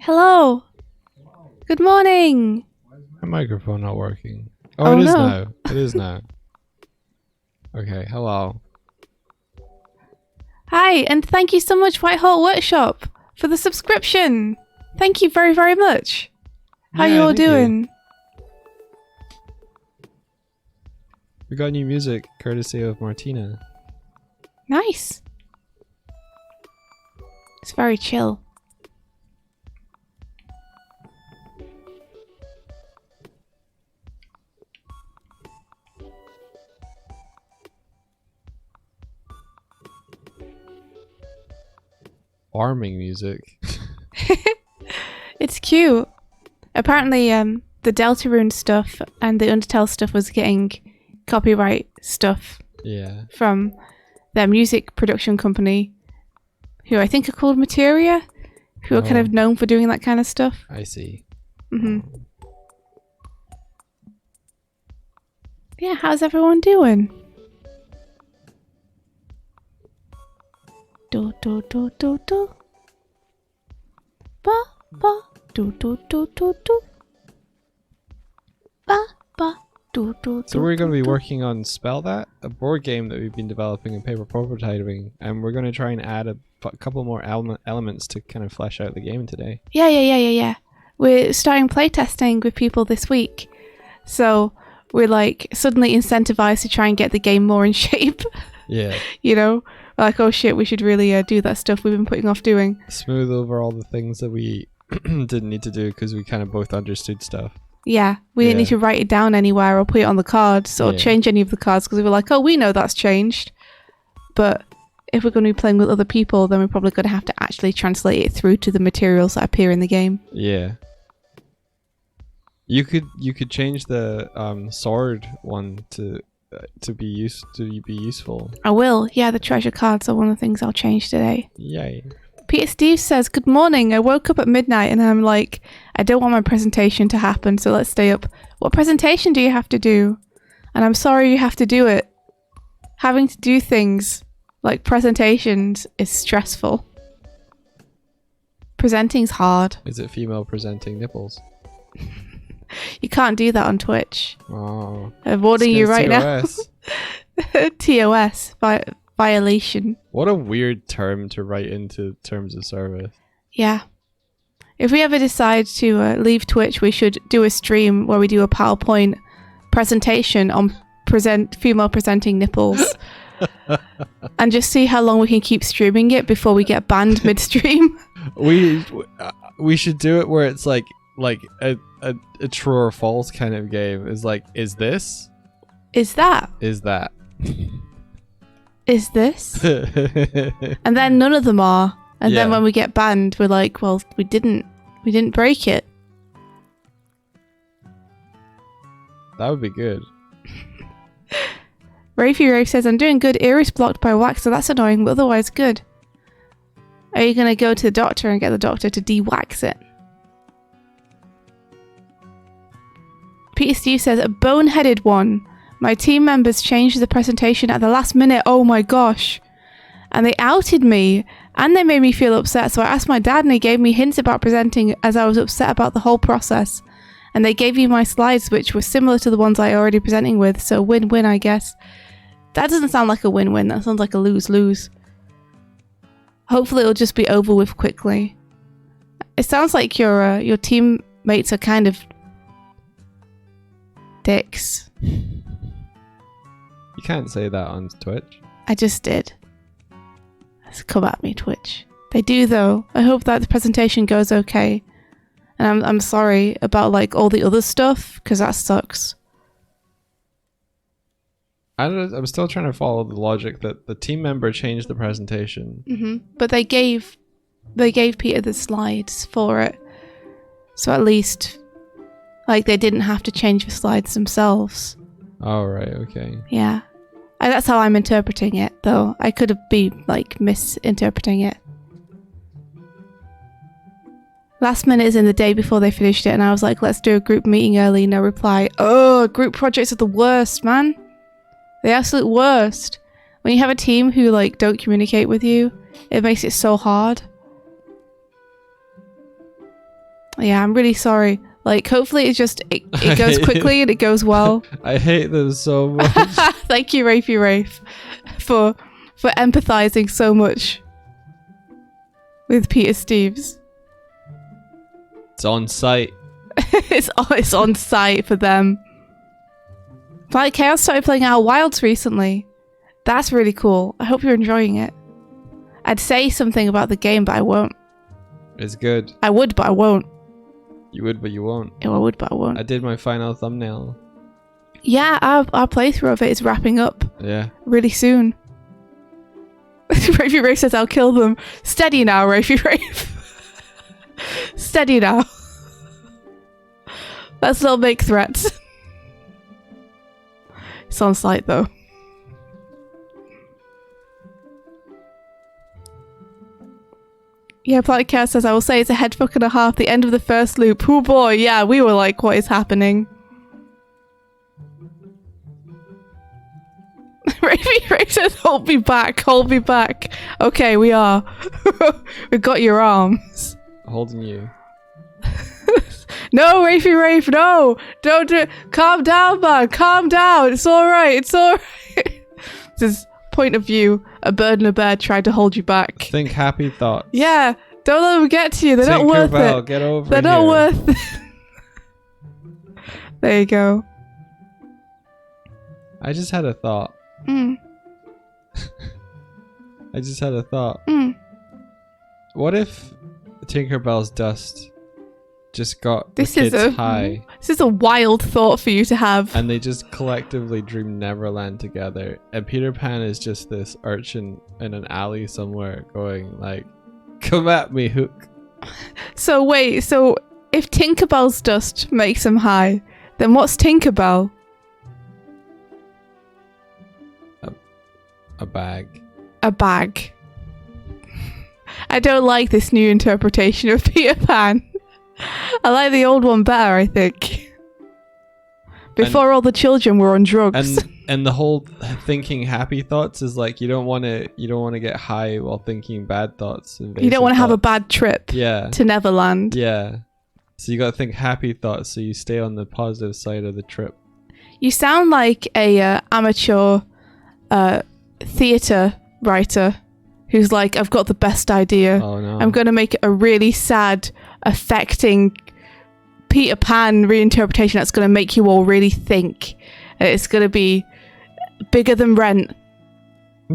Hello. Good morning. My microphone not working. Oh, it is now. It is now. Okay, hello. Hi, and thank you so much, Whitehall Workshop, for the subscription. Thank you very, very much. How you all doing? We got new music courtesy of Martina. Nice. It's very chill. Farming music. It's cute. Apparently, the Deltarune stuff and the Undertale stuff was getting copyright stuff. Yeah. From their music production company, who I think are called Materia, who are kind of known for doing that kind of stuff. I see. Yeah, how's everyone doing? Do do do do do. Ba ba do do do do do. Ba ba do do. So we're going to be working on Spell That, a board game that we've been developing and paper prototyping, and we're going to try and add a couple more elements to kind of flesh out the game today. Yeah. We're starting playtesting with people this week, so we're like suddenly incentivized to try and get the game more in shape. Yeah. You know, like, oh shit, we should really do that stuff we've been putting off doing. Smooth over all the things that we didn't need to do because we kind of both understood stuff. Yeah, we didn't need to write it down anywhere or put it on the cards or change any of the cards because we were like, oh, we know that's changed. But if we're going to be playing with other people, then we're probably going to have to actually translate it through to the materials that appear in the game. Yeah. You could change the sword one to be useful. I will. Yeah, the treasure cards are one of the things I'll change today. Yay. Peter Steve says, good morning. I woke up at midnight and I'm like, I don't want my presentation to happen, so let's stay up. What presentation do you have to do? And I'm sorry you have to do it. Having to do things like presentations is stressful. Presenting's hard. Is it female presenting nipples? You can't do that on Twitch. Oh. I'm warning you right TOS. now. TOS. Violation. What a weird term to write into terms of service. Yeah. If we ever decide to leave Twitch, we should do a stream where we do a PowerPoint presentation on female presenting nipples. And just see how long we can keep streaming it before we get banned midstream. We should do it where it's like a true or false kind of game. Is like, is this? Is that? Is that? Is this? And then none of them are. And then when we get banned, we're like, well, we didn't break it. That would be good. Rafey Rave says, I'm doing good. Ear is blocked by wax, so that's annoying, but otherwise good. Are you going to go to the doctor and get the doctor to de-wax it? Peter Steve says, a boneheaded one. My team members changed the presentation at the last minute. Oh my gosh. And they outed me. And they made me feel upset. So I asked my dad and he gave me hints about presenting as I was upset about the whole process. And they gave me my slides, which were similar to the ones I already presenting with. So win-win, I guess. That doesn't sound like a win-win. That sounds like a lose-lose. Hopefully it'll just be over with quickly. It sounds like your teammates are kind of dicks. You can't say that on Twitch. I just did. Come at me, Twitch. They do though. I hope that the presentation goes okay. And I'm sorry about like all the other stuff because that sucks. I'm still trying to follow the logic that the team member changed the presentation. But they gave Peter the slides for it, so at least like they didn't have to change the slides themselves. Oh right, okay. Yeah, that's how I'm interpreting it. Though I could be like misinterpreting it. Last minute is in the day before they finished it, and I was like, let's do a group meeting early. No reply. Oh, group projects are the worst, man. The absolute worst. When you have a team who like don't communicate with you, it makes it so hard. Yeah, I'm really sorry. Like, hopefully it goes quickly and it goes well. I hate them so much. Thank you, Rafey Rafe, for empathizing so much with Peter Steves. It's on site. It's on site for them. Like Chaos started playing Outer Wilds recently. That's really cool. I hope you're enjoying it. I'd say something about the game, but I won't. It's good. I would, but I won't. You would, but you won't. I would, but I won't. I did my final thumbnail. Yeah, our playthrough of it is wrapping up Yeah. really soon. Rafey Rafe says, I'll kill them. Steady now, Rafey Rafe. Steady now. Let's not make threats. It's on site though. Yeah, Planet Chaos says, I will say it's a headfuck and a half, the end of the first loop. Oh boy, yeah, we were like, what is happening? Rafey Rafe says, hold me back, hold me back. Okay, we are. We've got your arms. Holding you. No, Rafey Rafe, no! Don't do it. Calm down, man, calm down. It's alright, it's alright. This is point of view. A bird and a bear tried to hold you back. Think happy thoughts. Yeah, don't let them get to you. They're not worth Tinkerbell, it. get over They're here. not worth it. There you go. I just had a thought. Mm. I just had a thought. Mm. What if Tinkerbell's dust just got This the is kids high This is a wild thought for you to have. and they just collectively dream Neverland together, and Peter Pan is just this urchin in an alley somewhere going like, come at me, Hook. So wait, so if Tinkerbell's dust makes him high, then what's Tinkerbell? A bag. A bag. I don't like this new interpretation of Peter Pan. I like the old one better, I think. Before all the children were on drugs. And the whole thinking happy thoughts is like you don't want to get high while thinking bad thoughts. You don't want to have a bad trip to Neverland. Yeah. So you got to think happy thoughts so you stay on the positive side of the trip. You sound like a amateur theatre writer who's like, I've got the best idea. Oh no. I'm going to make it a really sad, affecting Peter Pan reinterpretation that's going to make you all really think. And it's going to be bigger than Rent.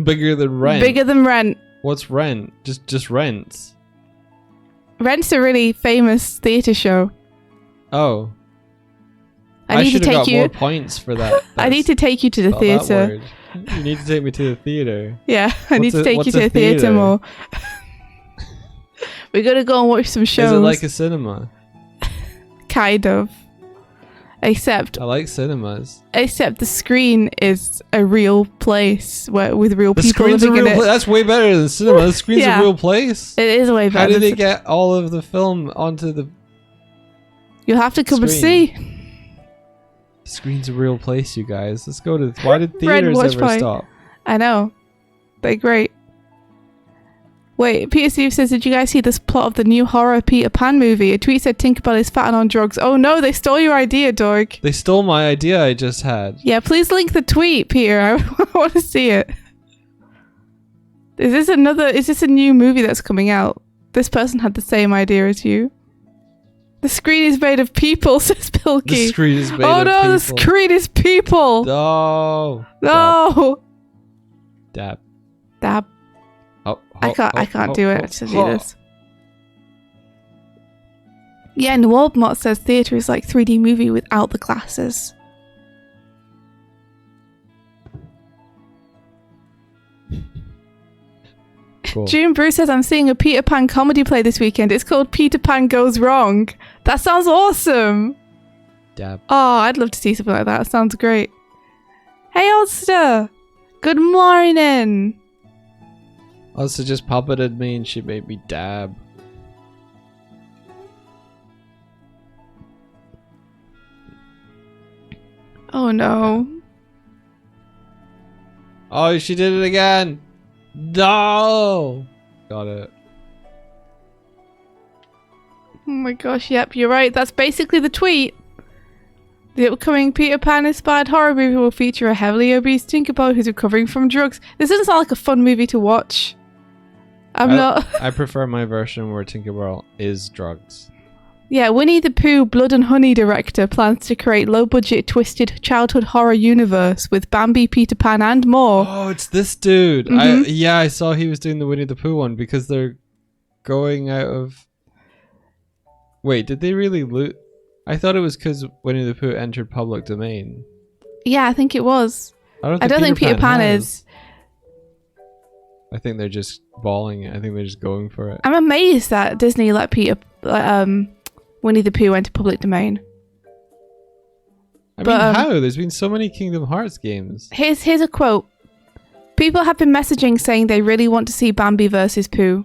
Bigger than Rent? Bigger than Rent. What's Rent? Just Rents. Rent's a really famous theatre show. Oh. I need to should have take got you. more points for that. I need to take you to the Spell that theatre. word. You need to take me to the theatre. Yeah, I need to What's a- take you what's to a the theatre theatre? more. We're gonna go and watch some shows. Is it like a cinema? Kind of. Except I like cinemas. the screen is a real place with real The people screen's a living real in place. it. That's way better than cinema. The screen's Yeah. a real place. It is way better. How did than they get all of the film onto the You'll have to come and screen? see. screen's a real place, you guys? Let's go to. Why did Red theaters Watch ever Party. stop? I know. They're great. Wait, Peter Steve says, did you guys see this plot of the new horror Peter Pan movie? A tweet said Tinkerbell is fat and on drugs. Oh no, they stole your idea, Doig. They stole my idea I just had. Yeah, please link the tweet, Peter. I want to see it. Is this a new movie that's coming out? This person had the same idea as you. The screen is made of people, says Pilkey. The screen is made Oh of no, people. the screen is people. No. No. Dab. Dab. Oh, I can't do it to do this. Yeah, and Waldmott says theatre is like 3D movie without the glasses. Cool. June Bruce says, I'm seeing a Peter Pan comedy play this weekend. It's called Peter Pan Goes Wrong. That sounds awesome. Dab. Oh, I'd love to see something like that. That sounds great. Hey, Ulster. Good morning. Also just puppeted me and she made me dab. Oh no. Oh, she did it again. No. Got it. Oh my gosh, yep, you're right. That's basically the tweet. The upcoming Peter Pan-inspired horror movie will feature a heavily obese Tinkerbell who's recovering from drugs. This doesn't sound like a fun movie to watch. I prefer my version where Tinkerbell is drugs. Yeah, Winnie the Pooh Blood and Honey director plans to create low-budget, twisted childhood horror universe with Bambi, Peter Pan, and more. Oh, it's this dude. Mhm. I saw he was doing the Winnie the Pooh one because they're going out of... Wait, did they really loot? I thought it was because Winnie the Pooh entered public domain. Yeah, I think it was. I don't think Peter Pan has. is. I think they're just balling it. I think they're just going for it. I'm amazed that Disney let Winnie the Pooh enter public domain. I mean, how? There's been so many Kingdom Hearts games. Here's a quote. People have been messaging saying they really want to see Bambi versus Pooh.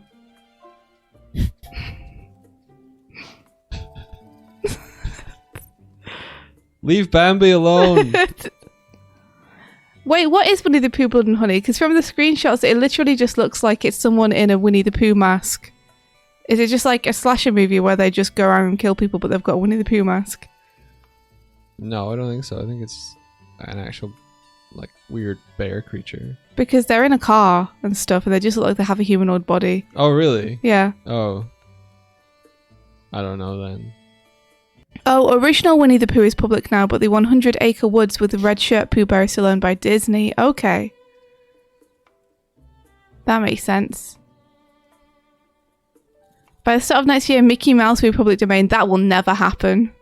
Leave Bambi alone. Wait, what is Winnie the Pooh Blood and Honey? Because from the screenshots, it literally just looks like it's someone in a Winnie the Pooh mask. Is it just like a slasher movie where they just go around and kill people, but they've got a Winnie the Pooh mask? No, I don't think so. I think it's an actual, like, weird bear creature. Because they're in a car and stuff, and they just look like they have a humanoid body. Oh, really? Yeah. Oh. I don't know then. Oh, original Winnie the Pooh is public now, but the 100-acre woods with the red shirt Pooh Bear is still owned by Disney. Okay. That makes sense. By the start of next year, Mickey Mouse will be public domain. That will never happen.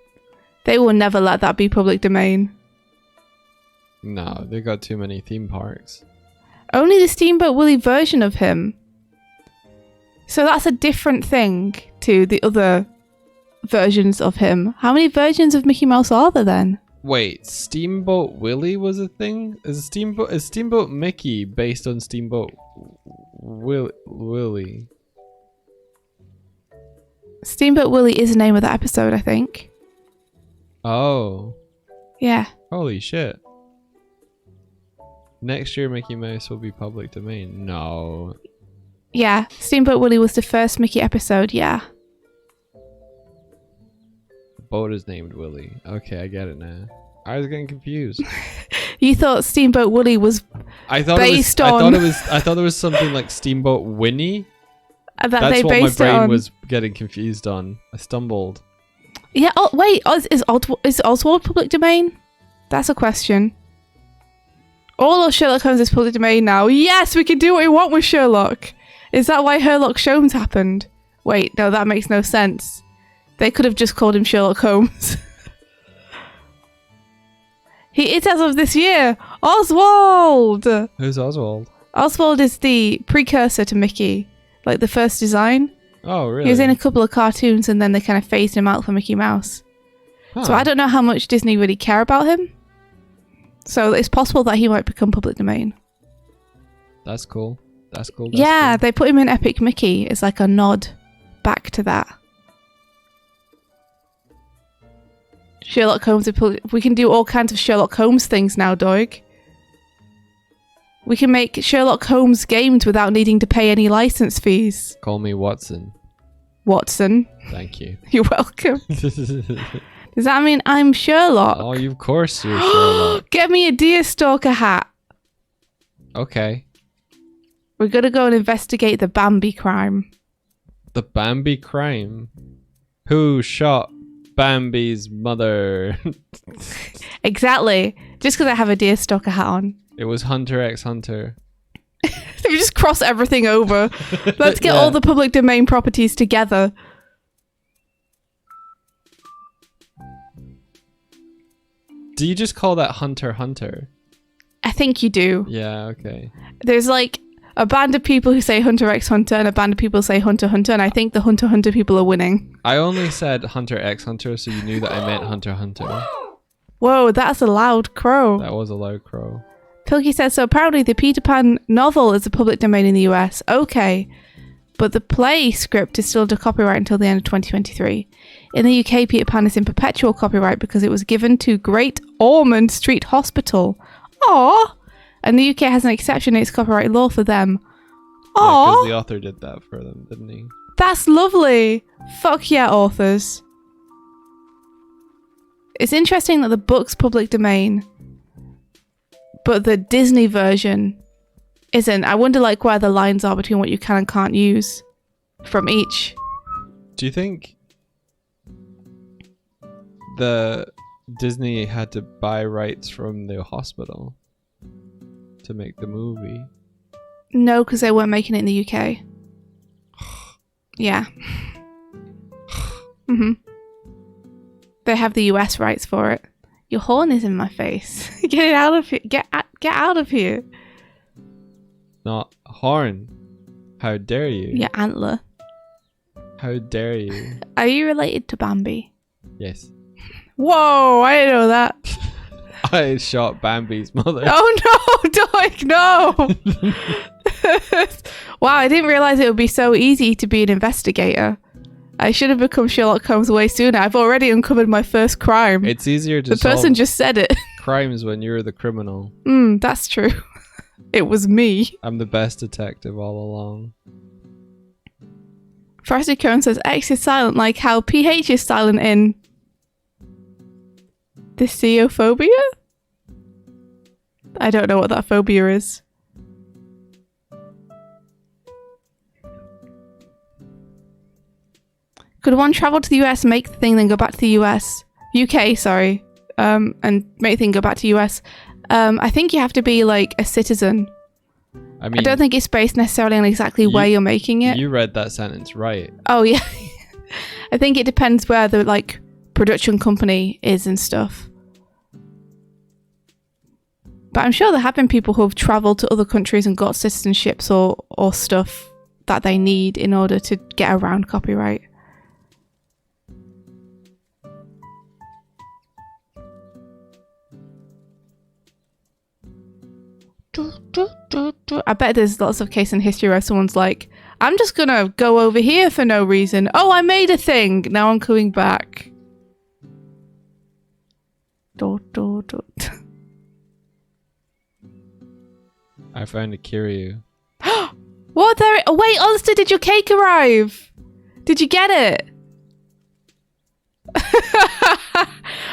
They will never let that be public domain. No, they got too many theme parks. Only the Steamboat Willie version of him. So that's a different thing to the other versions of him. How many versions of Mickey Mouse are there then? Wait, Steamboat Willie was a thing? Is Steamboat Mickey based on Steamboat Willie? Steamboat Willie is the name of that episode, I think. Oh. Yeah. Holy shit. Next year Mickey Mouse will be public domain. No. Yeah, Steamboat Willie was the first Mickey episode, yeah. Boat is named Willie. Okay, I get it now. I was getting confused. You thought Steamboat Willie was I thought there was something like Steamboat Winnie. That That's they what my based it brain on. was getting confused on. I stumbled. Yeah, oh wait, is Oswald public domain? That's a question. All of Sherlock Holmes is public domain now. Yes, we can do what we want with Sherlock. Is that why Sherlock Holmes happened? Wait, no, that makes no sense. They could have just called him Sherlock Holmes. He is as of this year. Oswald! Who's Oswald? Oswald is the precursor to Mickey. Like the first design. Oh, really? He was in a couple of cartoons and then they kind of phased him out for Mickey Mouse. Huh. So I don't know how much Disney really care about him. So it's possible that he might become public domain. That's cool. That's cool. Yeah, they put him in Epic Mickey as like a nod back to that. Sherlock Holmes. We can do all kinds of Sherlock Holmes things now, Doig. We can make Sherlock Holmes games without needing to pay any license fees. Call me Watson. Watson. Thank you. You're welcome. Does that mean I'm Sherlock? Oh, of course you're Sherlock. Get me a Deerstalker hat. Okay. We're gonna go and investigate the Bambi crime. The Bambi crime? Who shot Bambi's mother? Exactly. Just because I have a Deerstalker hat on. It was Hunter x Hunter. We just cross everything over. Let's get Yeah. all the public domain properties together. Do you just call that Hunter Hunter? I think you do. Yeah, okay. There's like a band of people who say Hunter x Hunter and a band of people who say Hunter Hunter, and I think the Hunter Hunter people are winning. I only said Hunter x Hunter, so you knew that I meant Hunter Hunter. Whoa, that's a loud crow. That was a loud crow. Pilkey says, so apparently the Peter Pan novel is a public domain in the US. Okay. But the play script is still under copyright until the end of 2023. In the UK, Peter Pan is in perpetual copyright because it was given to Great Ormond Street Hospital. Aww! And the UK has an exception in its copyright law for them. Yeah, Aww! because the author did that for them, didn't he? That's lovely. Fuck yeah, authors. It's interesting that the book's public domain, but the Disney version isn't. I wonder like where the lines are between what you can and can't use from each. Do you think the Disney had to buy rights from the hospital to make the movie? No, because they weren't making it in the UK. Yeah. They have the US rights for it. Your horn is in my face. Get it out of here. Get out of here. Not horn. How dare you? Your antler. How dare you? Are you related to Bambi? Yes. Whoa, I didn't know that. I shot Bambi's mother. Oh no, Doig, no! Wow, I didn't realize it would be so easy to be an investigator. I should have become Sherlock Holmes way sooner. I've already uncovered my first crime. It's easier to The person just said it. crimes when you're the criminal. That's true. It was me. I'm the best detective all along. Frosty Cone says X is silent like how PH is silent in Dysciophobia? I don't know what that phobia is. Could one travel to the US, make the thing, then go back to the US? UK, sorry. And make the thing go back to US. I think you have to be like a citizen. I mean, I don't think it's based necessarily on exactly where you're making it. You read that sentence right. Oh yeah. I think it depends where the like production company is and stuff. But I'm sure there have been people who have traveled to other countries and got citizenships or stuff that they need in order to get around copyright. I bet there's lots of case in history where someone's like, I'm just gonna go over here for no reason. Oh, I made a thing. Now I'm coming back. I found a Kiryu. What? There? Oh, wait, Onster, did your cake arrive? Did you get it?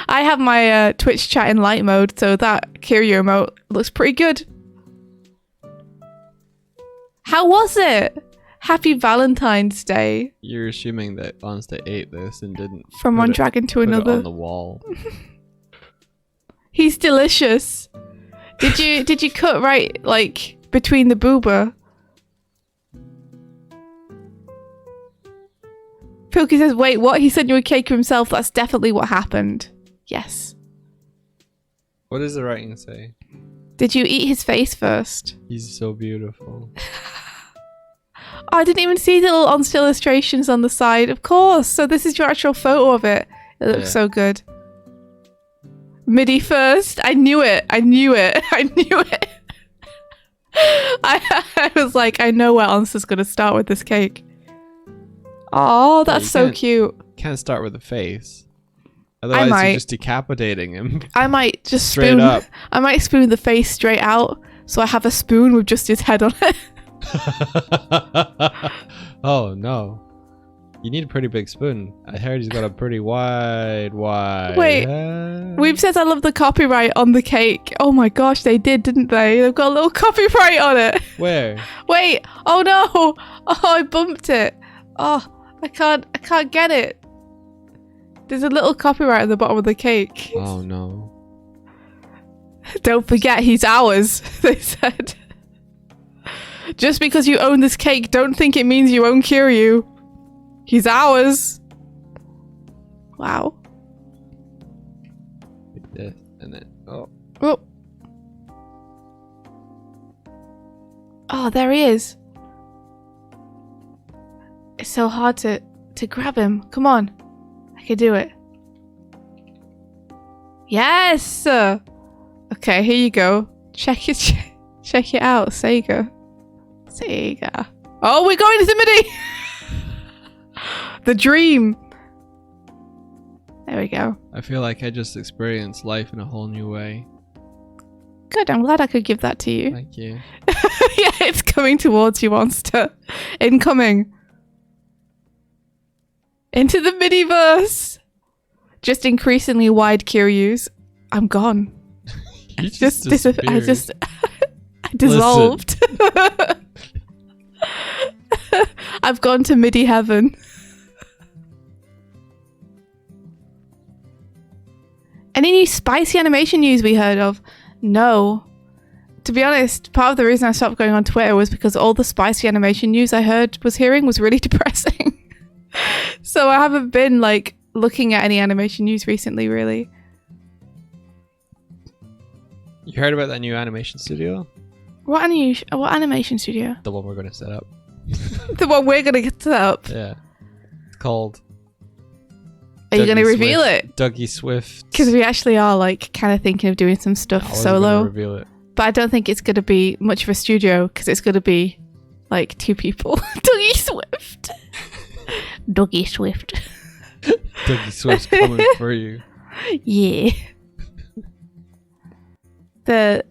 I have my Twitch chat in light mode, so that Kiryu emote looks pretty good. How was it? Happy Valentine's Day. You're assuming that Onsta ate this and didn't From one dragon to another. It on the wall. He's delicious. Did you cut right like between the booba? Pilky says, wait, what? He sent you a cake for himself. That's definitely what happened. Yes. What does the writing say? Did you eat his face first? He's so beautiful. Oh, I didn't even see the little on illustrations on the side. Of course. So this is your actual photo of it. It looks so good. MIDI first. I knew it. I knew it. I knew it. I was like, I know where Onsta's going to start with this cake. Oh, that's so cute. Can't start with a face. Otherwise, you're just decapitating him. I might just straight up. I might spoon the face straight out, so I have a spoon with just his head on it. Oh no! You need a pretty big spoon. I heard he's got a pretty wide. Wait, Weeb says I love the copyright on the cake. Oh my gosh, they did, didn't they? They've got a little copyright on it. Where? Wait. Oh no! Oh, I bumped it. Oh, I can't get it. There's a little copyright at the bottom of the cake. Oh no. Don't forget, he's ours, they said. Just because you own this cake, don't think it means you own Kiryu. He's ours. Wow. Like this, and then, oh. Oh. Oh, there he is. It's so hard to grab him. Come on. I can do it. Yes! Okay, here you go. Check it out. Sega. Oh, we're going to the MIDI! The dream. There we go. I feel like I just experienced life in a whole new way. Good, I'm glad I could give that to you. Thank you. Yeah, it's coming towards you, monster. Incoming. Into the Midiverse. Just increasingly wide Kiryus. I'm gone. You I disappeared. I dissolved. I've gone to MIDI heaven. Any new spicy animation news we heard of? No. To be honest, part of the reason I stopped going on Twitter was because all the spicy animation news I was hearing was really depressing. So I haven't been like looking at any animation news recently, really. You heard about that new animation studio? What animation studio? The one we're going to set up. The one we're going to get set up. Yeah. It's called... Are you going to reveal Swift. it? Dougie Swift. Because we actually are like kind of thinking of doing some stuff I wasn't solo. gonna reveal it. But I don't think it's going to be much of a studio because it's going to be like 2 people. Dougie Swift. Dougie Swift. Dougie Swift's coming for you. Yeah. There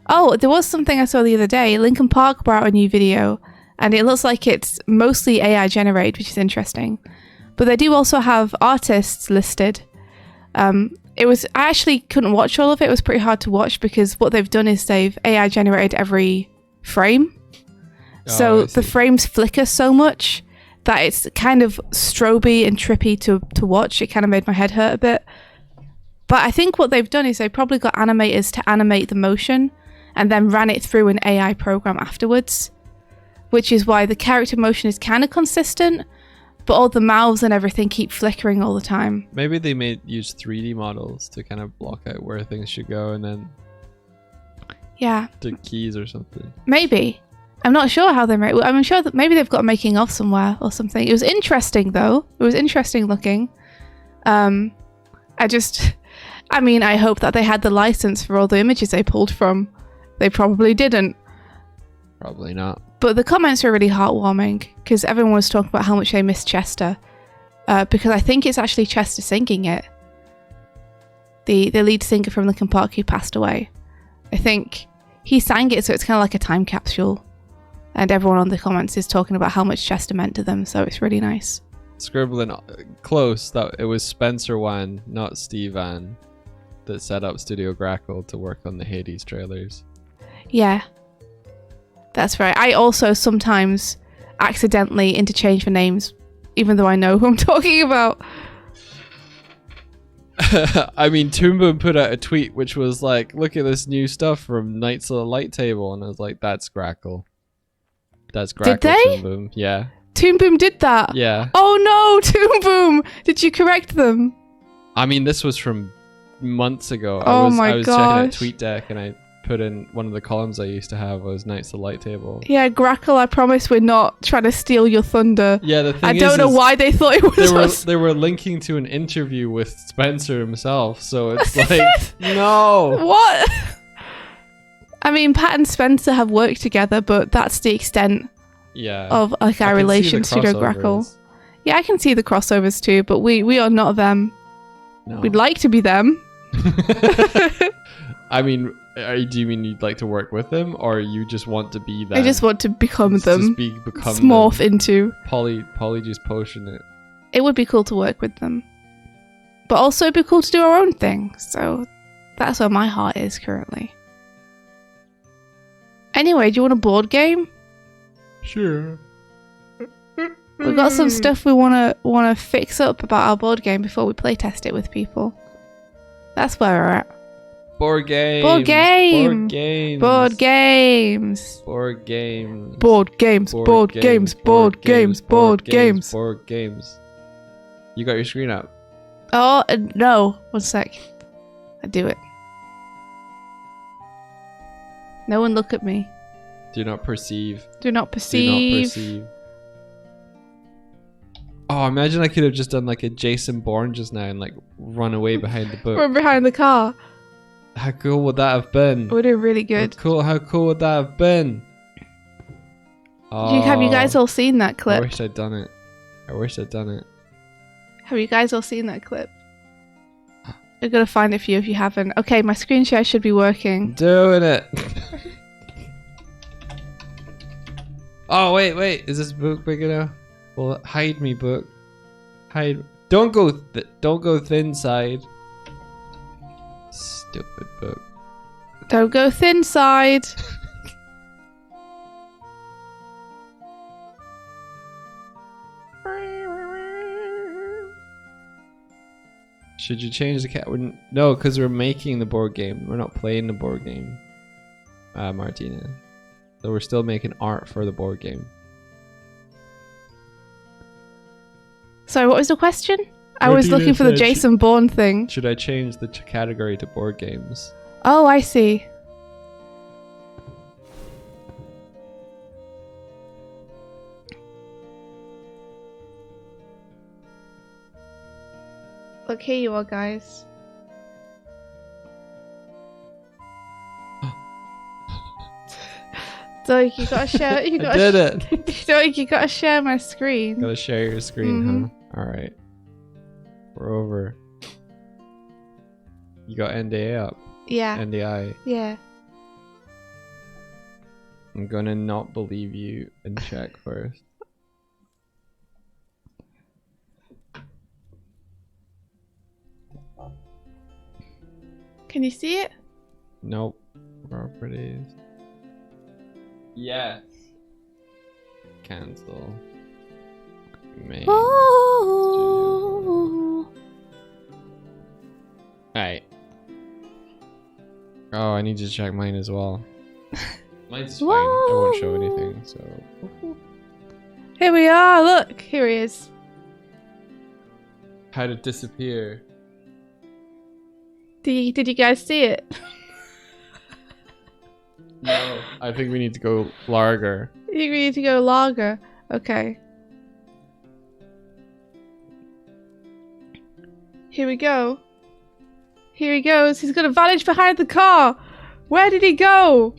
was something I saw the other day. Linkin Park brought out a new video and it looks like it's mostly AI generated, which is interesting. But they do also have artists listed. I actually couldn't watch all of it. It was pretty hard to watch because what they've done is they've AI generated every frame. So the frames flicker so much that it's kind of stroby and trippy to watch. It kind of made my head hurt a bit. But I think what they've done is they probably got animators to animate the motion and then ran it through an AI program afterwards, which is why the character motion is kind of consistent, but all the mouths and everything keep flickering all the time. Maybe they use 3D models to kind of block out where things should go and then the keys or something. Maybe. I'm not sure how they make it. I'm sure that maybe they've got a making of somewhere or something. It was interesting though. It was interesting looking. I hope that they had the license for all the images they pulled from. They probably didn't. Probably not. But the comments were really heartwarming because everyone was talking about how much they miss Chester. Because I think it's actually Chester singing it. The lead singer from Linkin Park who passed away. I think he sang it, so it's kind of like a time capsule. And everyone on the comments is talking about how much Chester meant to them, so it's really nice. Scribbling close that it was Spencer Wan, not Steve Van, that set up Studio Grackle to work on the Hades trailers. Yeah. That's right. I also sometimes accidentally interchange the names, even though I know who I'm talking about. I mean, Toon Boom put out a tweet which was like, look at this new stuff from Knights of the Light Table, and I was like, that's Grackle. That's Grackle. Did they? Toon Boom. Yeah. Toon Boom did that? Yeah. Oh no, Toon Boom! Did you correct them? I mean, this was from months ago. Oh I was checking out gosh. TweetDeck and I put in one of the columns I used to have was Knights of the Light Table. Yeah, Grackle, I promise we're not trying to steal your thunder. Yeah, the thing I don't know why they thought it was us. They were linking to an interview with Spencer himself, so it's like, no. What? I mean, Pat and Spencer have worked together, but that's the extent of like our relation to Grackle. Yeah, I can see the crossovers too, but we are not them. No. We'd like to be them. I mean, do you mean you'd like to work with them, or you just want to be them? I just want to become them. Become morph them. into. Polyjuice potion it. It would be cool to work with them. But also it'd be cool to do our own thing. So that's where my heart is currently. Anyway, do you want a board game? Sure. We've got some stuff we wanna fix up about our board game before we play test it with people. That's where we're at. Board games. Board game. Board games. Board games. Board games. Board games. Board games. Board games. Board games. Board games. You got your screen up? Oh no! 1 sec. I do it. No one look at me. Do not perceive. Do not Do perceive. not perceive. Oh, imagine I could have just done like a Jason Bourne just now and like run away behind the book. We're behind the car. How cool would that have been? We're doing really good. How cool would that have been? Oh, Have you guys all seen that I clip? wish I'd done it. Have you guys all seen that clip? I'm gonna find it for you if you haven't. Okay, my screen share should be working. Doing it. Oh, wait. Is this book big enough? Well, hide me, book. Hide. Don't go thin side. Stupid book. Don't go thin side. Should you change the cat? No, because we're making the board game. We're not playing the board game. Martina. So we're still making art for the board game. Sorry, what was the question? I was looking for the Jason Bourne thing. Should I change the category to board games? Oh, I see. Look, here you are, guys. Doig, you gotta share. You gotta I did it. Doig, you gotta share my screen. Gotta share your screen, huh? All right. We're over. You got NDA up. Yeah. NDI. Yeah. I'm gonna not believe you and check first. Can you see it? Nope. Properties. Yes. Cancel. Main. Oh. Alright. Oh, I need to check mine as well. Mine's fine. I won't show anything, so. Here we are. Look, here he is. How to disappear. Did you guys see it? No. I think we need to go larger. You need to go lager. Okay. Here we go. Here he goes. He's gonna vanish behind the car. Where did he go?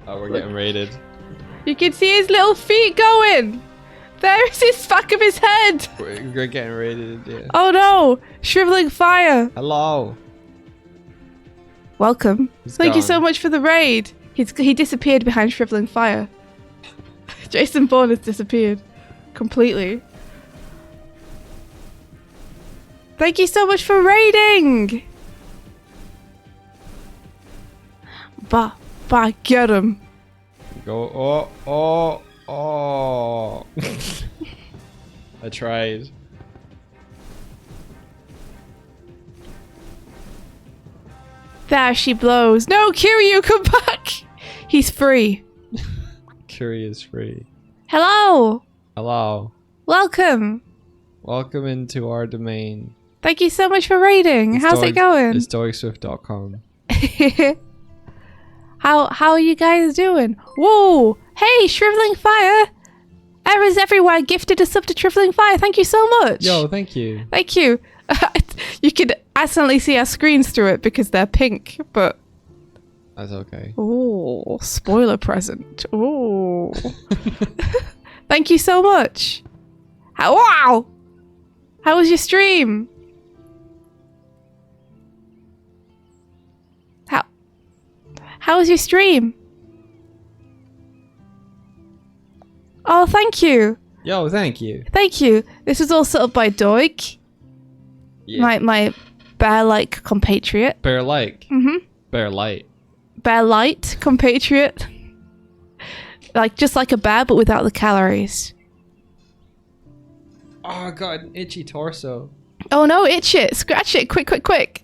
Oh, we're getting raided. You can see his little feet going. There's his back of his head. We're getting raided, yeah. Oh no! Shriveling fire. Hello. Welcome. He's Thank you gone. so much for the raid. He disappeared behind shriveling fire. Jason Bourne has disappeared completely. Thank you so much for raiding. Bah, get him. Go. Oh. I tried. There she blows. No, Kiryu, come back. He's free. Curious free. Hello. Hello. Welcome. Welcome into our domain. Thank you so much for raiding. It's How's it going? It's doigswift.com. How are you guys doing? Whoa! Hey, Shriveling Fire! Errors everywhere. Gifted a sub to Shriveling Fire. Thank you so much. Yo, thank you. Thank you. You could accidentally see our screens through it because they're pink, but That's okay. oh, spoiler present. Oh, thank you so much. Wow! How was your stream? How was your stream? Oh, thank you. Yo, thank you. Thank you. This was all set up by Doig, Yeah. my bear-like compatriot. Bear-like. Mm-hmm. Bear-light. Bear-light compatriot. Just like a bear, but without the calories. Oh, I got an itchy torso. Oh no, itch it. Scratch it. Quick.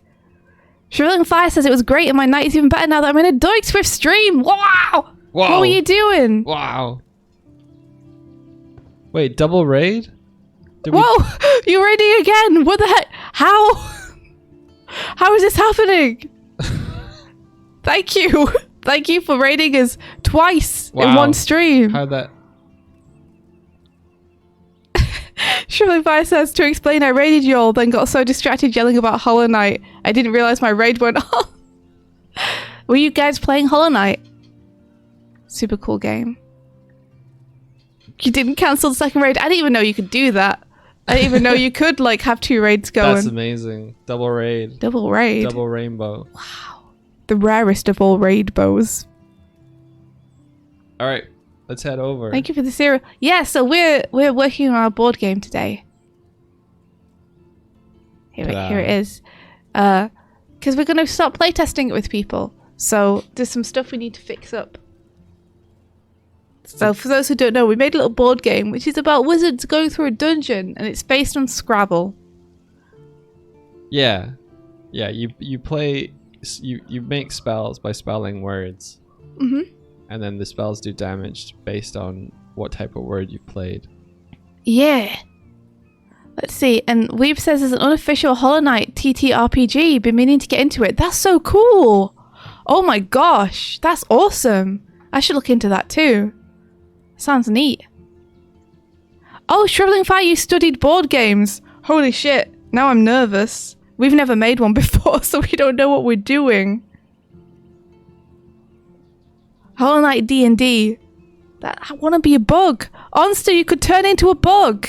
Shriveling Fire says it was great and my night is even better now that I'm in a Doig and Swift stream. Wow! Wow. What were you doing? Wow. Wait, double raid? Whoa! You're raiding again! What the heck? How? How is this happening? Thank you. Thank you for raiding us twice in one stream. How'd that... Shriveling Fire says, to explain, I raided you all, then got so distracted yelling about Hollow Knight, I didn't realize my raid went off. Were you guys playing Hollow Knight? Super cool game. You didn't cancel the second raid? I didn't even know you could do that. I didn't even know you could have two raids going. That's amazing. Double raid. Double raid. Double rainbow. Wow. The rarest of all raid bows. All right, let's head over. Thank you for the cereal. Yeah, so we're working on our board game today. Here it is. Because we're going to start playtesting it with people. So there's some stuff we need to fix up. So for those who don't know, we made a little board game which is about wizards going through a dungeon, and it's based on Scrabble. Yeah. You play. You make spells by spelling words. Mm-hmm. And then the spells do damage based on what type of word you played. Yeah. Let's see. And Weeb says there's an unofficial Hollow Knight TTRPG. Been meaning to get into it. That's so cool. Oh my gosh. That's awesome. I should look into that too. Sounds neat. Oh, Shriveling Fire, you studied board games. Holy shit. Now I'm nervous. We've never made one before, so we don't know what we're doing. Hollow Knight D&D. I want to be a bug. Onster, you could turn into a bug.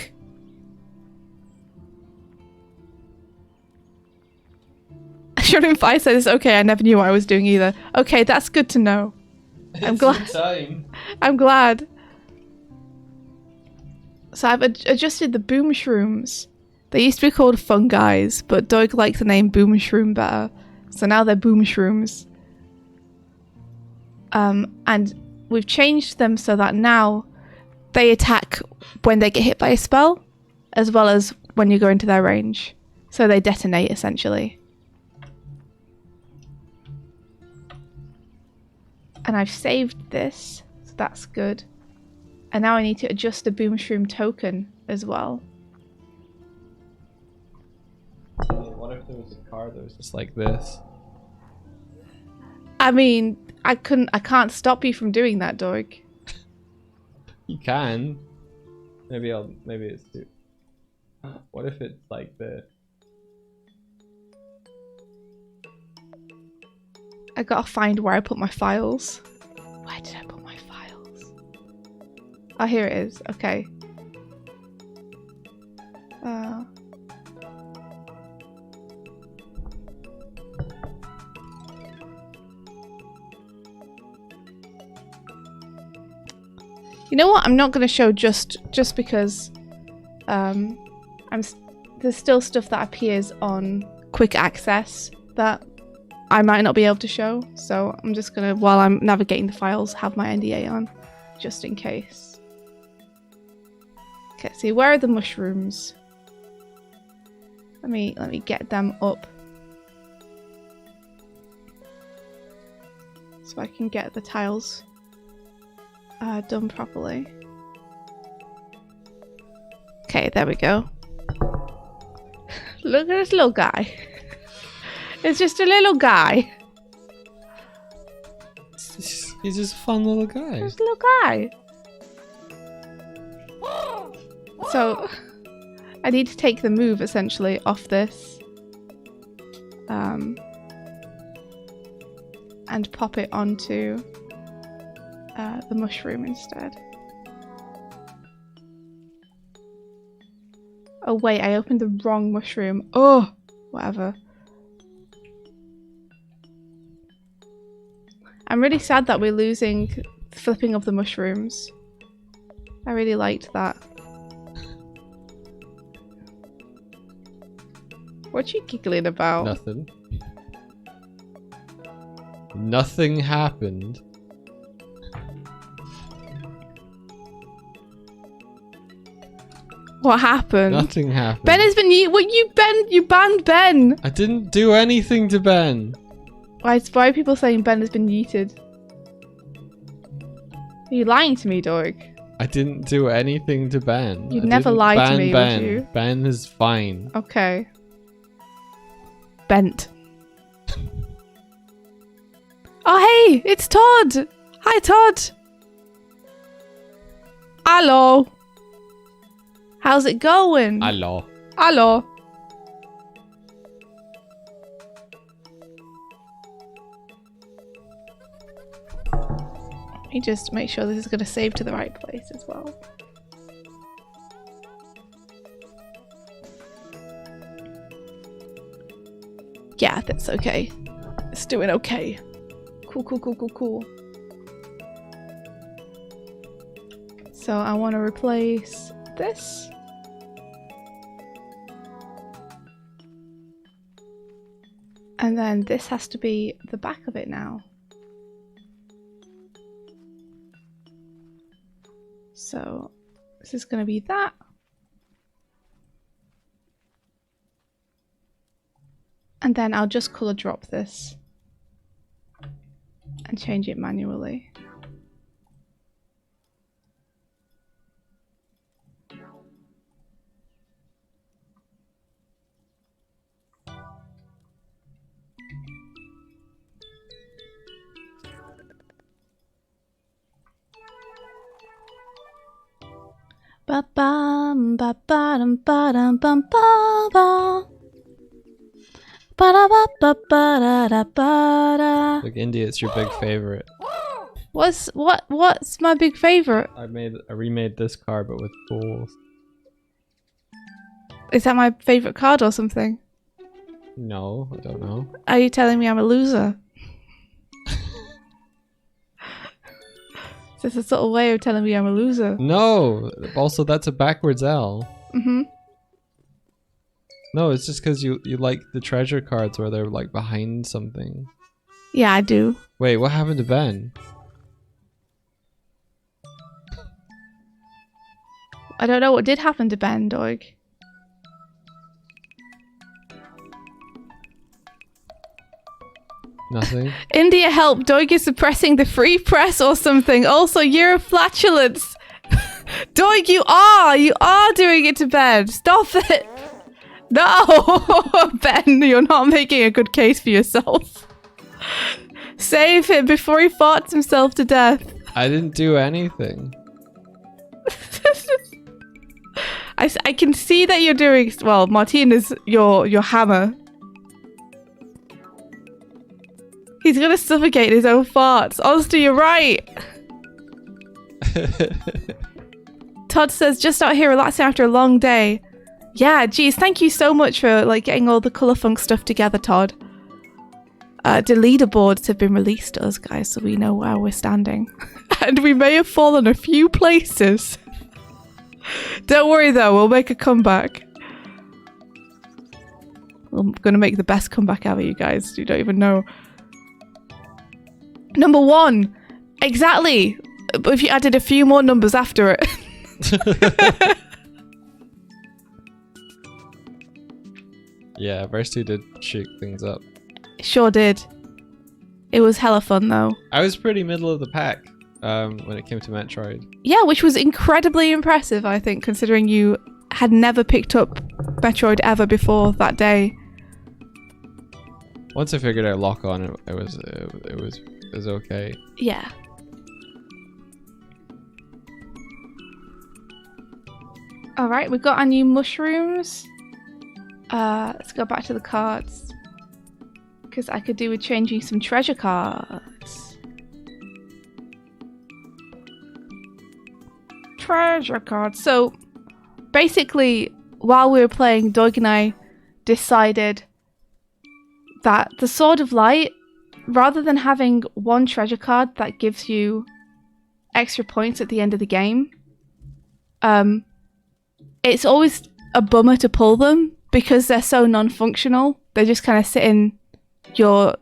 Shriveling Fire says, okay, I never knew what I was doing either. Okay, that's good to know. I'm glad. I'm glad. So I've adjusted the boom shrooms. They used to be called fungis, but Doig liked the name boom shroom better. So now they're boom shrooms. And we've changed them so that now they attack when they get hit by a spell, as well as when you go into their range. So they detonate, essentially. And I've saved this, so that's good. And now I need to adjust the boom shroom token as well. What if there was a card that was just like this? I mean, I can't stop you from doing that, Doig. You can. Maybe it's too. What if it's like this? I gotta find where I put my files. Where did I put my files? Oh, here it is. Okay. You know what? I'm not gonna show just because there's still stuff that appears on quick access that I might not be able to show, so I'm just gonna, while I'm navigating the files, have my NDA on, just in case. Okay, see, where are the mushrooms? Let me get them up, so I can get the tiles done properly. Okay, there we go. Look at this little guy. It's just a little guy. He's just a fun little guy. Just a little guy. So, I need to take the move, essentially, off this. And pop it onto the mushroom instead. Oh wait, I opened the wrong mushroom. Oh, whatever. I'm really sad that we're losing flipping of the mushrooms. I really liked that. What you giggling about? Nothing. Nothing happened. What happened? Nothing happened. Ben has been you banned Ben. I didn't do anything to Ben. Why are people saying Ben has been yeeted? Are you lying to me, Doig? I didn't do anything to Ben. You'd never lie to me, Ben. would you? Ben is fine. Okay. Bent. Oh hey, it's Todd! Hi Todd! Hello! How's it going? Hello. Hello. Let me just make sure this is going to save to the right place as well. Yeah, that's okay. It's doing okay. Cool. So I want to replace this. And then this has to be the back of it now. So this is going to be that. And then I'll just color drop this and change it manually. Ba bum ba ba dum ba dum bum ba ba. Ba da ba ba ba da da ba da. Like India, it's your big favorite. What's my big favorite? I remade this card, but with fools. Is that my favorite card or something? No, I don't know. Are you telling me I'm a loser? Is this a sort of way of telling me I'm a loser? No. Also, that's a backwards L. Mm-hmm. No, it's just because you like the treasure cards where they're like behind something. Yeah, I do. Wait, what happened to Ben? I don't know what did happen to Ben, Doig. Nothing. India, help! Doig is suppressing the free press or something. Also, you're a flatulence. Doig, you are doing it to Ben. Stop it. No, Ben, you're not making a good case for yourself. Save him before he farts himself to death. I didn't do anything. I can see that you're doing well. Martin is your hammer. He's gonna suffocate his own farts. Honestly, you're right. Todd says, just out here relaxing after a long day. Yeah, geez, thank you so much for like getting all the Colour Funk stuff together, Todd. The leaderboards have been released to us, guys, so we know where we're standing. And we may have fallen a few places. Don't worry though, we'll make a comeback. I'm gonna make the best comeback ever, you guys. You don't even know. Number 1. Exactly. But if you added a few more numbers after it. Yeah, verse 2 did shake things up. Sure did. It was hella fun though. I was pretty middle of the pack when it came to Metroid. Yeah, which was incredibly impressive, I think, considering you had never picked up Metroid ever before that day. Once I figured out lock on, it was okay. Yeah. Alright, we've got our new mushrooms. Let's go back to the cards. Because I could do with changing some treasure cards. Treasure cards. So, basically, while we were playing, Doig and I decided that the Sword of Light, rather than having one treasure card that gives you extra points at the end of the game, it's always a bummer to pull them because they're so non-functional. They just kind of sit in your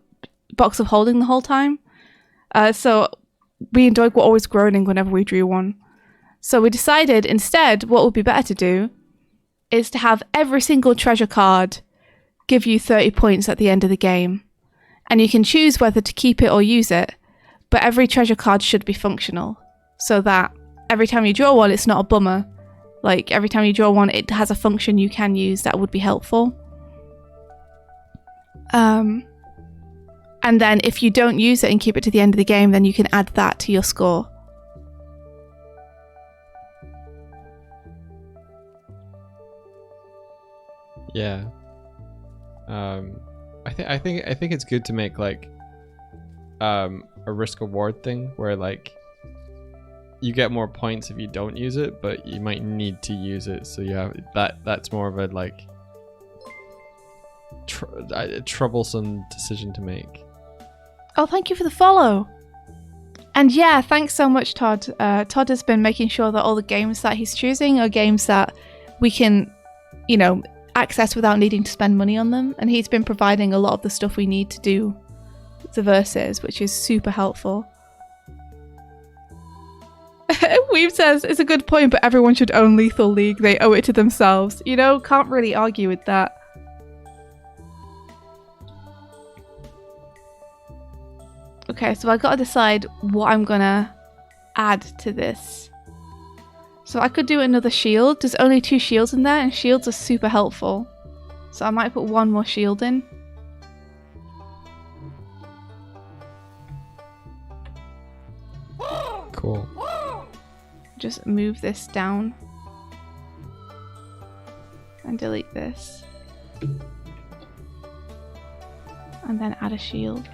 box of holding the whole time. So me and Doig were always groaning whenever we drew one. So we decided instead what would be better to do is to have every single treasure card give you 30 points at the end of the game. And you can choose whether to keep it or use it, but every treasure card should be functional so that every time you draw one, it's not a bummer. Like every time you draw one, it has a function you can use that would be helpful. And then if you don't use it and keep it to the end of the game, then you can add that to your score. Yeah. I think it's good to make like a risk reward thing where like you get more points if you don't use it, but you might need to use it, so you have that's more of a like troublesome decision to make. Oh, thank you for the follow. And yeah, thanks so much, Todd. Todd has been making sure that all the games that he's choosing are games that we can, access without needing to spend money on them. And he's been providing a lot of the stuff we need to do the verses, which is super helpful. Weave says, it's a good point, but everyone should own Lethal League. They owe it to themselves. Can't really argue with that. Okay, so I gotta decide what I'm gonna add to this. So I could do another shield. There's only 2 shields in there, and shields are super helpful. So I might put 1 more shield in. Cool. Just move this down. And delete this. And then add a shield.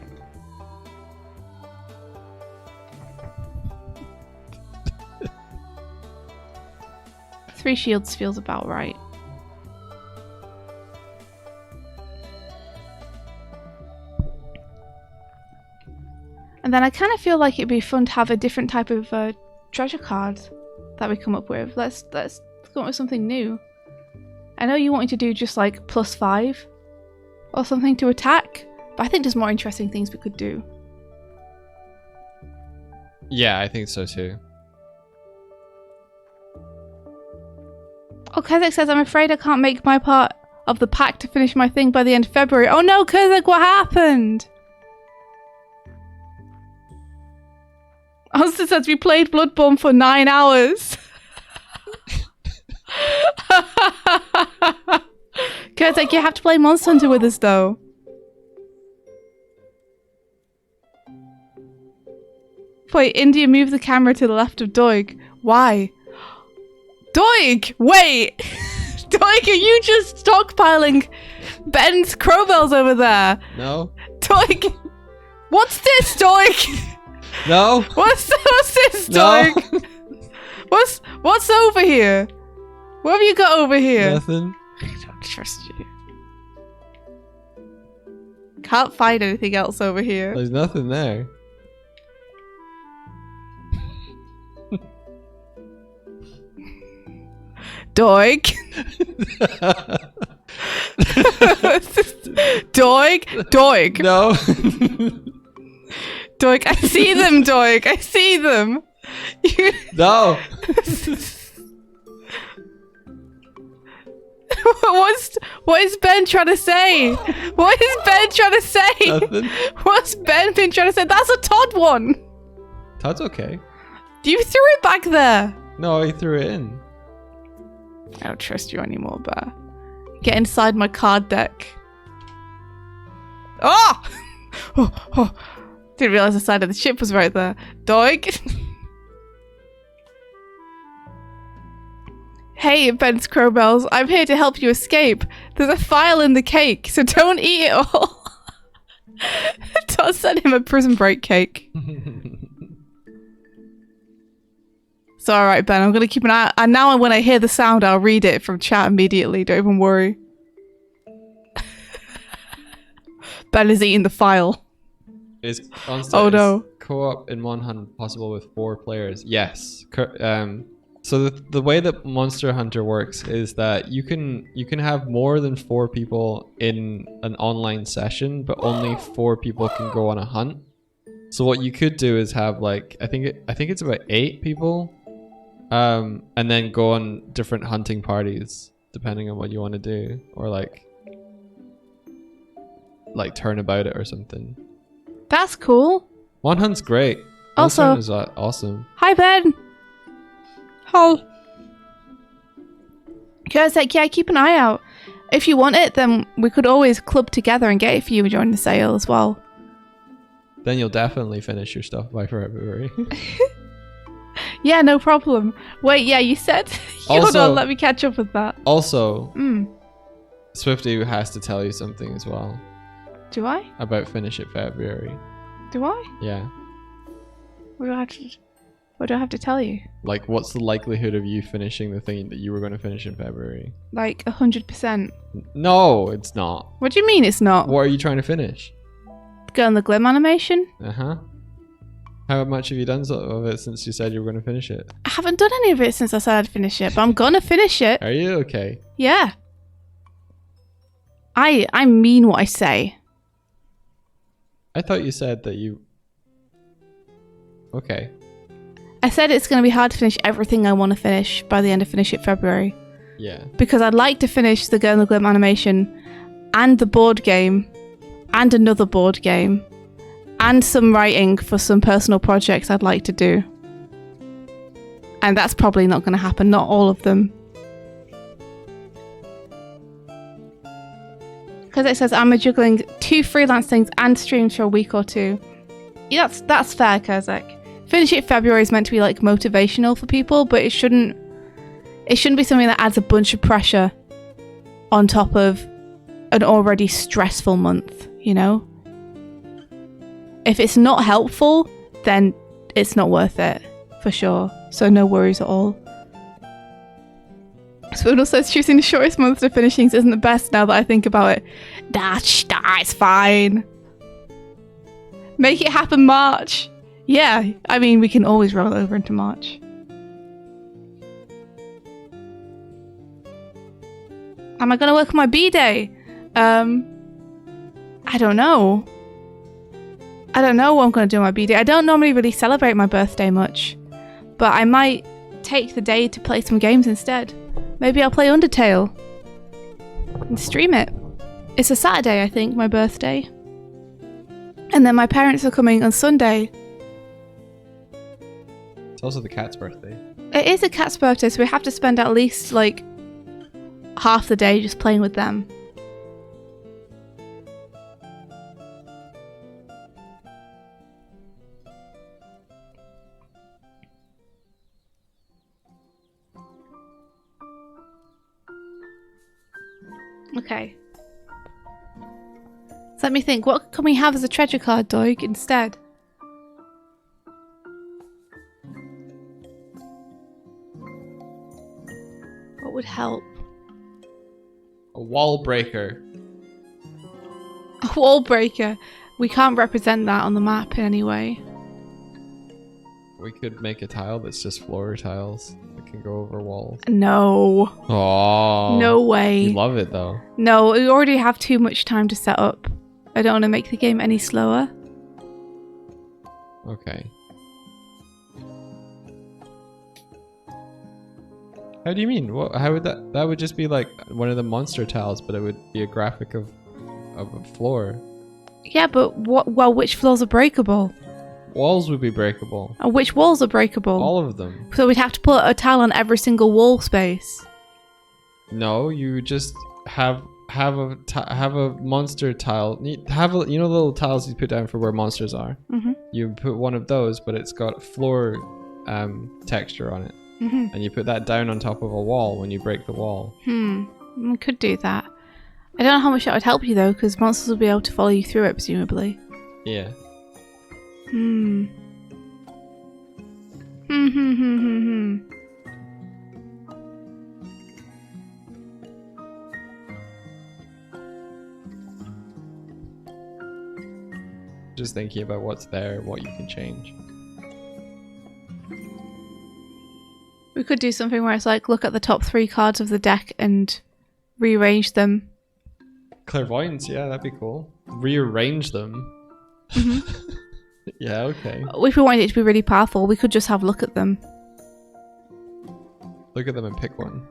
Three shields feels about right. And then I kind of feel like it'd be fun to have a different type of treasure card that we come up with. Let's come up with something new. I know you wanted to do just like +5 or something to attack, but I think there's more interesting things we could do. Yeah, I think so too. Oh, Kezek says, I'm afraid I can't make my part of the pack to finish my thing by the end of February. Oh no, Kezek, what happened? Austin says, we played Bloodborne for 9 hours. Kezek, you have to play Monster Hunter with us though. Wait, India, move the camera to the left of Doig. Why? Doig! Wait! Doig, are you just stockpiling Ben's crowbells over there? No. Doig! What's this, Doig? No. What's this, No. Doig? What's over here? What have you got over here? Nothing. I don't trust you. Can't find anything else over here. There's nothing there. Doig. Doig. No. Doig, I see them, Doig. I see them. No. What is Ben trying to say? What is Ben trying to say? Nothing. What's Ben been trying to say? That's a Todd one. Todd's okay. You threw it back there. No, he threw it in. I don't trust you anymore, Bear. Get inside my card deck. Oh! Didn't realize the side of the ship was right there. Doig. Hey, Ben's Crowbells. I'm here to help you escape. There's a file in the cake, so don't eat it all. Todd sent him a prison break cake. It's alright, Ben. I'm going to keep an eye out. And now when I hear the sound, I'll read it from chat immediately. Don't even worry. Ben is eating the file. Is Oh no. co-op in Monster possible with 4 players? Yes. So the way that Monster Hunter works is that you can have more than 4 people in an online session, but only 4 people can go on a hunt. So what you could do is have like I think it's about 8 people. And then go on different hunting parties depending on what you want to do, or like turn about it or something. That's cool. One Hunt's great. Also, One Hunt is awesome. Hi, Ben. Hi. Guys, yeah, keep an eye out. If you want it, then we could always club together and get it for you during the sale as well. Then you'll definitely finish your stuff by February. Yeah, no problem. Wait, yeah, you said... Hold on, let me catch up with that. Also, Swifty has to tell you something as well. Do I? About Finish It February. Do I? Yeah. What do I have to tell you? Like, what's the likelihood of you finishing the thing that you were going to finish in February? Like 100%. No, it's not. What do you mean it's not? What are you trying to finish? Girl in the Glim animation? Uh-huh. How much have you done of it since you said you were going to finish it? I haven't done any of it since I said I'd finish it, but I'm gonna finish it. Are you okay? Yeah. I mean what I say. I thought you said that you... Okay. I said it's going to be hard to finish everything I want to finish by the end of Finish It February. Yeah. Because I'd like to finish the Girl in the Glim animation and the board game and another board game and some writing for some personal projects I'd like to do. And that's probably not going to happen, not all of them. Because it says I'm juggling 2 freelance things and streams for a week or 2. Yeah, that's fair, Kurzak. Finish It February is meant to be like motivational for people, but it shouldn't be something that adds a bunch of pressure on top of an already stressful month, you know? If it's not helpful, then it's not worth it, for sure. So no worries at all. Spoonal says choosing the shortest month to finish things isn't the best now that I think about it. It's fine. Make it happen March. Yeah, I mean, we can always roll over into March. Am I going to work on my B-Day? I don't know. I don't know what I'm going to do on my B-Day. I don't normally really celebrate my birthday much. But I might take the day to play some games instead. Maybe I'll play Undertale. And stream it. It's a Saturday, I think, my birthday. And then my parents are coming on Sunday. It's also the cat's birthday. It is a cat's birthday, so we have to spend at least, like, half the day just playing with them. Okay. So let me think, what can we have as a treasure card, Doig, instead? What would help? A wall breaker. A wall breaker. We can't represent that on the map in any way. We could make a tile that's just floor tiles that can go over walls. No. Oh. No way. You love it though. No, we already have too much time to set up. I don't want to make the game any slower. Okay. How do you mean? What? How would that? That would just be like one of the monster tiles, but it would be a graphic of a floor. Yeah, but what? Well, which floors are breakable? Walls would be breakable. And which walls are breakable? All of them. So we'd have to put a tile on every single wall space. No, you just have a monster tile. Have a, you know the little tiles you put down for where monsters are. Mm-hmm. You put one of those, but it's got floor texture on it. Mm-hmm. And you put that down on top of a wall when you break the wall. We could do that. I don't know how much that would help you though, because monsters will be able to follow you through it, presumably. Yeah. Just thinking about what's there, what you can change. We could do something where it's like, look at the top 3 cards of the deck and rearrange them. Clairvoyance, yeah, that'd be cool. Rearrange them. Mm-hmm. Yeah, okay. If we wanted it to be really powerful, we could just have a look at them. Look at them and pick one.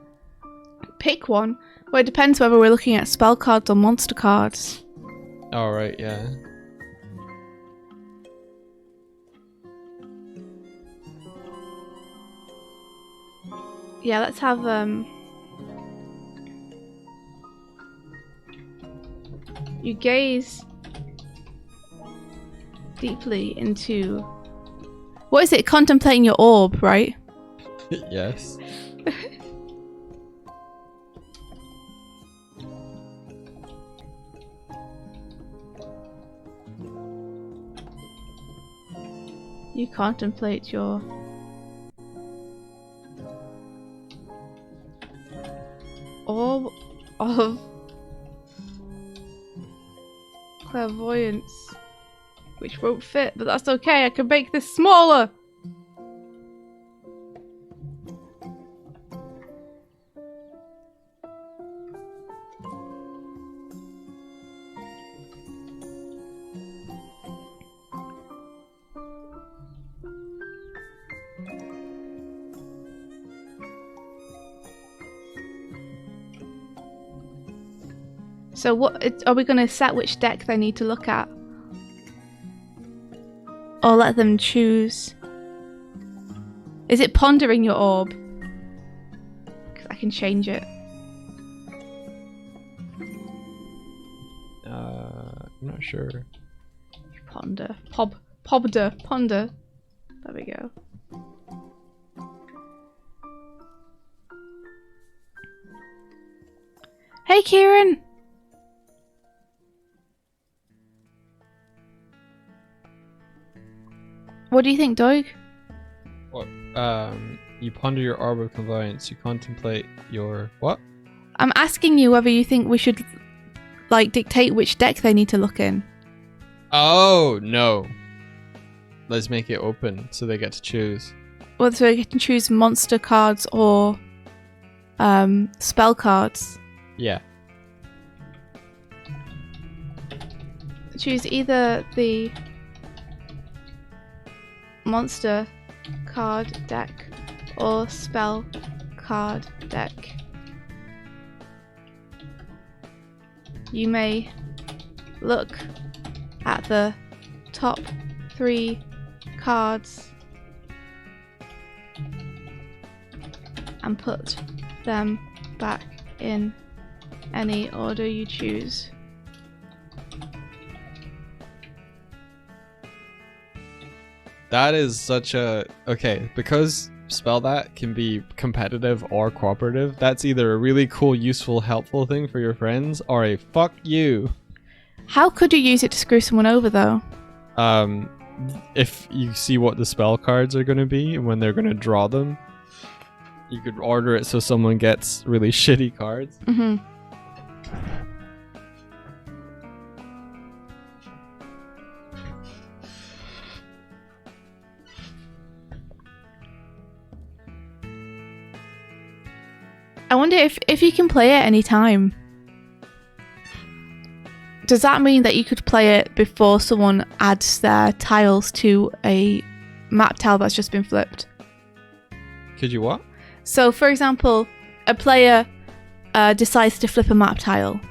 Pick one? Well, it depends whether we're looking at spell cards or monster cards. Oh, right, yeah. Yeah, let's have, you gaze deeply into... What is it? Contemplating your orb, right? Yes. You contemplate your... orb of clairvoyance which won't fit, but that's okay. I can make this smaller. So are we going to set which deck they need to look at? Or let them choose? Is it pondering your orb? 'Cause I can change it. I'm not sure. Ponder. Ponder. There we go. Hey, Kieran! What do you think, Doig? What? You ponder your orb of conveyance. You contemplate your what? I'm asking you whether you think we should, like, dictate which deck they need to look in. Oh no! Let's make it open so they get to choose. Well, so they can choose monster cards or spell cards. Yeah. Choose either the monster card deck or spell card deck. You may look at the top 3 cards and put them back in any order you choose. That is such a... Okay, because spell that can be competitive or cooperative, that's either a really cool, useful, helpful thing for your friends or a fuck you. How could you use it to screw someone over, though? If you see what the spell cards are going to be and when they're going to draw them, you could order it so someone gets really shitty cards. Mm-hmm. I wonder if you can play it any time. Does that mean that you could play it before someone adds their tiles to a map tile that's just been flipped? Could you what? So, for example, a player decides to flip a map tile.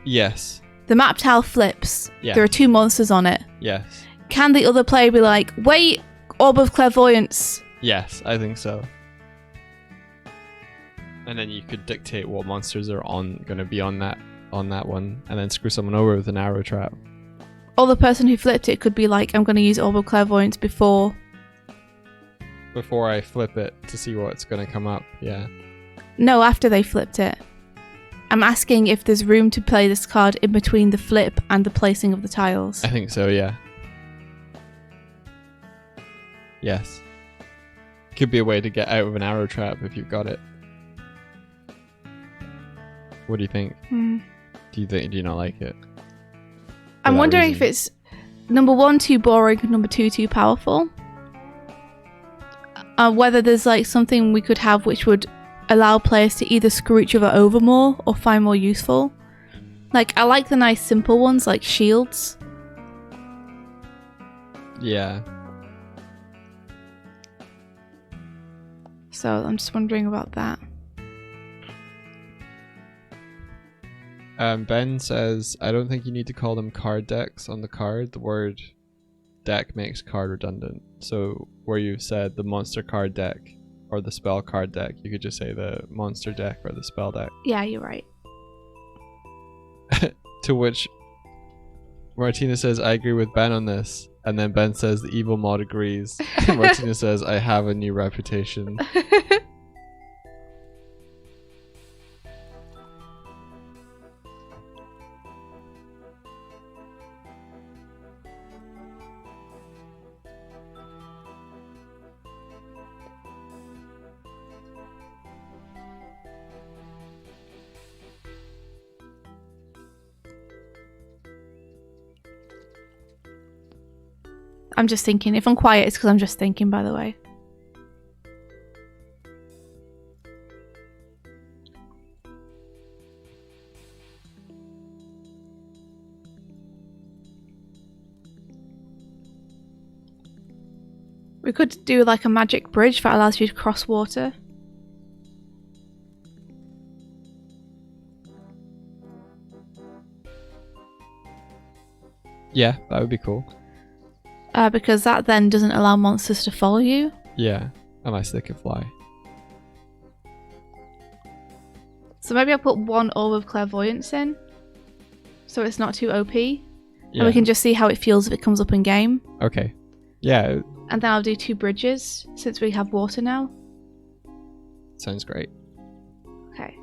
Yes. The map tile flips. Yeah. There are 2 monsters on it. Yes. Can the other player be like, wait, Orb of Clairvoyance? Yes, I think so. And then you could dictate what monsters are going to be on that one, and then screw someone over with an arrow trap. Or the person who flipped it could be like, I'm going to use Orb of Clairvoyance before I flip it to see what's going to come up. Yeah. No, after they flipped it. I'm asking if there's room to play this card in between the flip and the placing of the tiles. I think so, yeah. Yes. Could be a way to get out of an arrow trap if you've got it. What do you think? Do you not like it? I'm wondering if it's number 1 too boring and number 2 too powerful. Whether there's like something we could have which would allow players to either screw each other over more or find more useful. Like, I like the nice simple ones like shields. Yeah. So I'm just wondering about that. Ben says, I don't think you need to call them card decks on the card. The word deck makes card redundant. So where you said the monster card deck or the spell card deck, you could just say the monster deck or the spell deck. Yeah, you're right. To which Martina says, I agree with Ben on this. And then Ben says, the evil mod agrees. Martina says, I have a new reputation. I'm just thinking. If I'm quiet, it's because I'm just thinking, by the way. We could do like a magic bridge that allows you to cross water. Yeah, that would be cool. Because that then doesn't allow monsters to follow you. Yeah, unless they can fly. So maybe I'll put 1 orb of clairvoyance in, so it's not too OP. Yeah. And we can just see how it feels if it comes up in game. Okay. Yeah, And then I'll do 2 bridges, since we have water now. sounds great. Okay.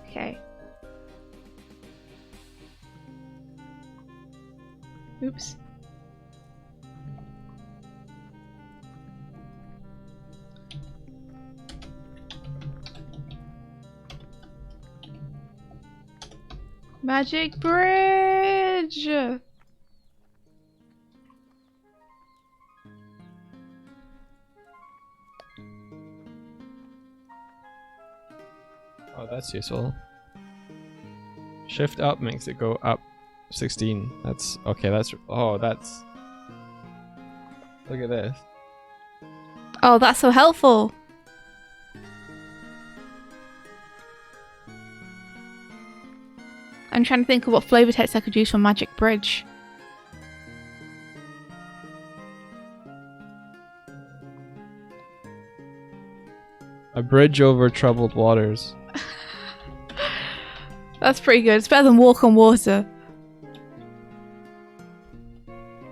Okay. Oops. Magic bridge! Oh, that's useful. Shift up makes it go up 16. That's okay. Oh, that's. Look at this. Oh, that's so helpful. I'm trying to think of what flavor text I could use for Magic Bridge. A bridge over troubled waters. That's pretty good. It's better than Walk on Water.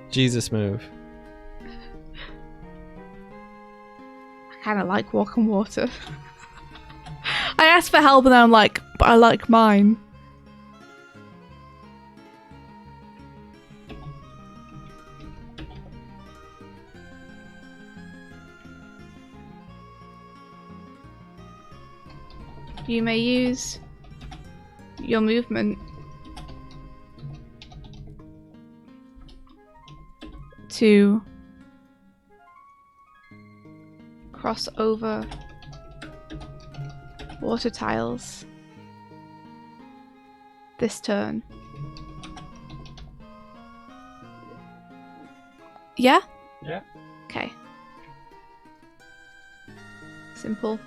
Jesus move. I kind of like Walk on Water. I asked for help and then I'm like, but I like mine. You may use your movement to cross over water tiles this turn. Yeah? Yeah. Okay. Simple.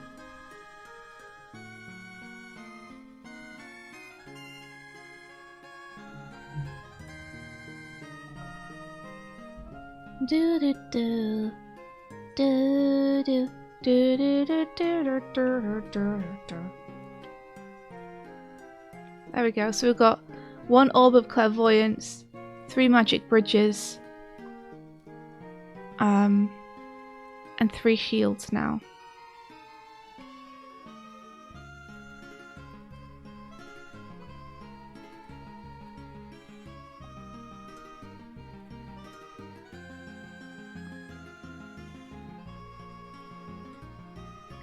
Do do do do do do do do do do do do. There we go. So we've got 1 orb of clairvoyance, 3 magic bridges, and 3 shields now.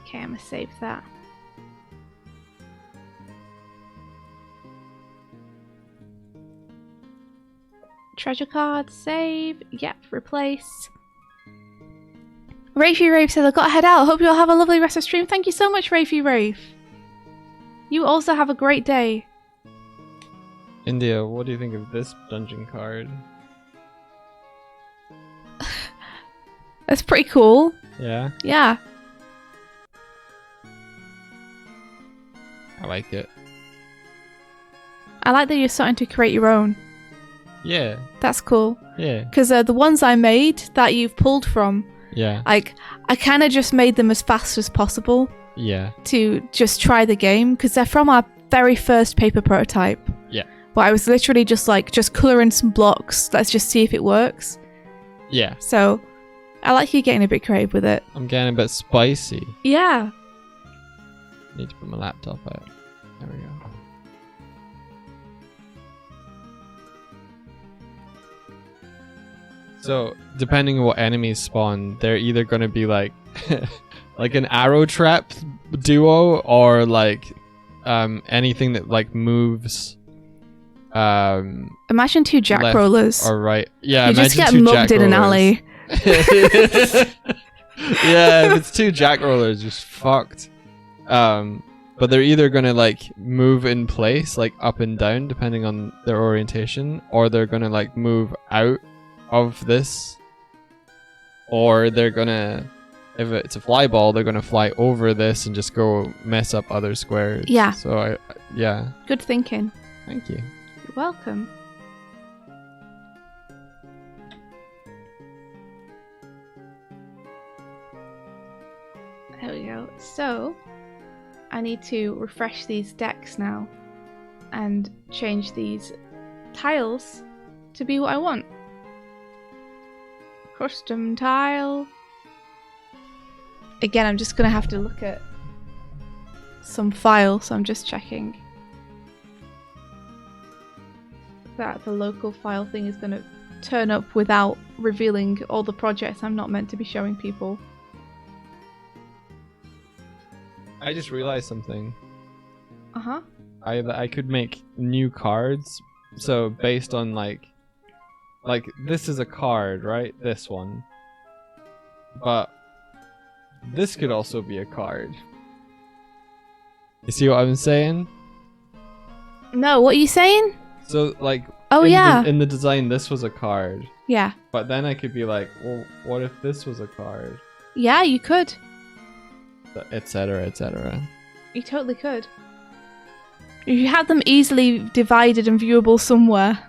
Okay, I'm gonna save that. Treasure card, save, yep, replace. Rafey Rafe says, I've got to head out. Hope you'll have a lovely rest of stream. Thank you so much, Rafey Rafe. You also have a great day. India, what do you think of this dungeon card? That's pretty cool. Yeah, Yeah. I like it. I like that you're starting to create your own. Yeah, That's cool. yeah, Because the ones I made that you've pulled from, yeah, like, I kind of just made them as fast as possible yeah, to just try the game. Because they're from our very first paper prototype. yeah, But I was literally just like, just colour in some blocks. Let's just see if it works. yeah. So, I like you getting a bit creative with it. I'm getting a bit spicy. Yeah. Need to put my laptop out. There we go. So depending on what enemies spawn, they're either going to be like like an arrow trap duo, or like anything that like moves Imagine two jack left rollers. or right. Yeah, You just imagine get two mugged jack in an rollers. alley. Yeah, if it's two jack rollers, just fucked. But they're either gonna like move in place, like up and down, depending on their orientation, or they're gonna like move out of this, or they're gonna, if it's a fly ball, they're gonna fly over this and just go mess up other squares. Yeah. So yeah. Good thinking. Thank you. You're welcome. There we go. So, I need to refresh these decks now and change these tiles to be what I want. Custom tile. Again, I'm just going to have to look at some files, so I'm just checking that the local file thing is going to turn up without revealing all the projects I'm not meant to be showing people. I just realized something. Uh-huh. I could make new cards, so based on like this is a card, right? This one, but this could also be a card. You see what I'm saying? No, what are you saying? So like, Oh, yeah. in the design, this was a card, Yeah. but then I could be like, well, what if this was a card, Yeah, you could. etc., etc. You totally could. You have them easily divided and viewable somewhere.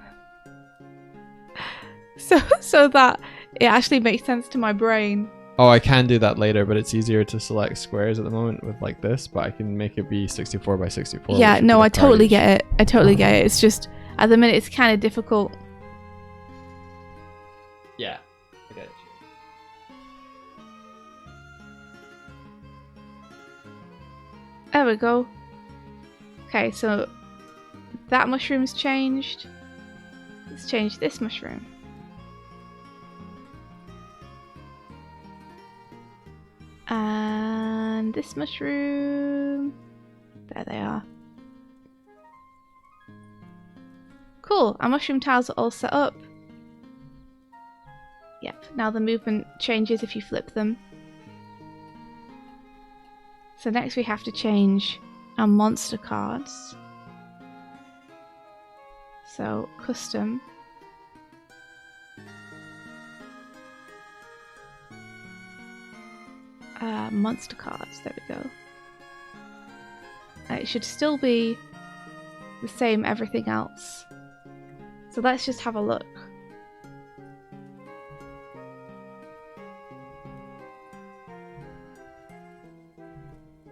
So that it actually makes sense to my brain. Oh, I can do that later, but it's easier to select squares at the moment with like this, but I can make it be 64 by 64. Yeah, which would no, be I the totally cardage. get it. I totally get it. It's just, at the minute, it's kind of difficult. Yeah, I get it. There we go. Okay, so that mushroom's changed. Let's change this mushroom. And this mushroom. There they are. Cool, our mushroom tiles are all set up. Yep, now the movement changes if you flip them. So next we have to change our monster cards. So, custom. Monster cards, there we go. It should still be the same everything else. So let's just have a look.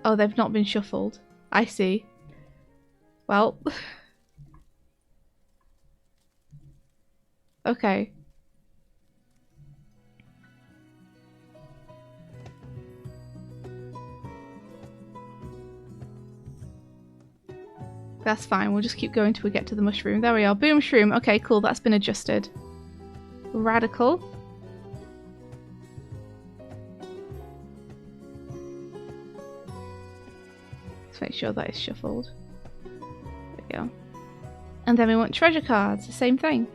Oh, they've not been shuffled. I see. Well. Okay. That's fine, we'll just keep going till we get to the mushroom. There we are, boom shroom. Okay, cool, that's been adjusted. Radical. Let's make sure that is shuffled. There we go. And then we want treasure cards, the same thing.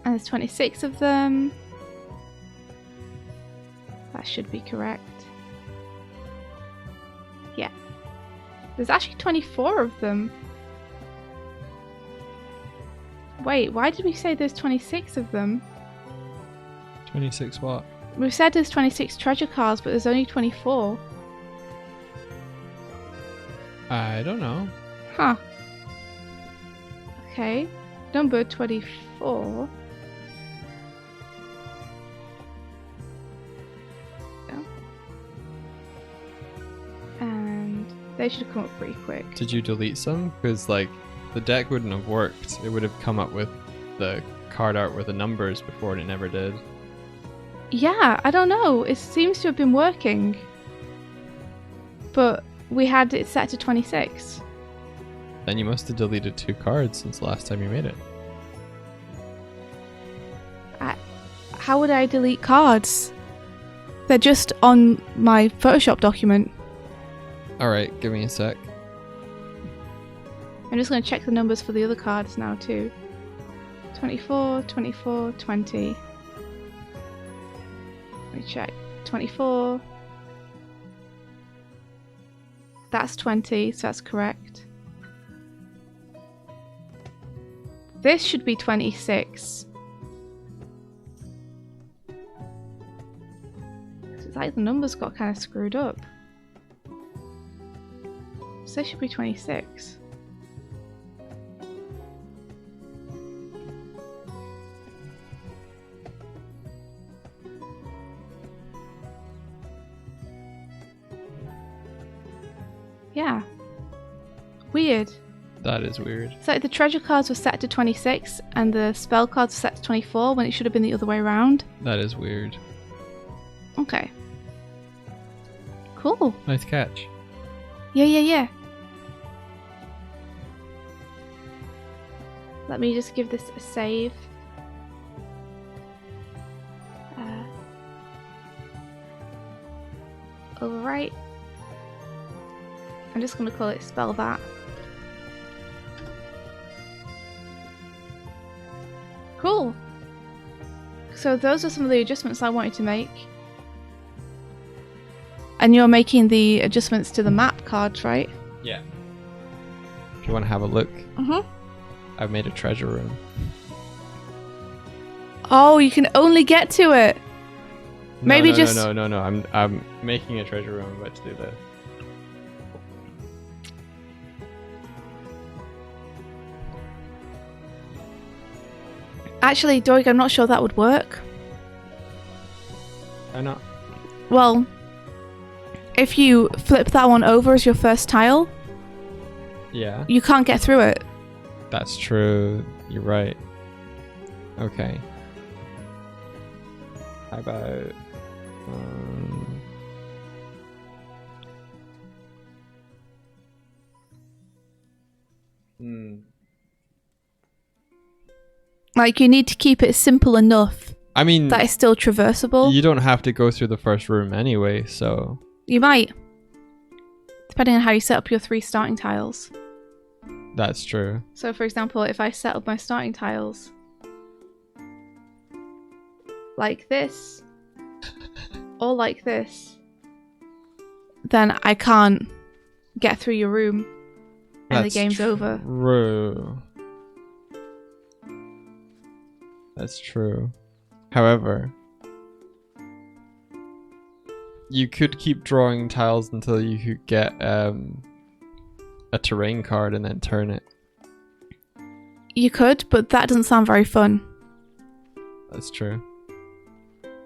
And there's 26 of them. That should be correct. Yeah. There's actually 24 of them. Wait, why did we say there's 26 of them? 26 what? We said there's 26 treasure cards, but there's only 24. I don't know. Huh. Okay. Number 24. And they should come up pretty quick. Did you delete some? Because like the deck wouldn't have worked. It would have come up with the card art with the numbers before, and it never did. Yeah, I don't know. It seems to have been working. But we had it set to 26. Then you must have deleted 2 cards since the last time you made it. How would I delete cards? They're just on my Photoshop document. Alright, give me a sec. I'm just going to check the numbers for the other cards now too. 24, 24, 20. Let me check. 24. That's 20, so that's correct. This should be 26. It's like the numbers got kind of screwed up. So this should be 26. Yeah. Weird. That is weird. So the treasure cards were set to 26 and the spell cards were set to 24 when it should have been the other way around. That is weird. Okay. Cool. Nice catch. Yeah. Let me just give this a save. Alright. I'm just going to call it spell that. Cool. So those are some of the adjustments I wanted to make. And you're making the adjustments to the map cards, right? Yeah. If you want to have a look, Mm-hmm. I've made a treasure room. Oh, you can only get to it. Maybe no, just... No. I'm making a treasure room. I'm about to do this. Actually, Doig, I'm not sure that would work. Why not? Well, if you flip that one over as your first tile, Yeah. you can't get through it. That's true. You're right. Okay. How about... Like, you need to keep it simple enough I mean, that it's still traversable. you don't have to go through the first room anyway, so... You might. Depending on how you set up your 3 starting tiles. That's true. So, for example, if I set up my starting tiles like this, or like this, then I can't get through your room and the game's over. True. That's true. However, you could keep drawing tiles until you could get a terrain card and then turn it. You could, but that doesn't sound very fun. That's true.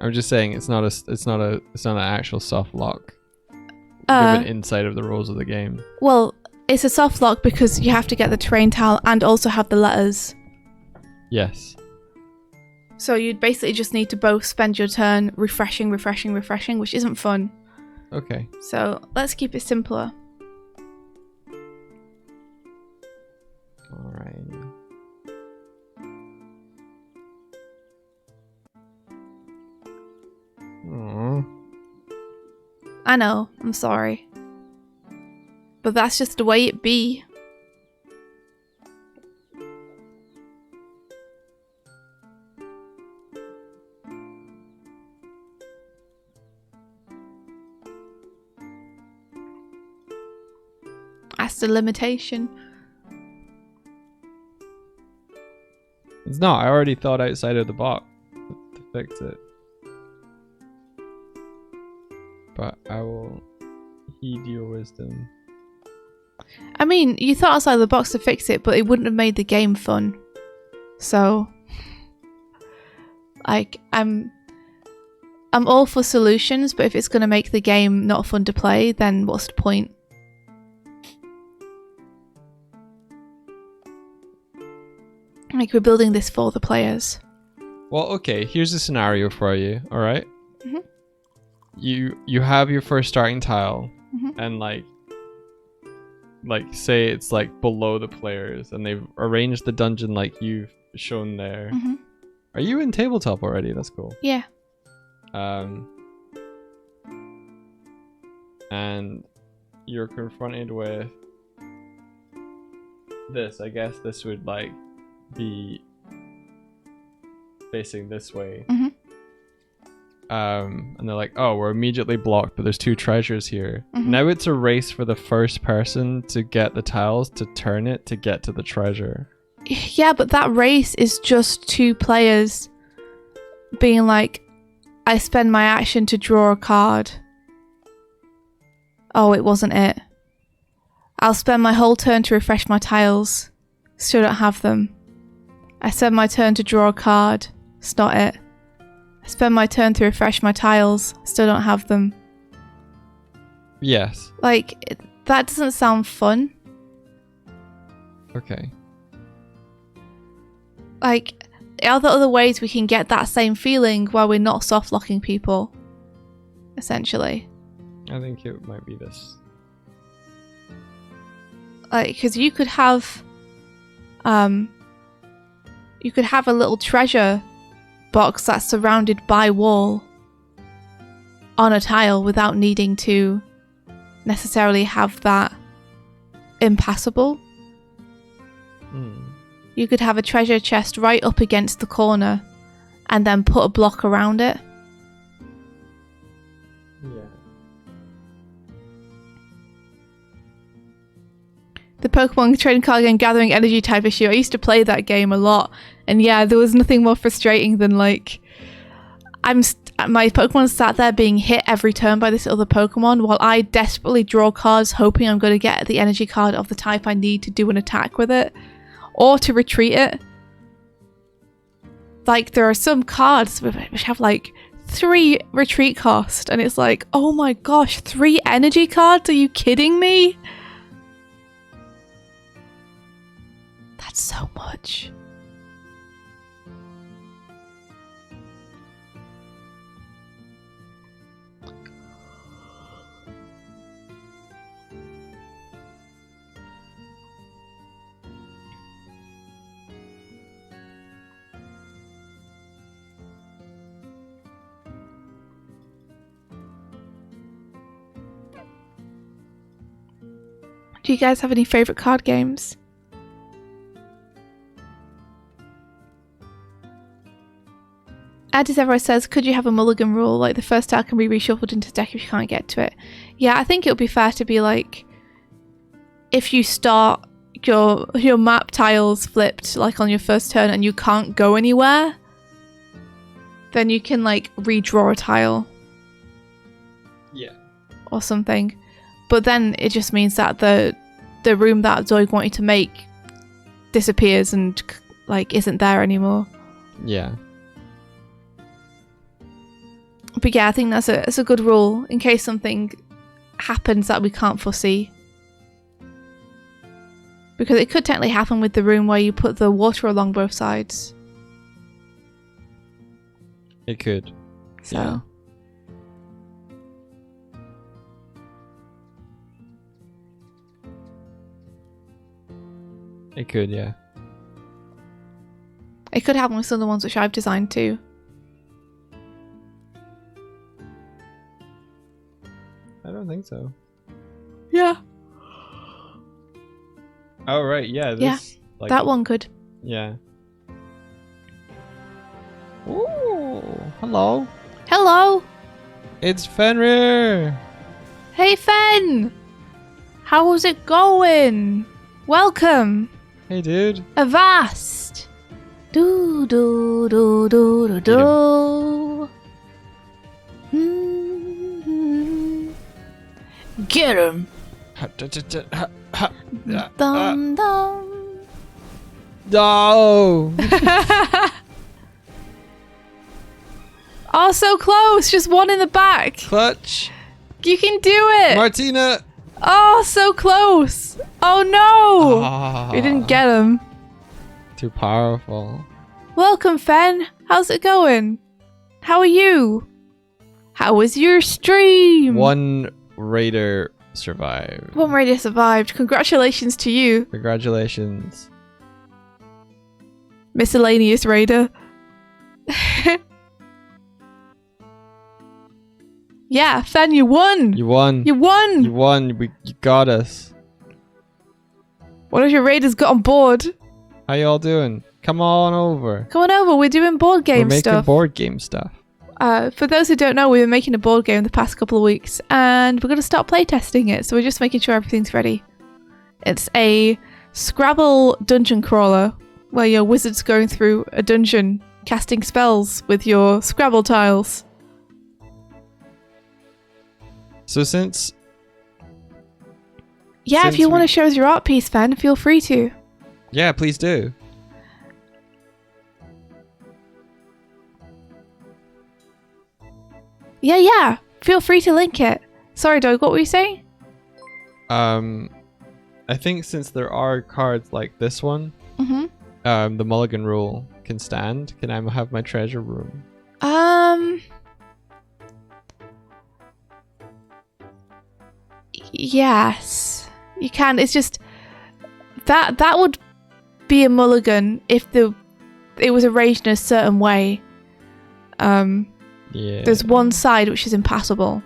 I'm just saying it's not an actual soft lock. Give an insight of the rules of the game. Well, it's a soft lock because you have to get the terrain tile and also have the letters. Yes. So you'd basically just need to both spend your turn refreshing, which isn't fun. Okay. So let's keep it simpler. Alright. Aww. I know, I'm sorry. But that's just the way it be. That's the limitation. It's not. I already thought outside of the box to fix it. But I will heed your wisdom. I mean, you thought outside the box to fix it, but it wouldn't have made the game fun. So, like, I'm all for solutions, but if it's going to make the game not fun to play, then what's the point? Like, we're building this for the players. Well, okay. Here's a scenario for you. All right. Mhm. You have your first starting tile, Mhm. and like like say it's like below the players, and they've arranged the dungeon like you've shown there. Mm-hmm. Are you in tabletop already? That's cool. Yeah. And you're confronted with this. I guess this would like be facing this way. Mm-hmm. And they're like, oh, we're immediately blocked, but there's 2 treasures here. Mm-hmm. Now it's a race for the first person to get the tiles to turn it to get to the treasure. Yeah, but that race is just 2 players being like, I spend my action to draw a card. Oh, it wasn't it. I'll spend my whole turn to refresh my tiles. Still don't have them. I spend my turn to draw a card. It's not it. I spend my turn to refresh my tiles. Still don't have them. Yes. Like, that doesn't sound fun. Okay. Like, are there other ways we can get that same feeling while we're not soft locking people? Essentially. I think it might be this. Like, because you could have a little treasure box that's surrounded by wall on a tile without needing to necessarily have that impassable. You could have a treasure chest right up against the corner and then put a block around it. Yeah. The Pokemon trading card game gathering energy type issue. I used to play that game a lot, and yeah, there was nothing more frustrating than like my Pokemon sat there being hit every turn by this other Pokemon while I desperately draw cards hoping I'm going to get the energy card of the type I need to do an attack with it or to retreat it. Like, there are some cards which have like 3 retreat cost, and it's like, oh my gosh, 3 energy cards? Are you kidding me? That's so much. Do you guys have any favorite card games? Addis Everett says, could you have a mulligan rule? Like, the first tile can be reshuffled into the deck if you can't get to it. Yeah, I think it would be fair to be like, if you start your map tiles flipped like on your first turn and you can't go anywhere, then you can like redraw a tile. Yeah. Or something. But then it just means that the room that Doig wanted to make disappears and like isn't there anymore. Yeah. But yeah, I think that's a good rule in case something happens that we can't foresee. Because it could technically happen with the room where you put the water along both sides. It could. So. Yeah. It could, yeah. It could happen with some of the ones which I've designed too. I don't think so. Yeah. Oh, right, yeah. This, Yeah, like, that one could. Yeah. Ooh, hello. Hello! It's Fenrir. Hey Fen! How's it going? Welcome! Hey, dude. Avast! Do do do do do do. Get him! Dum dum. No. Oh, so close! Just one in the back. Clutch. You can do it. Martina. Oh, so close. Oh no! Ah, We didn't get him. Too powerful. Welcome, Fen. How's it going? How are you? How was your stream? One raider survived. One raider survived. Congratulations to you, Congratulations. miscellaneous raider. Yeah, Fen, you won. You won. You won. You won. You got us. One of your raiders got on board. How y'all doing? Come on over. Come on over. We're doing board game We're making stuff. board game stuff. For those who don't know, we've been making a board game the past couple of weeks, and we're going to start playtesting it. So we're just making sure everything's ready. It's a Scrabble dungeon crawler where your wizard's going through a dungeon, casting spells with your Scrabble tiles. So since Yeah, if you want to show us your art piece, Fen, feel free to. Yeah, please do. Yeah. Feel free to link it. Sorry, Doig, what were you saying? I think since there are cards like this one, Mm-hmm. the mulligan rule can stand. Can I have my treasure room? Yes, you can. It's just that would be a mulligan if it was arranged in a certain way. Yeah. There's one side which is impassable.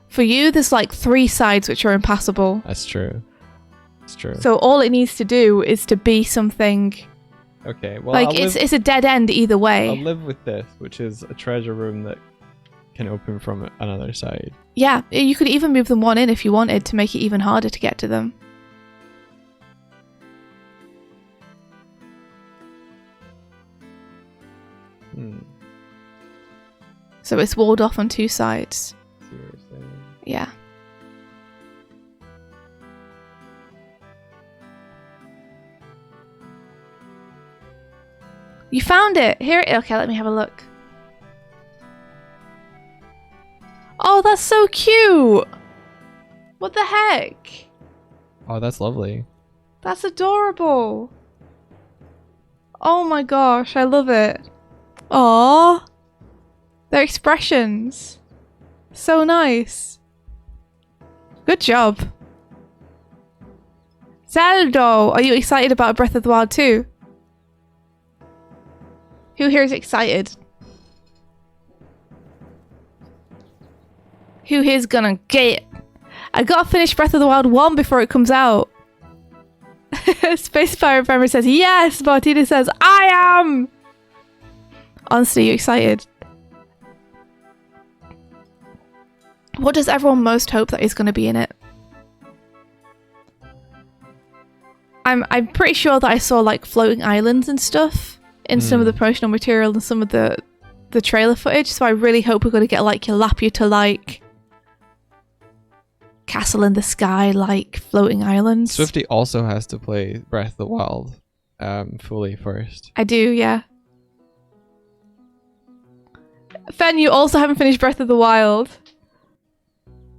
For you, there's like 3 sides which are impassable. That's true. It's true. So all it needs to do is to be something. Okay. Well, Like it's a dead end either way. I'll live with this, which is a treasure room that can open from another side. Yeah, you could even move them one in if you wanted to make it even harder to get to them. So it's walled off on 2 sides. Seriously. Yeah. You found it! Here, okay, let me have a look. Oh, that's so cute! What the heck? Oh, that's lovely. That's adorable! Oh my gosh, I love it. Aww! Their expressions. So nice. Good job. Zeldo, are you excited about Breath of the Wild 2? Who here is excited? Who here's gonna get it? I gotta finish Breath of the Wild 1 before it comes out. Space Pirate Farmer says yes. Martina says I am. Honestly, you excited? What does everyone most hope that is going to be in it? I'm pretty sure that I saw like floating islands and stuff in some of the promotional material and some of the trailer footage. So I really hope we're going to get like your Laputa like castle in the sky like floating islands. Swifty also has to play Breath of the Wild fully first. I do, yeah. Fen, you also haven't finished Breath of the Wild.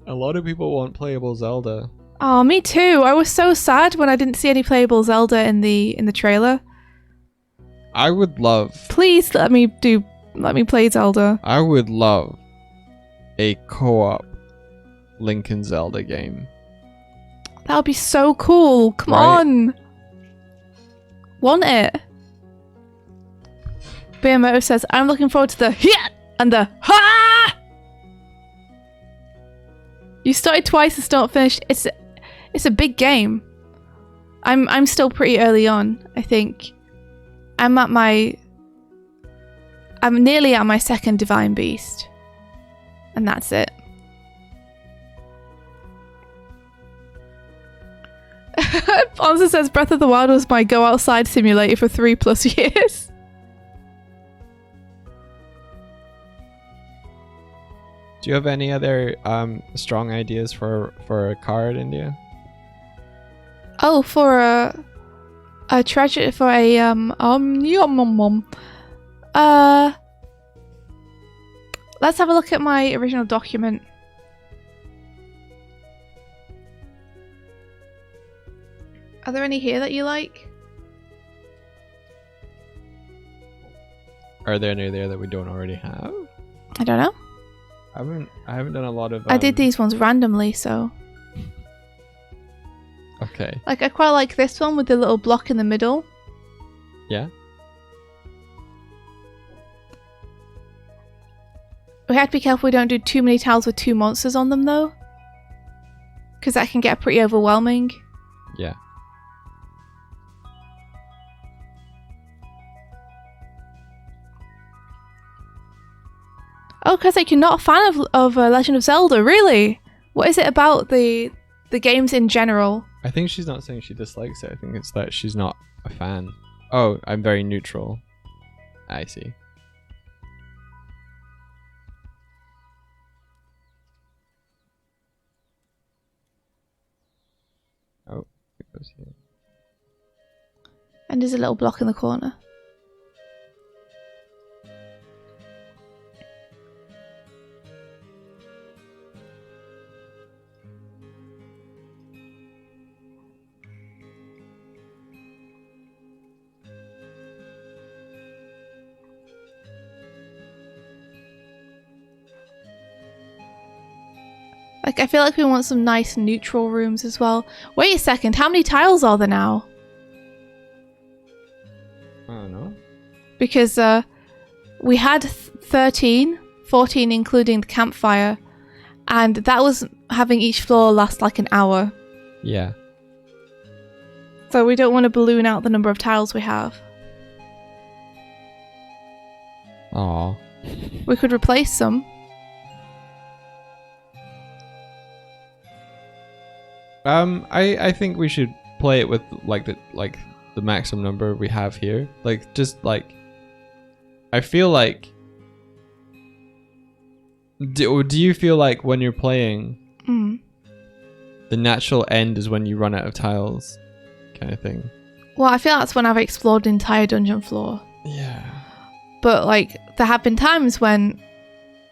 A lot of people want playable Zelda. Oh, me too. I was so sad when I didn't see any playable Zelda in the trailer. I would love. Please let me play Zelda. I would love a co-op Link and Zelda game. That would be so cool. Come Right? on. Want it? BMO says, I'm looking forward to the hit and the ha. You started twice and still not finished. It's a big game. I'm still pretty early on, I think. I'm nearly at my 2nd Divine Beast. And that's it. Bonza says Breath of the Wild was my go outside simulator for 3+ years. Do you have any other strong ideas for a card, India? Oh, for a treasure for a let's have a look at my original document. Are there any here that you like? Are there any there that we don't already have? I don't know. I haven't done a lot of. I did these ones randomly, so Okay. Like, I quite like this one with the little block in the middle. Yeah. We have to be careful we don't do too many tiles with 2 monsters on them, though. Because that can get pretty overwhelming. Yeah. Oh, because like, you're not a fan of Legend of Zelda, really? What is it about the games in general? I think she's not saying she dislikes it. I think it's that she's not a fan. Oh, I'm very neutral. I see. Oh, it goes here. And there's a little block in the corner. Like, I feel like we want some nice neutral rooms as well. Wait a second, how many tiles are there now? I don't know. Because we had 13, 14 including the campfire, and that was having each floor last like an hour. Yeah. So we don't want to balloon out the number of tiles we have. Aw. We could replace some. I think we should play it with like the maximum number we have here. Like, just like, I feel like, do you feel like when you're playing, the natural end is when you run out of tiles, kind of thing? Well, I feel that's when I've explored the entire dungeon floor. Yeah. But like, there have been times when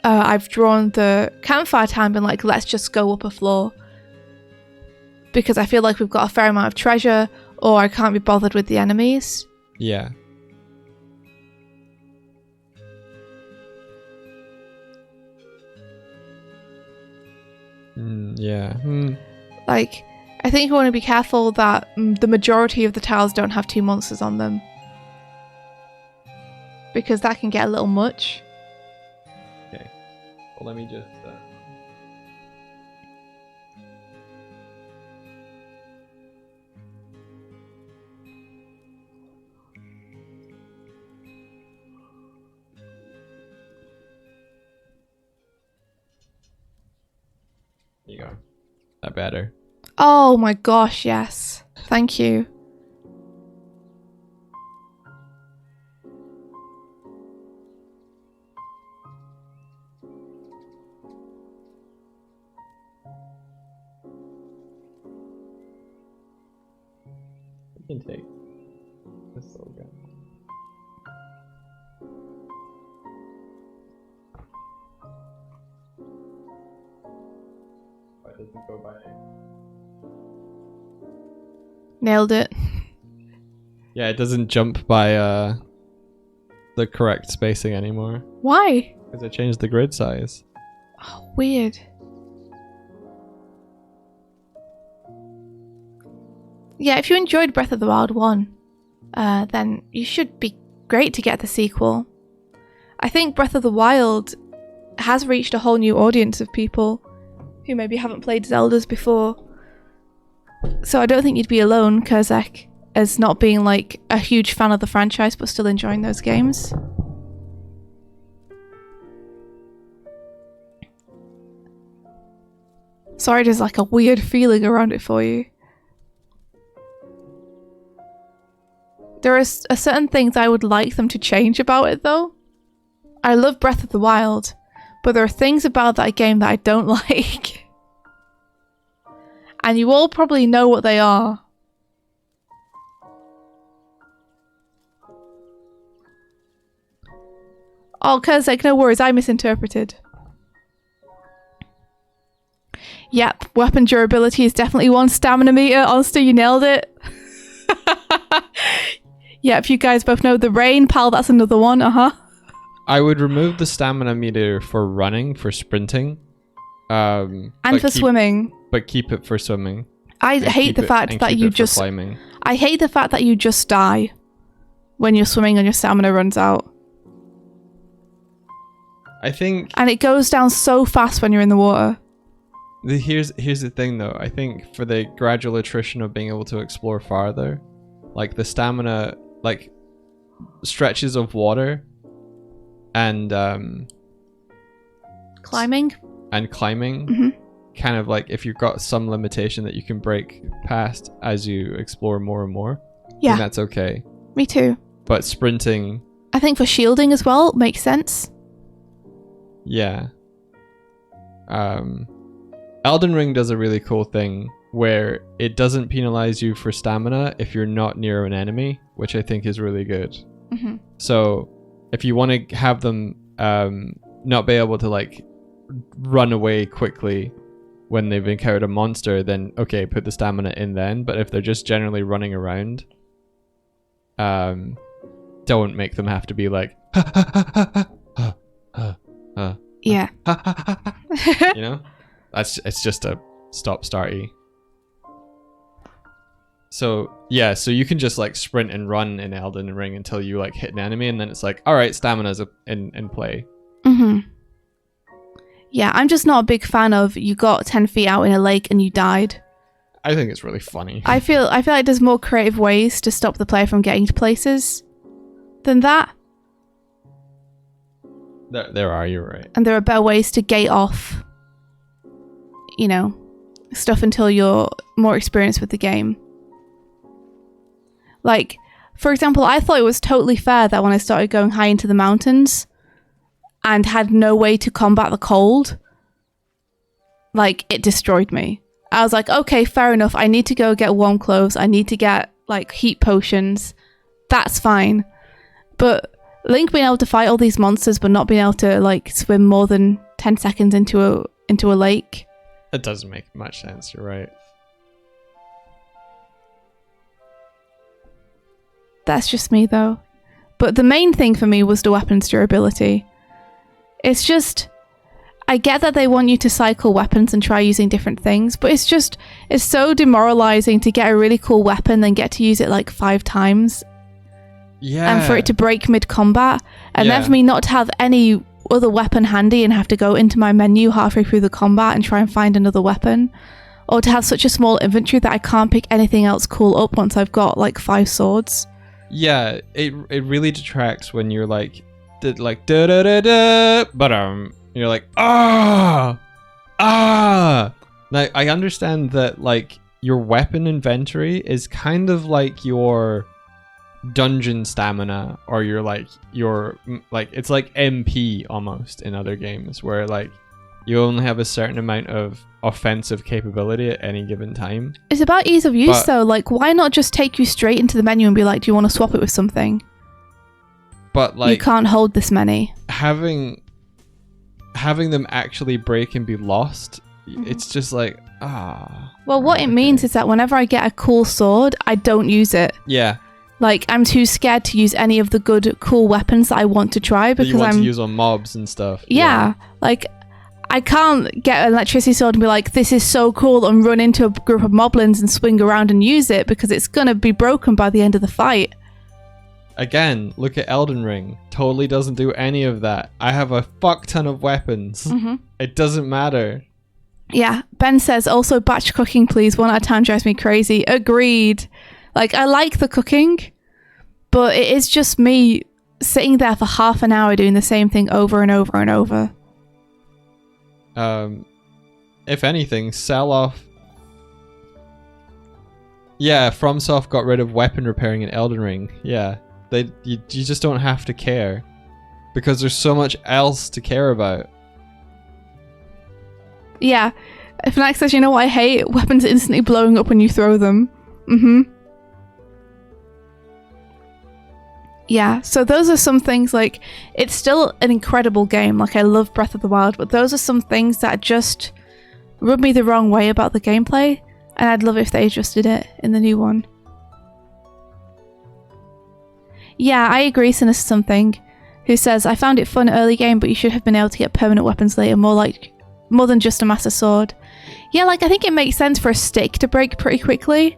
I've drawn the campfire time and been like, let's just go up a floor. Because I feel like we've got a fair amount of treasure, or I can't be bothered with the enemies. Yeah. Yeah. Like, I think you want to be careful that the majority of the tiles don't have 2 monsters on them. Because that can get a little much. Okay. Well, let me just... There you go. That better. Oh my gosh, yes. Thank you. We can take this little guy. It doesn't go by. Nailed it. Yeah, it doesn't jump by the correct spacing anymore. Why? Because I changed the grid size. Oh, weird. Yeah, if you enjoyed Breath of the Wild 1, then you should be great to get the sequel. I think Breath of the Wild has reached a whole new audience of people who maybe haven't played Zeldas before. So I don't think you'd be alone, Kurzak, as not being like a huge fan of the franchise but still enjoying those games. Sorry, there's like a weird feeling around it for you. There are certain things I would like them to change about it though. I love Breath of the Wild, but there are things about that game that I don't like. And you all probably know what they are. Oh, Kurzak, no worries, I misinterpreted. Yep, weapon durability is definitely one. Stamina meter, honestly, you nailed it. Yep, you guys both know the rain, pal, that's another one, I would remove the stamina meter for running, for sprinting. And for swimming. But keep it for swimming. I hate the fact that you just... climbing. I hate the fact that you just die when you're swimming and your stamina runs out. I think... And it goes down so fast when you're in the water. Here's the thing, though. I think for the gradual attrition of being able to explore farther, like the stamina, like stretches of water and... Climbing? And climbing. Mm-hmm. Kind of like if you've got some limitation that you can break past as you explore more and more, then that's okay. Me too. But sprinting, I think for shielding as well makes sense. Yeah. Elden Ring does a really cool thing where it doesn't penalize you for stamina if you're not near an enemy, which I think is really good. Mm-hmm. So if you want to have them not be able to like run away quickly when they've encountered a monster, then okay, put the stamina in then. But if they're just generally running around, don't make them have to be like yeah. You know, it's just a stop-starty. So yeah, so you can just like sprint and run in Elden Ring until you like hit an enemy, and then it's like, all right, stamina's in play. Mm-hmm. Yeah, I'm just not a big fan of you got 10 feet out in a lake and you died. I think it's really funny. I feel like there's more creative ways to stop the player from getting to places than that. There are, you're right. And there are better ways to gate off, you know, stuff until you're more experienced with the game. Like, for example, I thought it was totally fair that when I started going high into the mountains and had no way to combat the cold, like, it destroyed me. I was like, okay, fair enough. I need to go get warm clothes. I need to get, like, heat potions. That's fine. But Link being able to fight all these monsters but not being able to, like, swim more than 10 seconds into a lake. It doesn't make much sense, you're right. That's just me, though. But the main thing for me was the weapon's durability. It's just... I get that they want you to cycle weapons and try using different things, but it's so demoralizing to get a really cool weapon then get to use it like 5 times. Yeah. And for it to break mid-combat. And then for me not to have any other weapon handy and have to go into my menu halfway through the combat and try and find another weapon. Or to have such a small inventory that I can't pick anything else cool up once I've got like 5 swords. Yeah, it really detracts when you're like da da da da, but you're like ah. Now I understand that like your weapon inventory is kind of like your dungeon stamina, or your it's like MP almost in other games where like you only have a certain amount of offensive capability at any given time. It's about ease of use though. Like, why not just take you straight into the menu and be like, do you want to swap it with something? But like, you can't hold this many. Having them actually break and be lost, it's just like, Well, what it means is that whenever I get a cool sword, I don't use it. Yeah. Like, I'm too scared to use any of the good, cool weapons that I want to try because you want to use on mobs and stuff. Yeah. Like, I can't get an electricity sword and be like, this is so cool, and run into a group of moblins and swing around and use it because it's going to be broken by the end of the fight. Again, look at Elden Ring. Totally doesn't do any of that. I have a fuck ton of weapons. It doesn't matter. Yeah. Ben says, also batch cooking, please. 1 at a time drives me crazy. Agreed. Like, I like the cooking, but it is just me sitting there for half an hour doing the same thing over and over and over. If anything, sell off. Yeah, FromSoft got rid of weapon repairing in Elden Ring. Yeah, you just don't have to care because there's so much else to care about. Yeah, Fnac says, you know what I hate? Weapons instantly blowing up when you throw them. Yeah, so those are some things, like, it's still an incredible game. Like, I love Breath of the Wild, but those are some things that just rub me the wrong way about the gameplay, and I'd love if they adjusted it in the new one. Yeah, I agree, Sinus something, who says, I found it fun early game, but you should have been able to get permanent weapons later, more than just a master sword. Yeah, like I think it makes sense for a stick to break pretty quickly.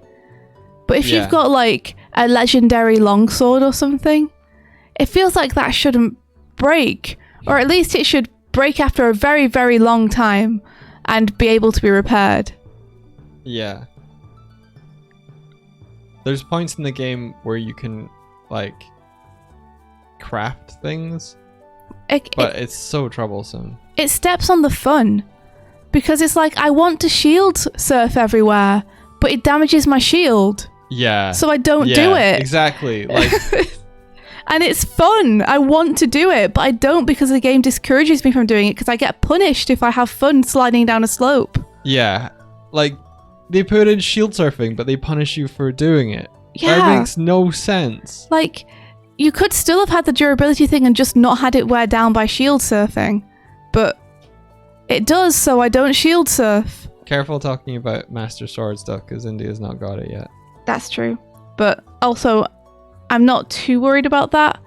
But if you've got like a legendary longsword or something, it feels like that shouldn't break. Or at least it should break after a very, very long time and be able to be repaired. Yeah. There's points in the game where you can, like, craft things, but it's so troublesome. It steps on the fun. Because it's like, I want to shield surf everywhere, but it damages my shield. Yeah. So I don't do it. Exactly. Like... And it's fun. I want to do it, but I don't because the game discourages me from doing it because I get punished if I have fun sliding down a slope. Yeah. Like, they put in shield surfing, but they punish you for doing it. Yeah. That makes no sense. Like, you could still have had the durability thing and just not had it wear down by shield surfing. But it does, so I don't shield surf. Careful talking about Master Sword stuff, because India's not got it yet. That's true. But also... I'm not too worried about that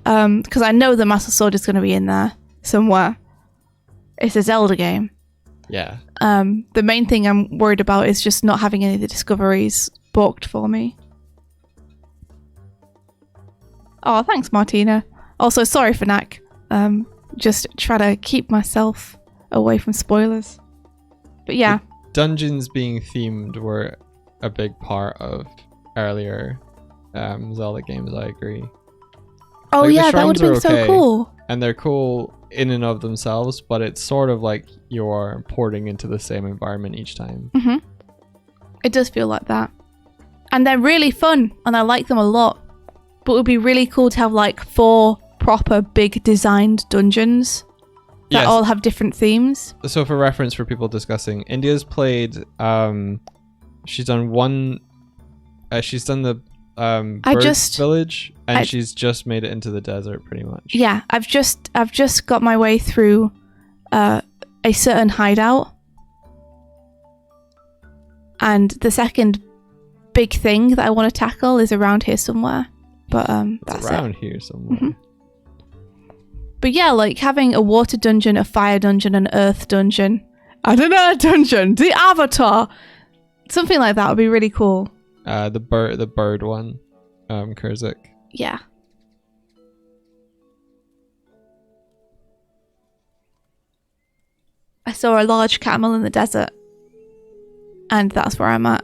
because I know the Master Sword is going to be in there somewhere. It's a Zelda game. Yeah. The main thing I'm worried about is just not having any of the discoveries booked for me. Oh, thanks, Martina. Also, sorry for Knack. Just try to keep myself away from spoilers. But yeah. The dungeons being themed were a big part of earlier Zelda games, I agree. Oh like, yeah, that would have been so cool. And they're cool in and of themselves, but it's sort of like you're porting into the same environment each time. Mm-hmm. It does feel like that. And they're really fun, and I like them a lot. But it would be really cool to have like 4 proper big designed dungeons that all have different themes. So for reference for people discussing, India's played, she's done the village, and she's just made it into the desert pretty much. Yeah, I've just got my way through a certain hideout, and the second big thing that I want to tackle is around here somewhere. But that's around here somewhere. Mm-hmm. But yeah, like having a water dungeon, a fire dungeon, an earth dungeon, I don't know, dungeon, the Avatar, something like that would be really cool. The bird one, Kurzik. Yeah. I saw a large camel in the desert, and that's where I'm at.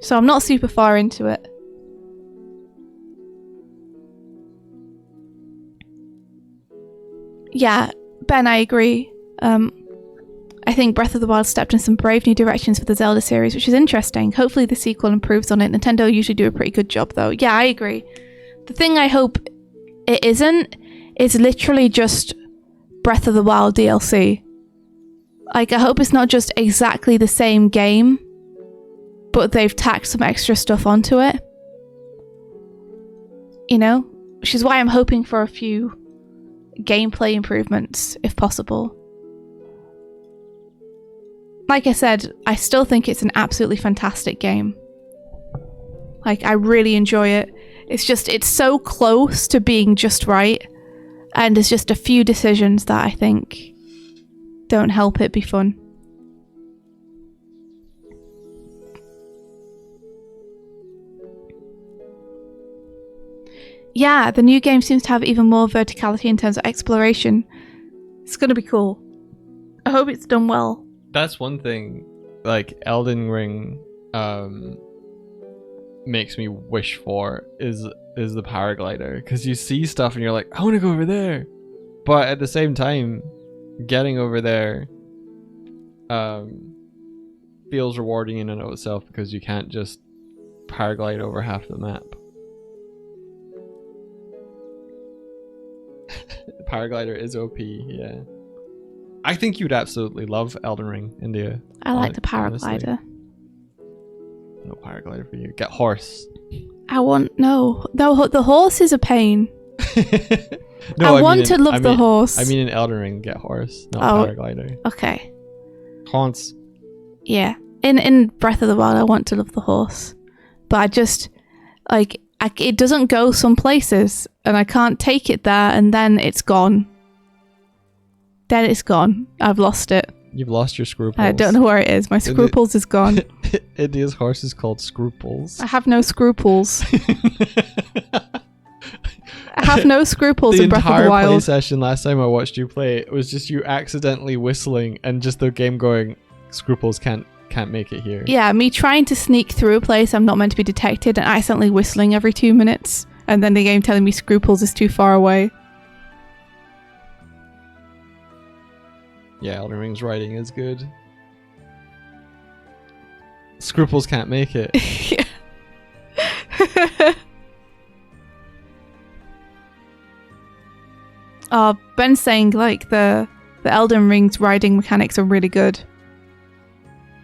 So I'm not super far into it. Yeah, Ben, I agree. I think Breath of the Wild stepped in some brave new directions for the Zelda series, which is interesting. Hopefully the sequel improves on it. Nintendo usually do a pretty good job, though. Yeah, I agree. The thing I hope it isn't is literally just Breath of the Wild DLC. Like, I hope it's not just exactly the same game, but they've tacked some extra stuff onto it. You know? Which is why I'm hoping for a few gameplay improvements, if possible. Like I said, I still think it's an absolutely fantastic game. Like, I really enjoy it. It's so close to being just right. And there's just a few decisions that I think don't help it be fun. Yeah, the new game seems to have even more verticality in terms of exploration. It's gonna be cool. I hope it's done well. That's one thing, like, Elden Ring makes me wish for is the paraglider, because you see stuff and you're like, I want to go over there, but at the same time getting over there feels rewarding in and of itself, because you can't just paraglide over half the map. The paraglider is OP. Yeah, I think you'd absolutely love Elden Ring, India. I like the paraglider. Honestly. No paraglider for you. Get horse. I want no. The horse is a pain. No, I want to love the horse. I mean, in Elden Ring, get horse, not paraglider. Okay. Haunts. Yeah, in Breath of the Wild, I want to love the horse, but I just like it doesn't go some places, and I can't take it there, and then it's gone. Then it's gone. I've lost it. You've lost your scruples. I don't know where it is. My scruples is gone. India's horse is called Scruples. I have no scruples. I have no scruples in Breath of the The entire play Wild. session last time I watched you play, it was just you accidentally whistling and just the game going, Scruples can't make it here. Yeah, me trying to sneak through a place I'm not meant to be detected and accidentally whistling every 2 minutes. And then the game telling me Scruples is too far away. Yeah, Elden Ring's writing is good. Scruples can't make it. Ben's saying like the Elden Ring's riding mechanics are really good.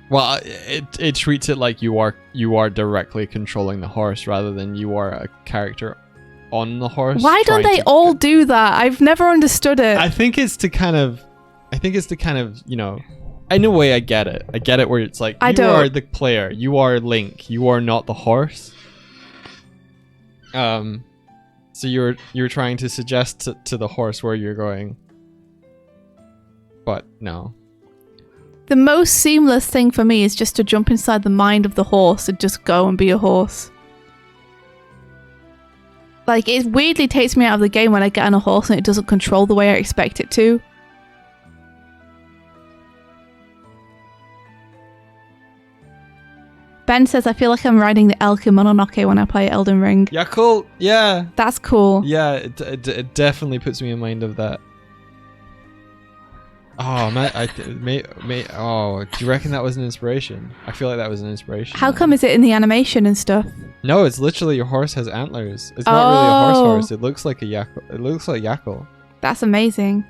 Well, it treats it like you are directly controlling the horse rather than you are a character on the horse. Why don't they all do that? I've never understood it. I think it's to kind of, you know, in a way I get it. I get it where it's like, you are the player, you are Link, you are not the horse. So you're trying to suggest to the horse where you're going. But no. The most seamless thing for me is just to jump inside the mind of the horse and just go and be a horse. Like, it weirdly takes me out of the game when I get on a horse and it doesn't control the way I expect it to. Ben says, I feel like I'm riding the elk in Mononoke when I play Elden Ring. Yeah, cool. Yeah. That's cool. Yeah, it definitely puts me in mind of that. Oh man, do you reckon that was an inspiration? I feel like that was an inspiration. How come is it in the animation and stuff? No, it's literally your horse has antlers. It's not really a horse. It looks like a Yakult. It looks like Yakult. That's amazing.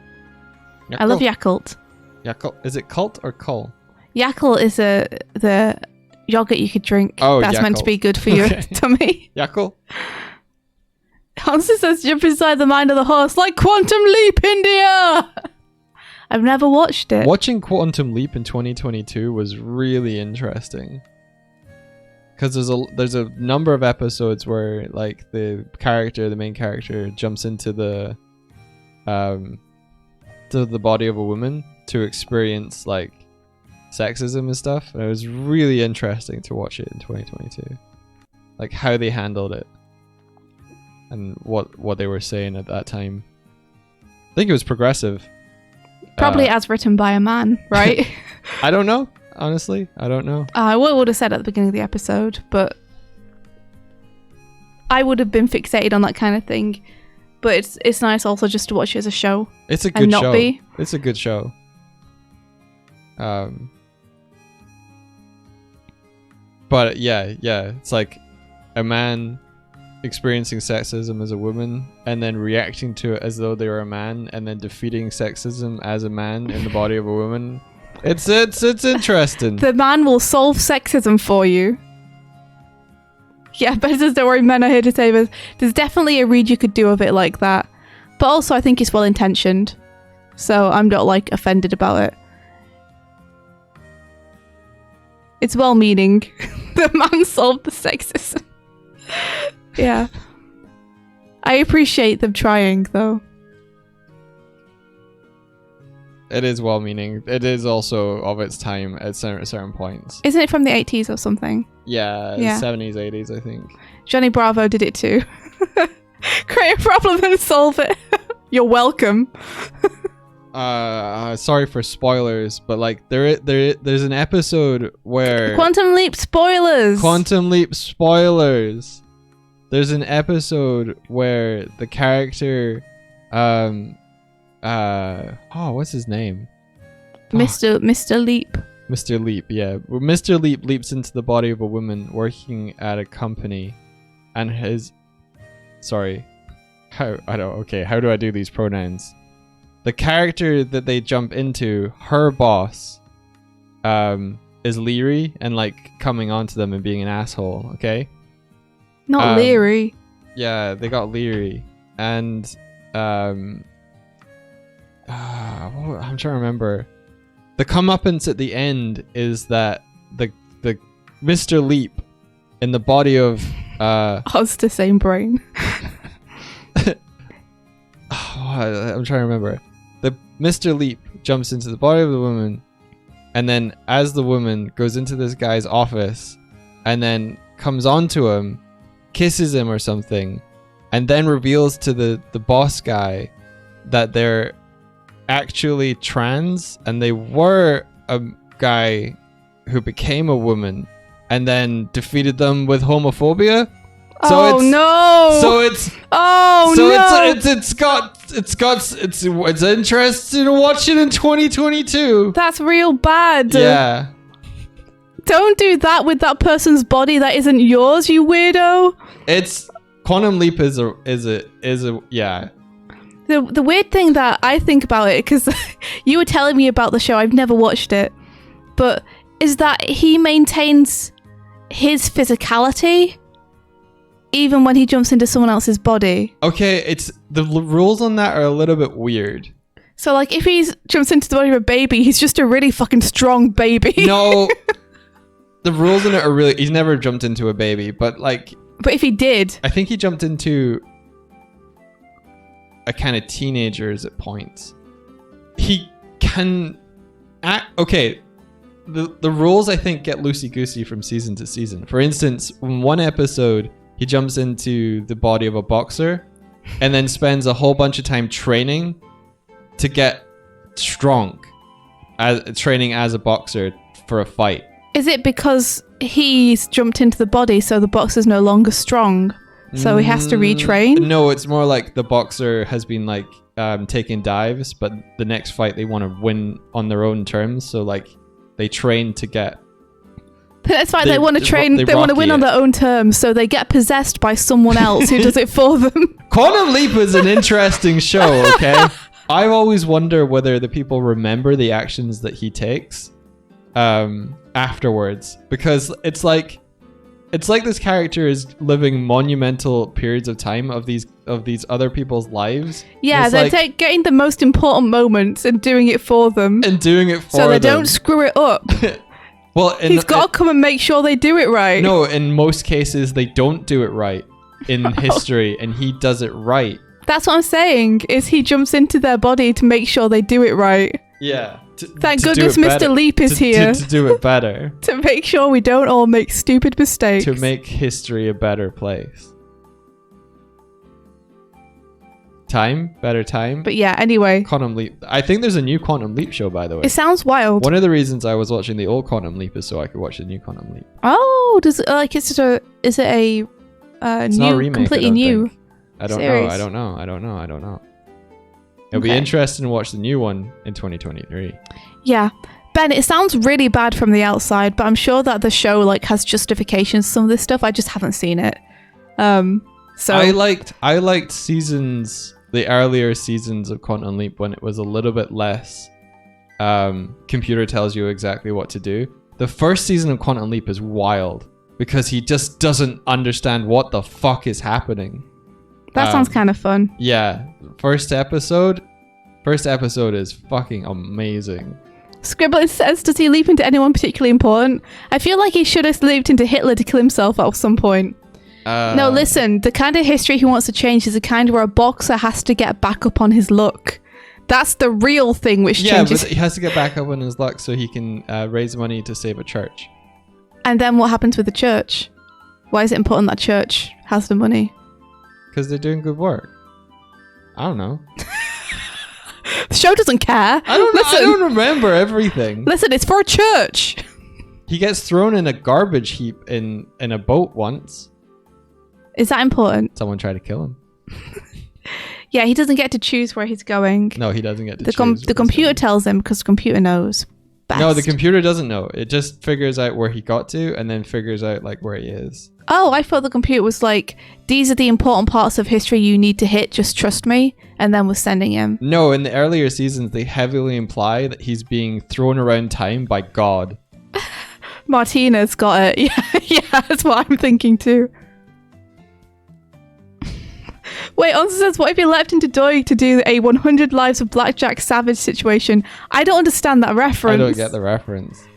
Yakult. I love Yakult. Yakult. Is it cult or cull? Yakult is the yogurt you could drink. Oh, that's Yakult. meant to be good for your tummy. Yakult. Hansa says jump inside the mind of the horse like Quantum Leap India. I've never watched it. Watching Quantum Leap in 2022 was really interesting. Because there's a number of episodes where like the main character jumps into the body of a woman to experience like sexism and stuff. And it was really interesting to watch it in 2022. Like how they handled it and what they were saying at that time. I think it was progressive. Probably as written by a man, right? I don't know. Honestly, I don't know. I would have said at the beginning of the episode, but I would have been fixated on that kind of thing. But it's nice also just to watch it as a show. It's a good show. It's a good show. But yeah, it's like a man experiencing sexism as a woman and then reacting to it as though they were a man and then defeating sexism as a man in the body of a woman. It's interesting. The man will solve sexism for you. Yeah, but just don't worry, men are here to save us. There's definitely a read you could do of it like that. But also I think it's well intentioned. So I'm not like offended about it. It's well meaning. The man solved the sexism. Yeah. I appreciate them trying, though. It is well-meaning. It is also of its time at certain points. Isn't it from the 80s or something? Yeah, 70s, 80s, I think. Johnny Bravo did it too. Create a problem and solve it. You're welcome. Sorry for spoilers, but like there's an episode where Quantum Leap spoilers. There's an episode where the character, what's his name? Mr. Leap. Mr. Leap, yeah. Mr. Leap leaps into the body of a woman working at a company, and how do I do these pronouns? The character that they jump into, her boss, is leery and like coming onto them and being an asshole. Okay. Not leery. Yeah, they got leery, and I'm trying to remember. The comeuppance at the end is that the Mr. Leap in the body of Us the same brain. I'm trying to remember. the Mr. Leap jumps into the body of the woman, and then as the woman goes into this guy's office, and then comes onto him, kisses him or something, and then reveals to the boss guy that they're actually trans, and they were a guy who became a woman and then defeated them with homophobia. So it's interesting to watch it in 2022. That's real bad. Yeah. Don't do that with that person's body that isn't yours, you weirdo. It's Quantum Leap is a yeah. The weird thing that I think about it, because you were telling me about the show, I've never watched it, but is that he maintains his physicality even when he jumps into someone else's body. Okay, it's the rules on that are a little bit weird. So like if he jumps into the body of a baby, he's just a really fucking strong baby. No, the rules in it are really, he's never jumped into a baby, but like... But if he did... I think he jumped into a kind of teenagers at points. He can act... Okay, the rules I think get loosey-goosey from season to season. For instance, in one episode, he jumps into the body of a boxer and then spends a whole bunch of time training to get strong, training as a boxer for a fight. Is it because he's jumped into the body so the boxer's no longer strong? So he has to retrain? No, it's more like the boxer has been like taking dives, but the next fight they want to win on their own terms. So like they train to get... But that's fine. They want to train. They want to win on their own terms, so they get possessed by someone else who does it for them. Quantum Leap is an interesting show, okay? I always wonder whether the people remember the actions that he takes afterwards, because it's like this character is living monumental periods of time of these other people's lives. Yeah, they're getting the most important moments and doing it for them. So they don't screw it up. Well, he's got to come and make sure they do it right. No, in most cases they don't do it right in history, and he does it right. That's what I'm saying, is he jumps into their body to make sure they do it right. Yeah. Thank goodness Mr. Leap is here. To do it better. To make sure we don't all make stupid mistakes. To make history a better place. Better time. But yeah, anyway. Quantum Leap. I think there's a new Quantum Leap show, by the way. It sounds wild. One of the reasons I was watching the old Quantum Leap is so I could watch the new Quantum Leap. Oh, is it a it's new, not a remake, completely new? I don't know. It'll be interesting to watch the new one in 2023. Yeah. Ben, it sounds really bad from the outside, but I'm sure that the show like has justifications for some of this stuff. I just haven't seen it. So I liked the earlier seasons of Quantum Leap when it was a little bit less computer tells you exactly what to do. The first season of Quantum Leap is wild because he just doesn't understand what the fuck is happening. That sounds kind of fun. Yeah. First episode is fucking amazing. Scribbler says, does he leap into anyone particularly important? I feel like he should have leaped into Hitler to kill himself at some point. No, listen, the kind of history he wants to change is the kind where a boxer has to get back up on his luck. That's the real thing which changes. Yeah, but he has to get back up on his luck so he can raise money to save a church. And then what happens with the church? Why is it important that church has the money? Because they're doing good work. I don't know. The show doesn't care. I don't remember everything. Listen, it's for a church. He gets thrown in a garbage heap in a boat once. Is that important? Someone tried to kill him. Yeah, he doesn't get to choose where he's going. No, he doesn't get to choose. The computer tells him because the computer knows best. No, the computer doesn't know. It just figures out where he got to and then figures out like where he is. Oh, I thought the computer was like, these are the important parts of history you need to hit, just trust me, and then was sending him. No, in the earlier seasons, they heavily imply that he's being thrown around time by God. Martina's got it. Yeah, that's what I'm thinking too. Wait, Onsa says, what if he leapt into Doig to do a 100 Lives of Blackjack Savage situation? I don't understand that reference. I don't get the reference.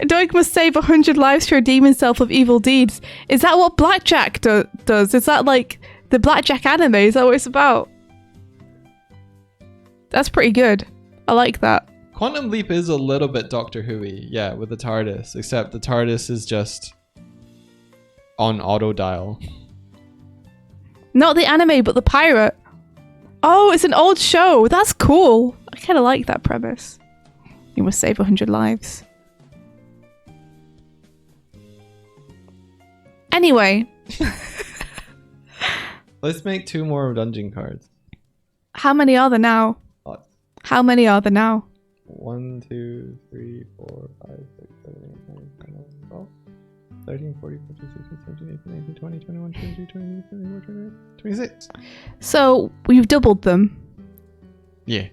Doig must save 100 lives to redeem himself of evil deeds. Is that what Blackjack does? Is that like the Blackjack anime? Is that what it's about? That's pretty good. I like that. Quantum Leap is a little bit Doctor Who-y, yeah, with the TARDIS, except the TARDIS is just on auto dial. Not the anime, but the pirate. Oh, it's an old show. That's cool. I kind of like that premise. You must save 100 lives. Anyway. Let's make 2 more dungeon cards. How many are there now? Lots. How many are there now? 1, 2, 3, 4, 5, 6, 7, 8, 9, 10, 11, 12, 13, 14, 15, 16, 17, 18, 19, 20, 21, 22, 23, 24, 25, 26. So, we've doubled them. Yeah.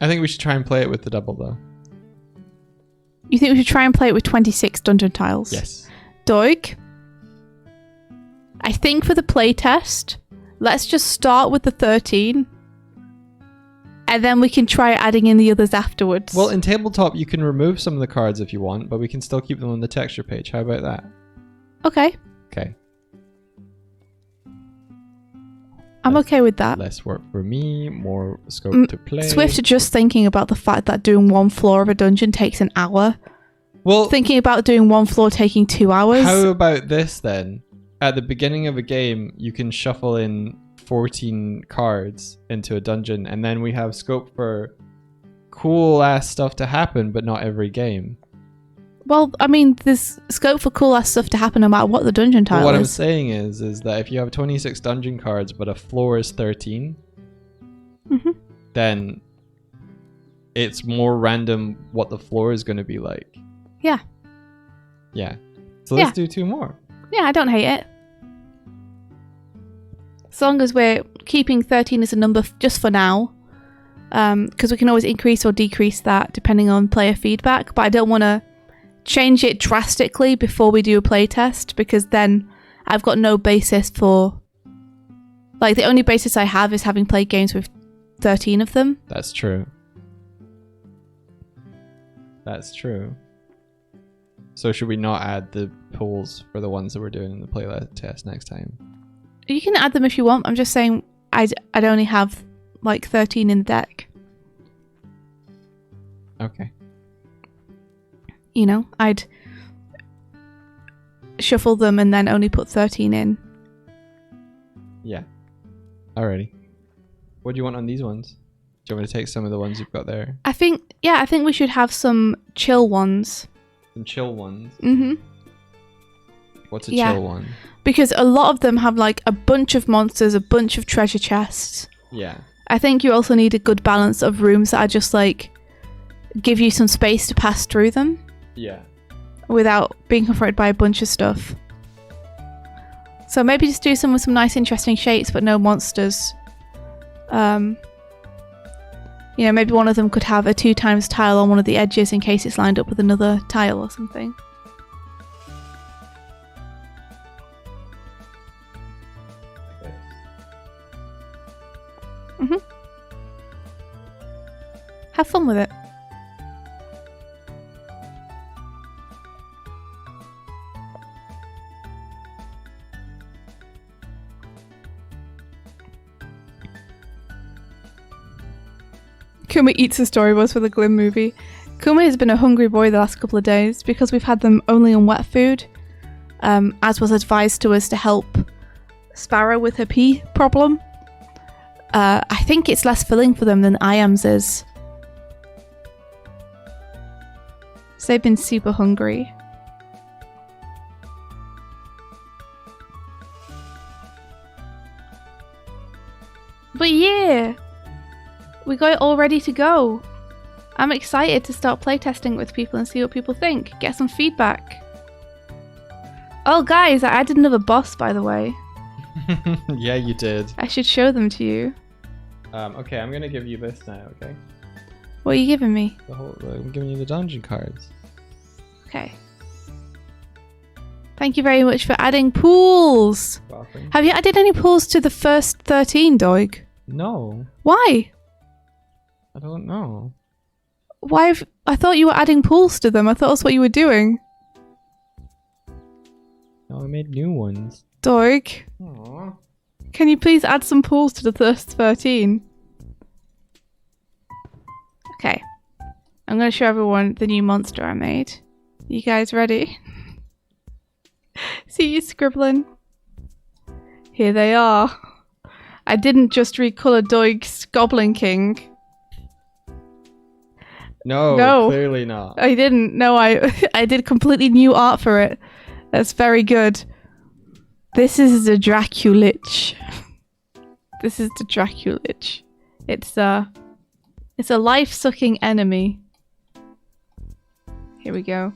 I think we should try and play it with the double, though. You think we should try and play it with 26 dungeon tiles? Yes. Doig? I think for the playtest, let's just start with the 13. And then we can try adding in the others afterwards. Well, in tabletop, you can remove some of the cards if you want, but we can still keep them on the texture page. How about that? Okay. Okay. I'm okay with that. Less work for me, more scope to play. Swift just thinking about the fact that doing one floor of a dungeon takes an hour. Well, thinking about doing one floor taking 2 hours. How about this then? At the beginning of a game, you can shuffle in 14 cards into a dungeon, and then we have scope for cool ass stuff to happen, but not every game. Well, I mean, there's scope for cool ass stuff to happen no matter what the dungeon tile But what is. I'm saying is that if you have 26 dungeon cards, but a floor is 13, then it's more random what the floor is going to be like. Yeah. Yeah. So let's do 2 more. Yeah, I don't hate it. As long as we're keeping 13 as a number just for now. Because we can always increase or decrease that depending on player feedback. But I don't want to change it drastically before we do a playtest, because then I've got no basis for... Like, the only basis I have is having played games with 13 of them. That's true. That's true. So should we not add the pools for the ones that we're doing in the playtest next time? You can add them if you want. I'm just saying I'd only have like 13 in the deck. Okay. You know, I'd shuffle them and then only put 13 in. Yeah. Alrighty. What do you want on these ones? Do you want me to take some of the ones you've got there? I think we should have some chill ones. Some chill ones? Mm-hmm. What's a chill one? Because a lot of them have like a bunch of monsters, a bunch of treasure chests. Yeah. I think you also need a good balance of rooms that are just like give you some space to pass through them. Yeah. Without being confronted by a bunch of stuff. So maybe just do some with some nice interesting shapes but no monsters. You know, maybe one of them could have a 2x tile on one of the edges in case it's lined up with another tile or something. Have fun with it. Kuma eats the storyboards for the Glim movie. Kuma has been a hungry boy the last couple of days because we've had them only on wet food, as was advised to us to help Sparrow with her pee problem. I think it's less filling for them than Iam's is. So they've been super hungry. But yeah, we got it all ready to go. I'm excited to start playtesting with people and see what people think. Get some feedback. Oh guys, I added another boss, by the way. Yeah, you did. I should show them to you. Okay, I'm gonna give you this now, okay? What are you giving me? I'm giving you the dungeon cards. Okay. Thank you very much for adding pools. Welcome. Have you added any pools to the first 13, Doig? No. Why? I don't know. I thought you were adding pools to them. I thought that's what you were doing. No, I made new ones. Doig. Aww. Can you please add some pools to the Thirst 13? Okay. I'm going to show everyone the new monster I made. You guys ready? See you scribbling? Here they are. I didn't just recolor Doig's Goblin King. No, clearly not. I didn't. No, I did completely new art for it. That's very good. This is the Draculich. This is the Draculich. It's a life-sucking enemy. Here we go.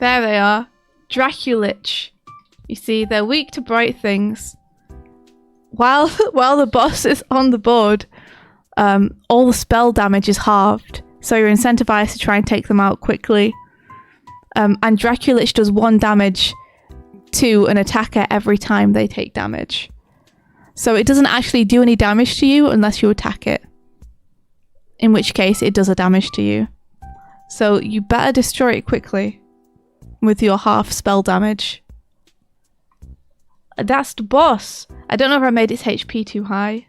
There they are. Draculich. You see, they're weak to bright things. While the boss is on the board, all the spell damage is halved, so you're incentivized to try and take them out quickly. And Draculich does 1 damage to an attacker every time they take damage. So it doesn't actually do any damage to you unless you attack it. In which case it does a damage to you. So you better destroy it quickly with your half spell damage. That's the boss. I don't know if I made its HP too high.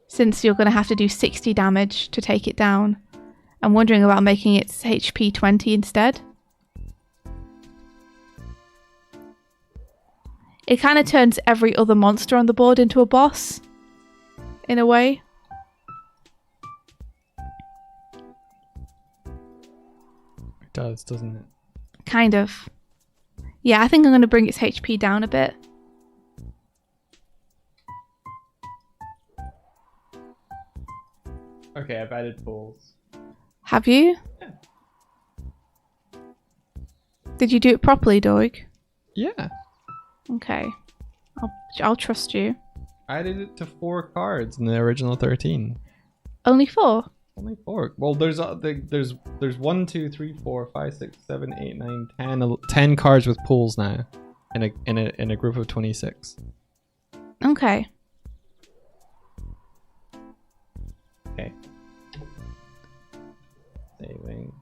Since you're going to have to do 60 damage to take it down. I'm wondering about making its HP 20 instead. It kind of turns every other monster on the board into a boss. In a way. It does, doesn't it? Kind of. Yeah, I think I'm going to bring its HP down a bit. Okay, I've added pools. Have you? Yeah. Did you do it properly, Doig? Yeah. Okay. I'll trust you. I added it to 4 cards in the original 13. Only 4? Only 4. Well, there's 1, 2, 3, 4, 5, 6, 7, 8, 9, 10, 10 cards with pools now, in a group of 26. Okay. Okay. Saving.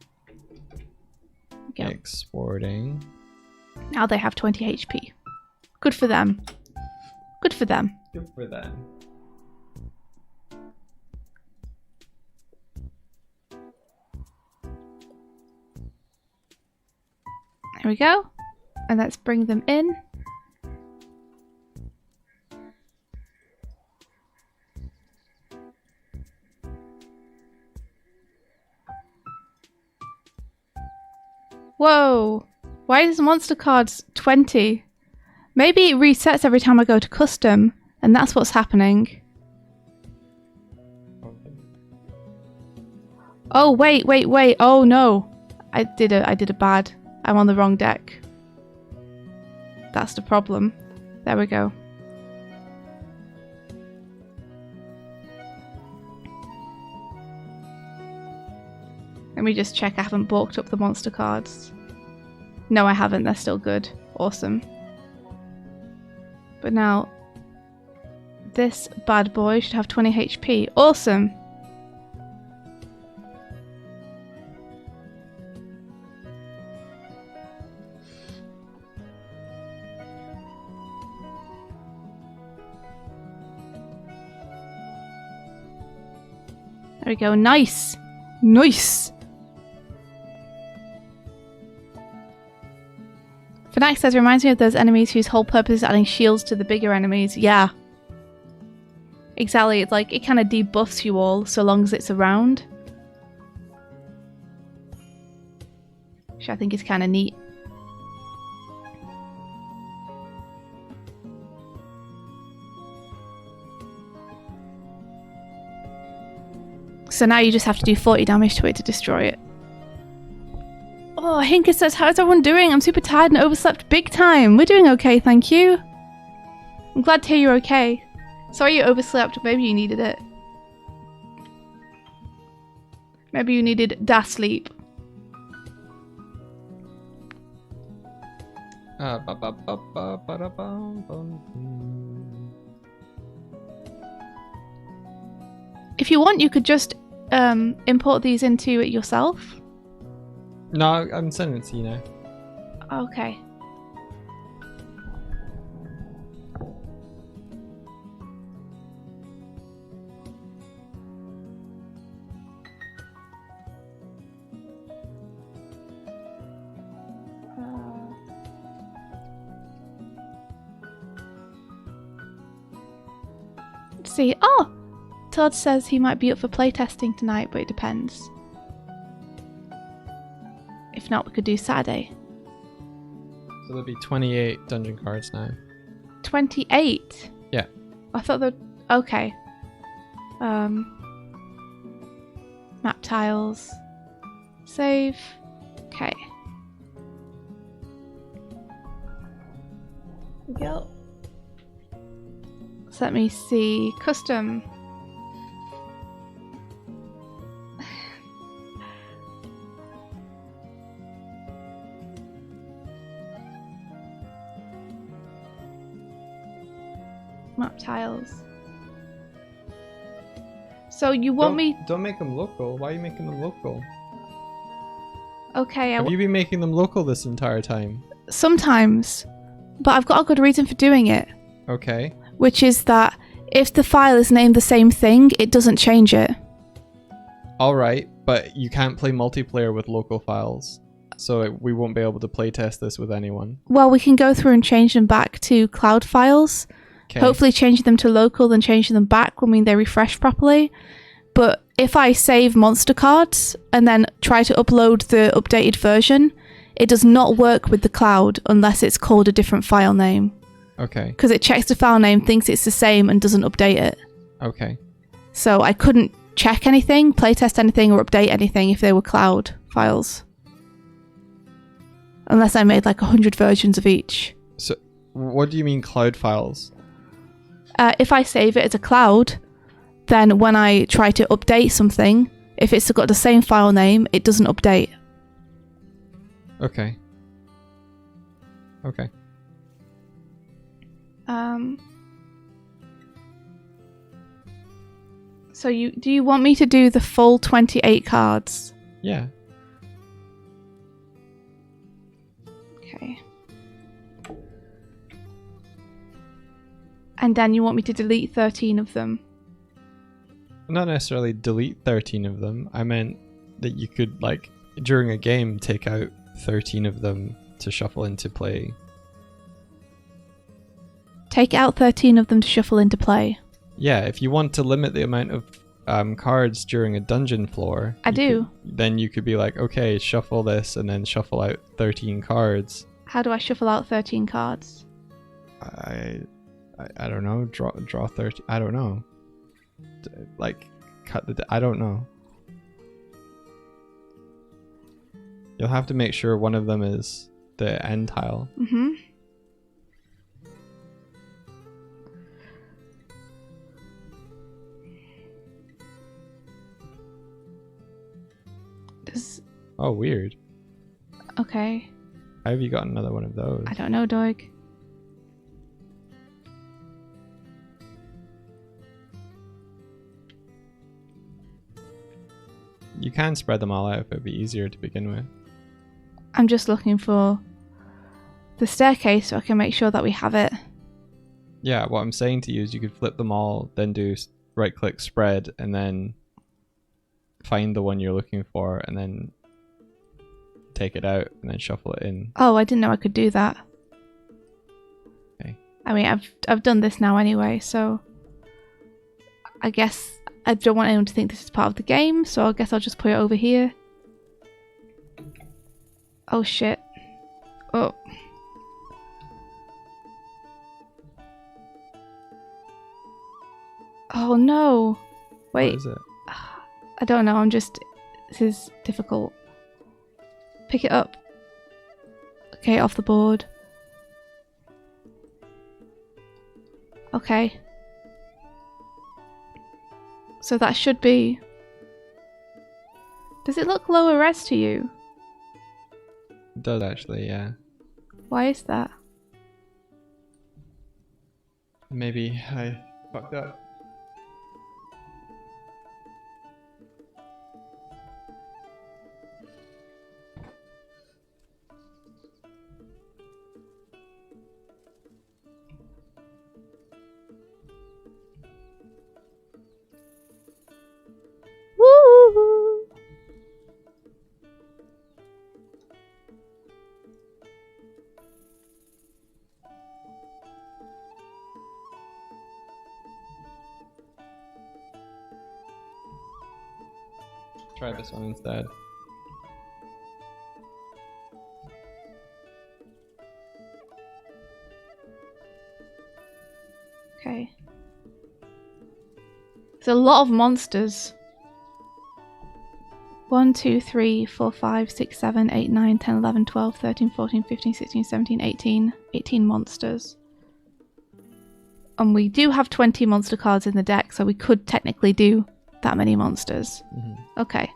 Yeah. Exporting. Now they have 20 HP. Good for them. Good for them. Good for them. There we go. And let's bring them in. Whoa. Why is monster cards 20? Maybe it resets every time I go to custom, and that's what's happening. Okay. Oh, wait. Oh, no. I did a bad. I'm on the wrong deck. That's the problem. There we go. Let me just check I haven't bulked up the monster cards. No, I haven't. They're still good. Awesome. But now, this bad boy should have 20 HP. Awesome! There we go. Nice! Nice! Fnac says, reminds me of those enemies whose whole purpose is adding shields to the bigger enemies. Yeah. Exactly. It's like, it kind of debuffs you all so long as it's around. Which I think is kind of neat. So now you just have to do 40 damage to it to destroy it. Oh, Hinka says, how's everyone doing? I'm super tired and overslept big time. We're doing okay, thank you. I'm glad to hear you're okay. Sorry you overslept, maybe you needed it. Maybe you needed da sleep. If you want, you could just import these into it yourself. No, I'm sending it to you now. Okay. Let's see. Oh! Todd says he might be up for playtesting tonight, but it depends. If not, we could do Saturday. So there'll be 28 dungeon cards now. 28? Yeah. I thought that... Okay. Map tiles. Save. Okay. Go. So let me see. Custom. Map tiles. So you want me... Don't make them local. Why are you making them local? Okay. Have you been making them local this entire time? Sometimes. But I've got a good reason for doing it. Okay. Which is that if the file is named the same thing, it doesn't change it. Alright, but you can't play multiplayer with local files. So we won't be able to playtest this with anyone. Well, we can go through and change them back to cloud files. Okay. Hopefully changing them to local, then changing them back when they refresh properly. But if I save monster cards and then try to upload the updated version, it does not work with the cloud unless it's called a different file name. Okay. Because it checks the file name, thinks it's the same, and doesn't update it. Okay. So I couldn't check anything, playtest anything, or update anything if they were cloud files. Unless I made like 100 versions of each. So what do you mean cloud files? If I save it as a cloud, then when I try to update something, if it's got the same file name, it doesn't update. Okay. Okay. So do you want me to do the full 28 cards? Yeah. Okay. And then you want me to delete 13 of them? Not necessarily delete 13 of them. I meant that you could, like, during a game, take out 13 of them to shuffle into play. Take out 13 of them to shuffle into play? Yeah, if you want to limit the amount of cards during a dungeon floor... then you could be like, okay, shuffle this and then shuffle out 13 cards. How do I shuffle out 13 cards? I don't know. Draw 13. I don't know. Like, cut the... I don't know. You'll have to make sure one of them is the end tile. Mm-hmm. Oh, weird. Okay. How have you got another one of those? I don't know, Doig. You can spread them all out if it'd be easier to begin with. I'm just looking for the staircase so I can make sure that we have it. Yeah, what I'm saying to you is you could flip them all, then do right click spread, and then find the one you're looking for, and then take it out, and then shuffle it in. Oh, I didn't know I could do that. Okay. I mean, I've done this now anyway, so I guess I don't want anyone to think this is part of the game, so I guess I'll just put it over here. Oh shit. Oh. Oh no. Wait. What is it? I don't know, this is difficult. Pick it up. Okay, off the board. Okay. So that should be... Does it look lower res to you? It does actually, yeah. Why is that? Maybe I fucked up. try this one instead. Okay. There's a lot of monsters. 1, 2, 3, 4, 5, 6, 7, 8, 9, 10, 11, 12, 13, 14, 15, 16, 17, 18. 18 monsters. And we do have 20 monster cards in the deck, so we could technically do that many monsters. Mm-hmm. Okay.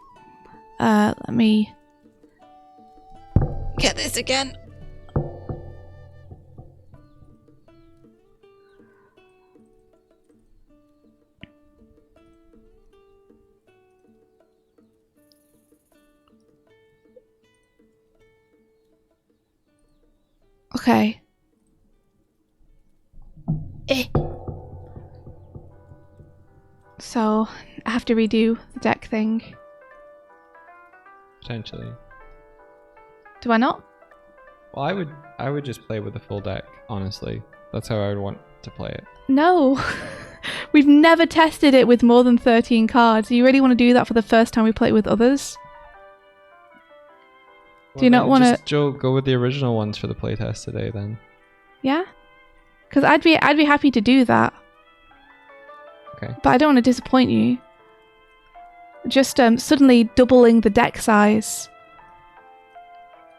Let me get this again. Okay. So, I have to redo the deck thing. Potentially. Do I not? Well, I would just play with a full deck, honestly. That's how I would want to play it. No. We've never tested it with more than 13 cards. Do you really want to do that for the first time we play it with others? Do you not want to... Joe, go with the original ones for the playtest today, then. Yeah? Because I'd be happy to do that. Okay. But I don't want to disappoint you. Just suddenly doubling the deck size,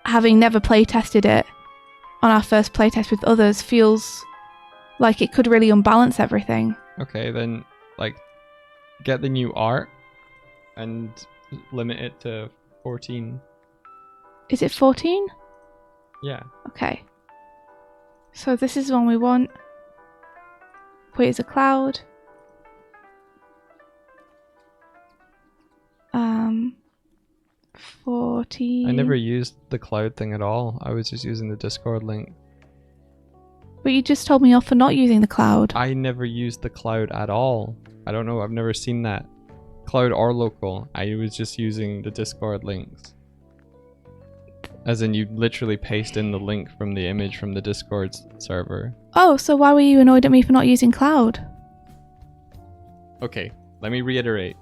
having never playtested it on our first playtest with others, feels like it could really unbalance everything. Okay, then, like, get the new art and limit it to 14. Is it 14? Yeah. Okay. So this is one we want. Wait, it's a cloud. 14. I never used the cloud thing at all. I was just using the Discord link. But you just told me off for not using the cloud. I never used the cloud at all. I don't know. I've never seen that. Cloud or local. I was just using the Discord links. As in, you literally paste in the link from the image from the Discord server. Oh, so why were you annoyed at me for not using cloud? Okay, let me reiterate.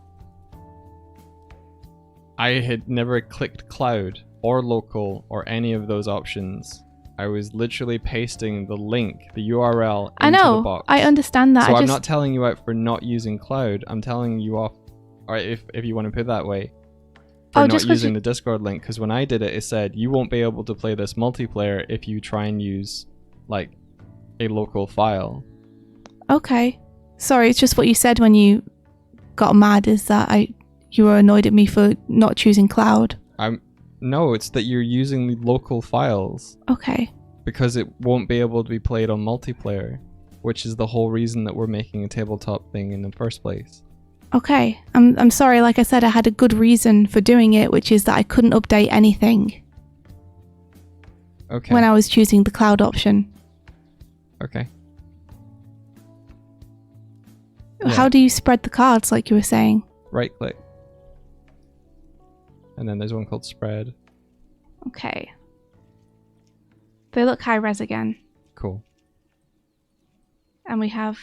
I had never clicked cloud or local or any of those options. I was literally pasting the link, the URL into the box. I understand that. So I'm not telling you out for not using cloud. I'm telling you off, or if you want to put it that way, for not using the Discord link. Because when I did it, it said you won't be able to play this multiplayer if you try and use like a local file. Okay. Sorry, it's just what you said when you got mad. Is that you were annoyed at me for not choosing cloud? No, it's that you're using the local files. Okay. Because it won't be able to be played on multiplayer, which is the whole reason that we're making a tabletop thing in the first place. Okay. I'm sorry, like I said, I had a good reason for doing it, which is that I couldn't update anything. Okay. When I was choosing the cloud option. Okay. How do you spread the cards, like you were saying? Right click. And then there's one called spread. Okay. They look high res again. Cool. And we have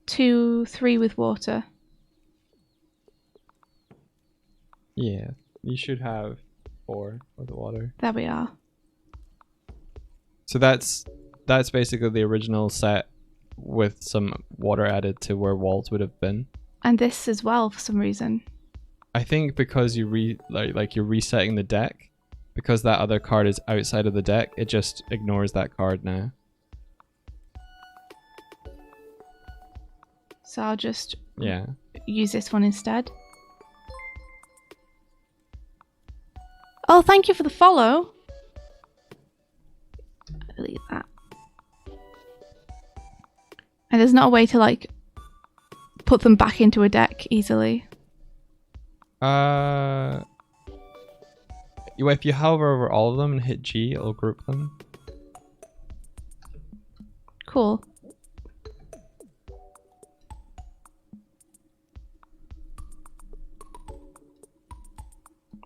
2, 3 with water. Yeah, you should have 4 with the water. There we are. So that's basically the original set with some water added to where walls would have been. And this as well for some reason. I think because you're resetting the deck, because that other card is outside of the deck, it just ignores that card now. So I'll just yeah use this one instead. Oh, thank you for the follow. Delete that. And there's not a way to like put them back into a deck easily. If you hover over all of them and hit G, it'll group them. Cool.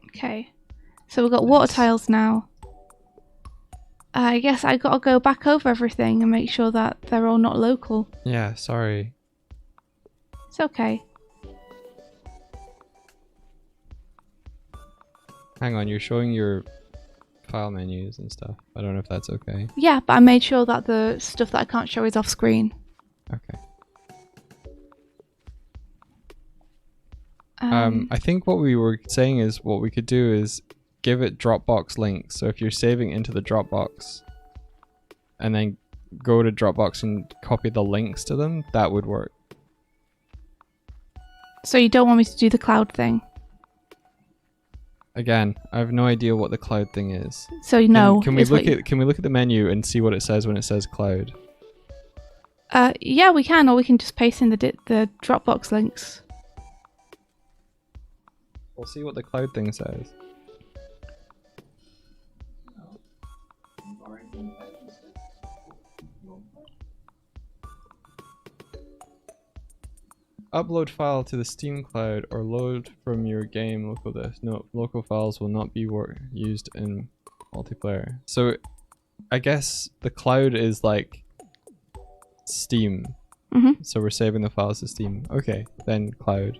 Okay. So we've got water tiles now. I guess I gotta go back over everything and make sure that they're all not local. Yeah, sorry. It's okay. Hang on, you're showing your file menus and stuff. I don't know if that's okay. Yeah, but I made sure that the stuff that I can't show is off screen. Okay. Um, I think what we were saying is what we could do is give it Dropbox links. So if you're saving into the Dropbox and then go to Dropbox and copy the links to them, that would work. so you don't want me to do the cloud thing? Again, I have no idea what the cloud thing is. So you know. Can we look at the menu and see what it says when it says cloud? Yeah, we can, or we can just paste in the Dropbox links. We'll see what the cloud thing says. Upload file to the Steam cloud or load from your game local disk. No, local files will not be used in multiplayer. So I guess the cloud is like Steam. Mm-hmm. So we're saving the files to Steam. Okay, then cloud.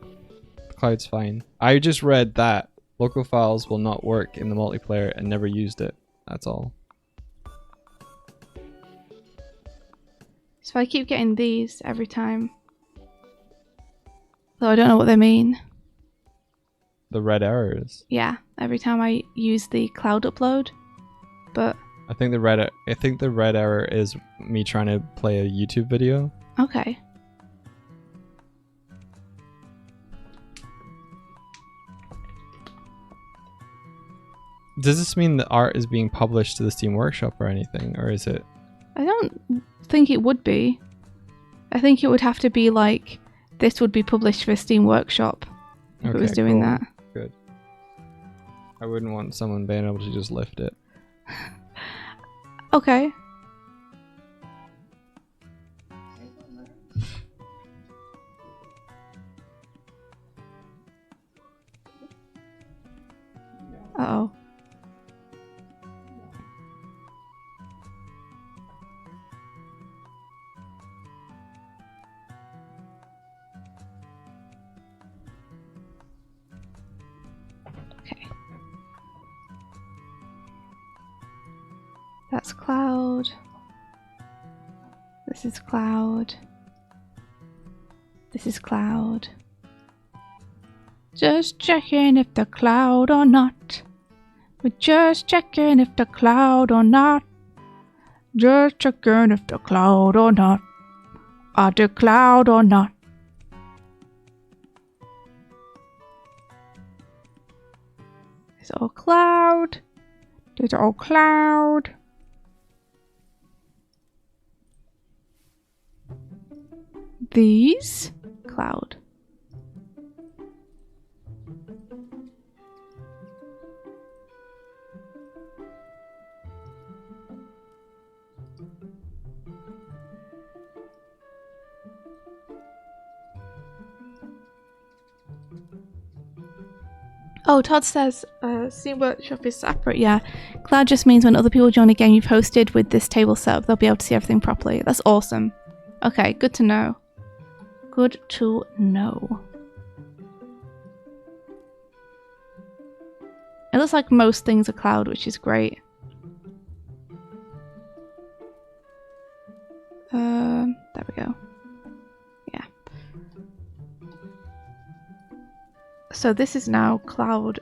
Cloud's fine. I just read that local files will not work in the multiplayer and never used it. That's all. So I keep getting these every time. Though I don't know what they mean. The red errors. Yeah, every time I use the cloud upload. But I think the red error is me trying to play a YouTube video. okay. Does this mean the art is being published to the Steam Workshop or anything, or is it? I don't think it would be. I think it would have to be like this would be published for Steam Workshop if it was doing cool. that. Good. I wouldn't want someone being able to just lift it. Okay. Uh-oh. Okay. That's cloud. This is cloud. This is cloud. Just checking if the cloud or not. We're just checking if the cloud or not. Just checking if the cloud or not. Are the cloud or not? It's all cloud. It's all cloud. These cloud. Oh, Todd says Steam Workshop is separate. Yeah, cloud just means when other people join a game you've hosted with this table set up, they'll be able to see everything properly. That's awesome. Okay, good to know. Good to know. It looks like most things are cloud, which is great. There we go. Yeah. So this is now cloud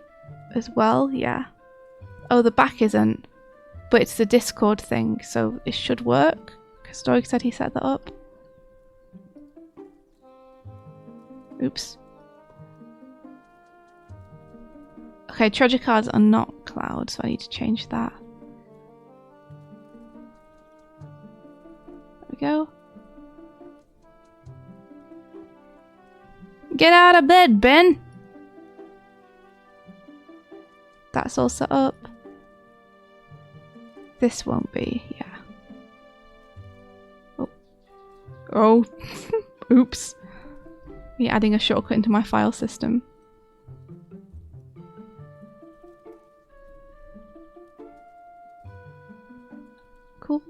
as well, yeah. Oh, the back isn't, but it's the Discord thing, so it should work. Because Doig said he set that up. Oops. Okay, treasure cards are not cloud, so I need to change that. There we go. Get out of bed, Ben! That's all set up. This won't be, yeah. Oh. Oh. Oops. Me adding a shortcut into my file system. Cool.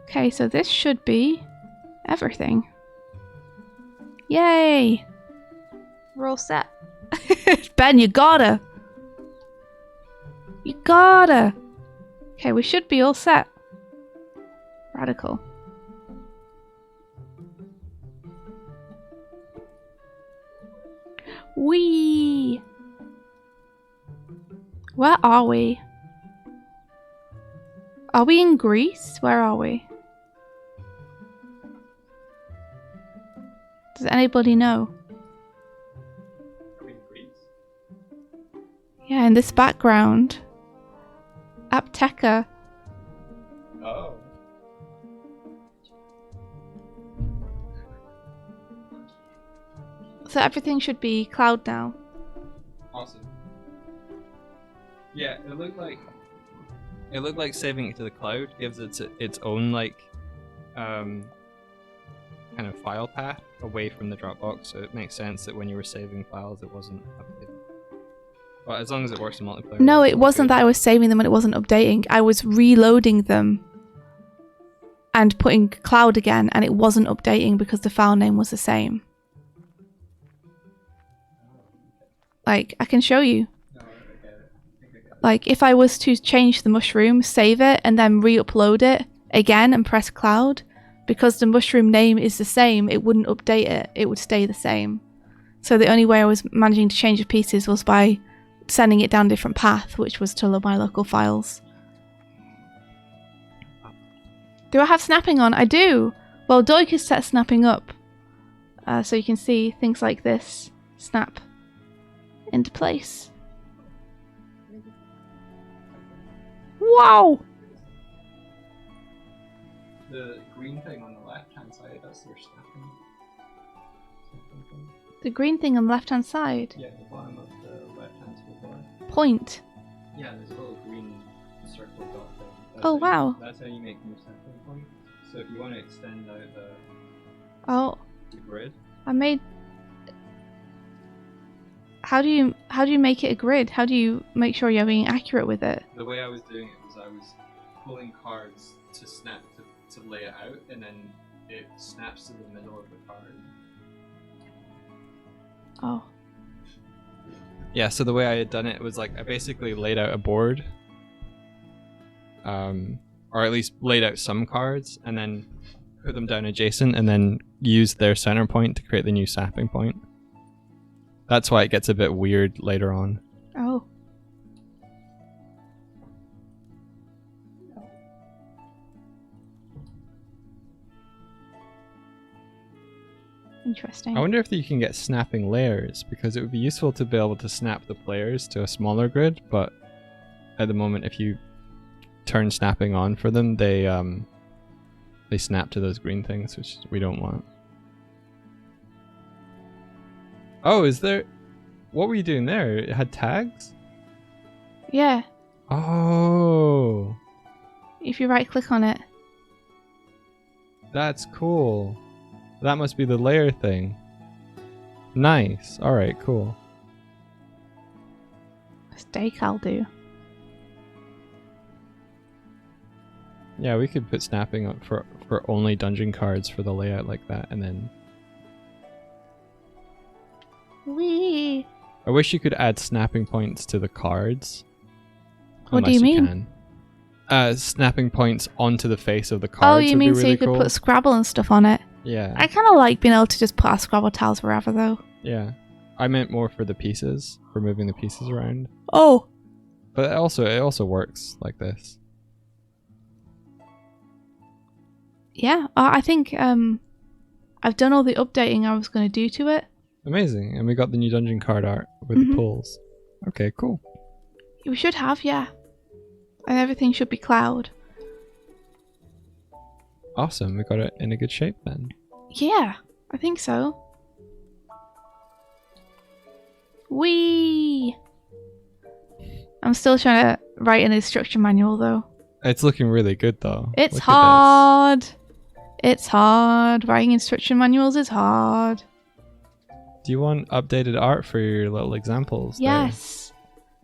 Okay, so this should be everything. Yay! We're all set. Ben, you gotta. You gotta. Okay, we should be all set. Radical. Whee! Where are we? Are we in Greece? Where are we? Does anybody know? Are we in Greece? Yeah, in this background. Apteka. Oh. So everything should be cloud now. Awesome. Yeah, it looked like saving it to the cloud gives it its own like kind of file path away from the Dropbox, so it makes sense that when you were saving files it wasn't updated. Well, as long as it works in multiplayer. No, it wasn't that I was saving them and it wasn't updating. I was reloading them and putting cloud again, and it wasn't updating because the file name was the same. Like, I can show you. Like, if I was to change the mushroom, save it, and then re-upload it again and press cloud, because the mushroom name is the same, it wouldn't update it. It would stay the same. So the only way I was managing to change the pieces was by sending it down a different path, which was to my local files. Do I have snapping on? I do! Well, Doig has set snapping up. So you can see things like this snap into place. Wow! The green thing on the left hand side, that's their snapping. The green thing on the left hand side. Yeah, the bottom of the left hand toolbar. Point. Yeah, there's a little green circle dot thing. Oh, wow. That's how you make new snapping points. So if you want to extend out Oh, the grid. I made... How do you make it a grid? How do you make sure you're being accurate with it? The way I was doing it was I was pulling cards to snap to lay it out, and then it snaps to the middle of the card. Oh. Yeah, so the way I had done it was like I basically laid out a board, or at least laid out some cards, and then put them down adjacent, and then used their center point to create the new snapping point. That's why it gets a bit weird later on. Oh. Interesting. I wonder if you can get snapping layers, because it would be useful to be able to snap the players to a smaller grid, but at the moment if you turn snapping on for them, they snap to those green things, which we don't want. Oh, is there... What were you doing there? It had tags? Yeah. Oh. If you right click on it. That's cool. That must be the layer thing. Nice. Alright, cool. Steak I'll do. Yeah, we could put snapping up for only dungeon cards for the layout like that, and then... Wee. I wish you could add snapping points to the cards. What do you mean? Snapping points onto the face of the cards. Oh, you would mean be so really you could cool. put Scrabble and stuff on it? Yeah. I kind of like being able to just put our Scrabble tiles wherever, though. Yeah. I meant more for the pieces, for moving the pieces around. Oh. But it also works like this. Yeah, I think I've done all the updating I was going to do to it. Amazing. And we got the new dungeon card art with the pulls. Okay, cool. We should have, yeah. And everything should be cloud. Awesome. We got it in a good shape then. Yeah, I think so. Whee! I'm still trying to write an instruction manual though. It's looking really good though. It's Look hard. It's hard. Writing instruction manuals is hard. Do you want updated art for your little examples? Yes.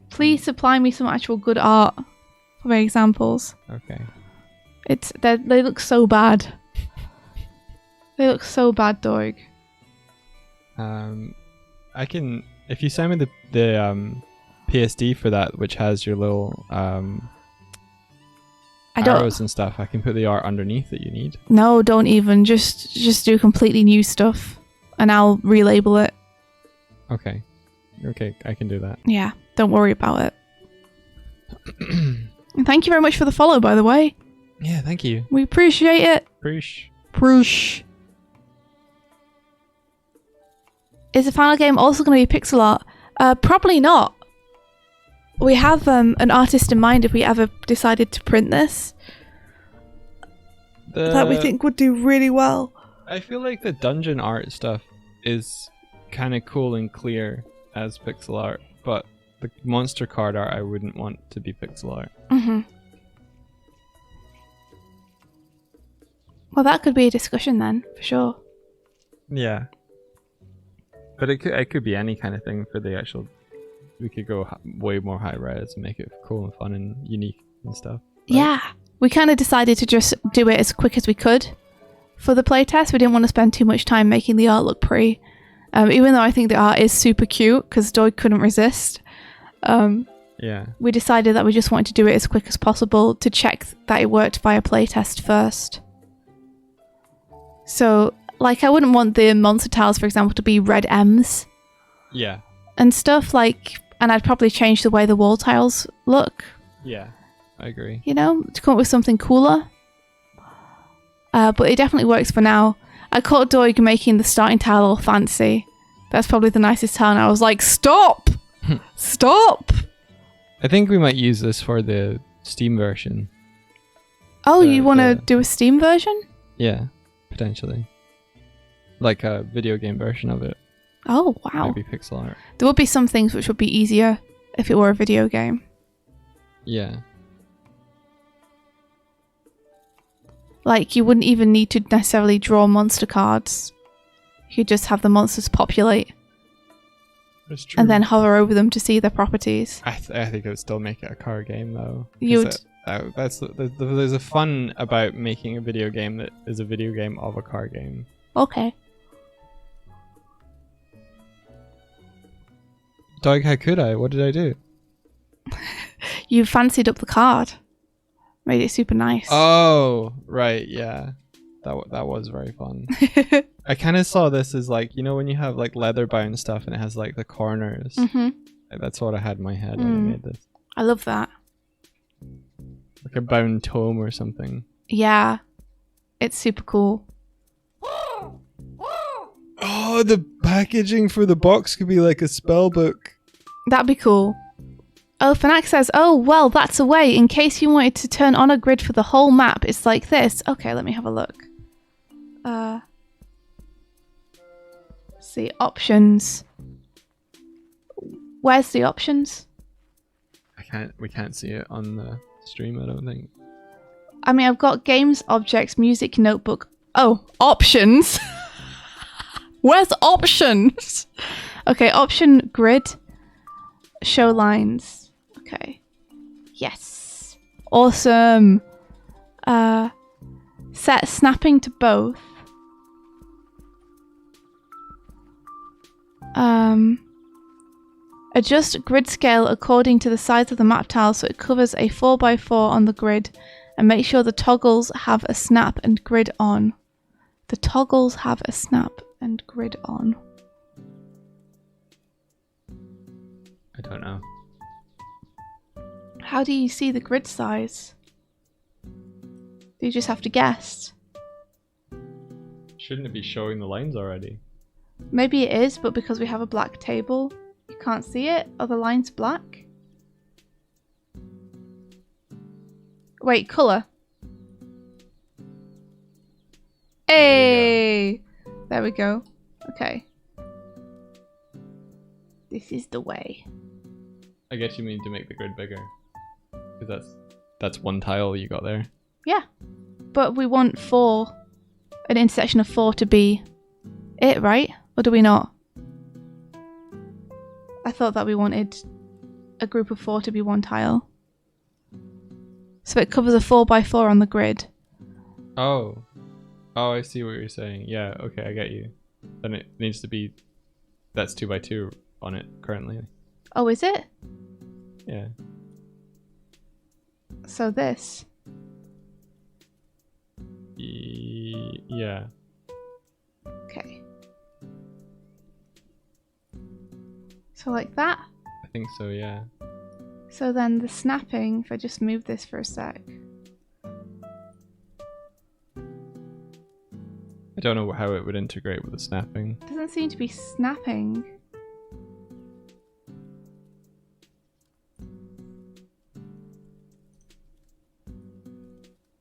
Please supply me some actual good art for my examples. Okay. They look so bad. They look so bad, Doig. I can If you send me the PSD for that, which has your little arrows and stuff, I can put the art underneath that you need. No, don't even. Just do completely new stuff, and I'll relabel it. Okay, I can do that. Yeah, don't worry about it. And thank you very much for the follow, by the way. Yeah, thank you. We appreciate it. Proosh. Is the final game also going to be pixel art? Probably not. We have an artist in mind if we ever decided to print this. That we think would do really well. I feel like the dungeon art stuff is kind of cool and clear as pixel art, but the monster card art I wouldn't want to be pixel art. Mm-hmm. Well, that could be a discussion then, for sure. Yeah. But it could be any kind of thing for the actual... We could go way more high res and make it cool and fun and unique and stuff. Right? Yeah. We kind of decided to just do it as quick as we could for the playtest. We didn't want to spend too much time making the art look pretty. Even though I think the art is super cute, because Doig couldn't resist. Yeah. We decided that we just wanted to do it as quick as possible to check that it worked via playtest first. So, like, I wouldn't want the monster tiles, for example, to be red M's. Yeah. And stuff, like, and I'd probably change the way the wall tiles look. Yeah, I agree. You know, to come up with something cooler. But it definitely works for now. I caught Doig making the starting tile all fancy. That's probably the nicest tile, and I was like, stop! Stop! I think we might use this for the Steam version. Oh, you want to do a Steam version? Yeah, potentially. Like a video game version of it. Oh, wow. Maybe pixel art. There would be some things which would be easier if it were a video game. Yeah. Like, you wouldn't even need to necessarily draw monster cards. You could just have the monsters populate. That's true. And then hover over them to see their properties. I think it would still make it a car game, though. You'd... There's a fun about making a video game that is a video game of a car game. Okay. Doig, how could I? What did I do? You fancied up the card. Made it super nice. Oh, right, yeah. That was very fun. I kind of saw this as like, you know, when you have like leather bound stuff and it has like the corners. Mm-hmm. That's what I had in my head when I made this. I love that. Like a bound tome or something. Yeah. It's super cool. Oh, the packaging for the box could be like a spell book. That'd be cool. Oh, Fanac says, oh, well, that's a way. In case you wanted to turn on a grid for the whole map, it's like this. Okay, let me have a look. See, options. Where's the options? We can't see it on the stream, I don't think. I mean, I've got games, objects, music, notebook. Oh, options. Where's options? Okay, option grid. Show lines. Okay. Yes. Awesome. Set snapping to both. Adjust grid scale according to the size of the map tile so it covers a 4x4 on the grid, and make sure the toggles have a snap and grid on. The toggles have a snap and grid on. I don't know. How do you see the grid size? Do you just have to guess? Shouldn't it be showing the lines already? Maybe it is, but because we have a black table, you can't see it. Are the lines black? Wait, colour. Hey! There we go. Okay. This is the way. I guess you mean to make the grid bigger. Because that's one tile you got there. Yeah. But we want 4, an intersection of 4 to be it, right? Or do we not? I thought that we wanted a group of 4 to be one tile. So it covers a 4x4 on the grid. Oh. Oh, I see what you're saying. Yeah, okay, I get you. Then it needs to be... That's 2x2 on it currently. Oh, is it? Yeah. So this. Yeah. Okay. So like that. I think so, yeah. So then the snapping, if I just move this for a sec. I don't know how it would integrate with the snapping. Doesn't seem to be snapping.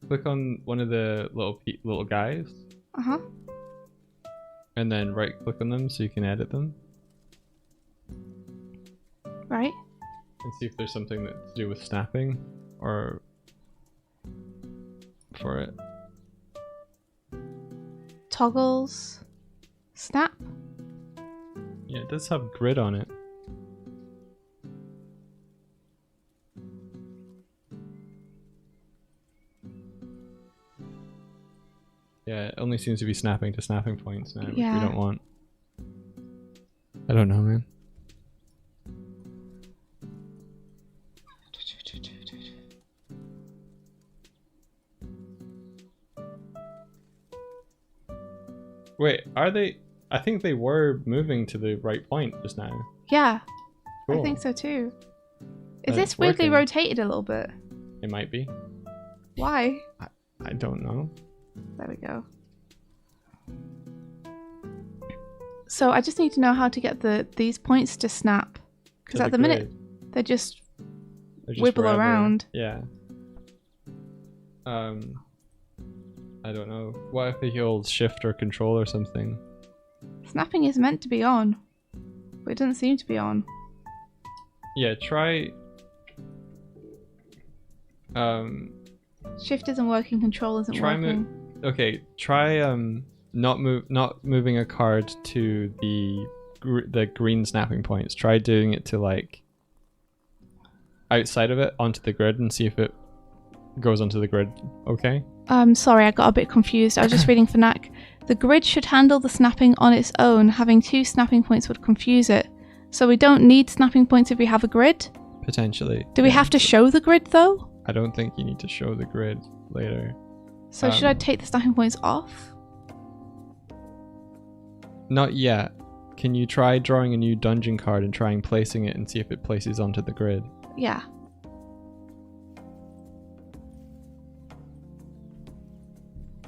Click on one of the little guys, Uh-huh. and then right click on them so you can edit them. Right. And see if there's something that's to do with snapping or for it. Toggles. Snap. Yeah, it does have grid on it. Yeah, it only seems to be snapping to snapping points now, which we Yeah. don't want. I don't know, man. Wait, are they? I think they were moving to the right point just now. Yeah. Cool. I think so too. Is And this it's weirdly working. rotated a little bit? It might be. Why? I don't know. There we go. So I just need to know how to get these points to snap. Because To at the grid. minute, they're just They're just wibble wherever. around. Yeah. I don't know. What if he holds shift or control or something? Snapping is meant to be on. But it doesn't seem to be on. Yeah, try. Shift isn't working, control isn't Try working. Okay, try not moving a card to the green snapping points. Try doing it to like outside of it onto the grid and see if it goes onto the grid. Okay. Sorry, I got a bit confused. I was just reading Fnac. The grid should handle the snapping on its own. Having two snapping points would confuse it. So we don't need snapping points if we have a grid? Potentially. Do we yeah. have to show the grid though? I don't think you need to show the grid later. So should I take the snapping points off? Not yet. Can you try drawing a new dungeon card and trying placing it and see if it places onto the grid? Yeah.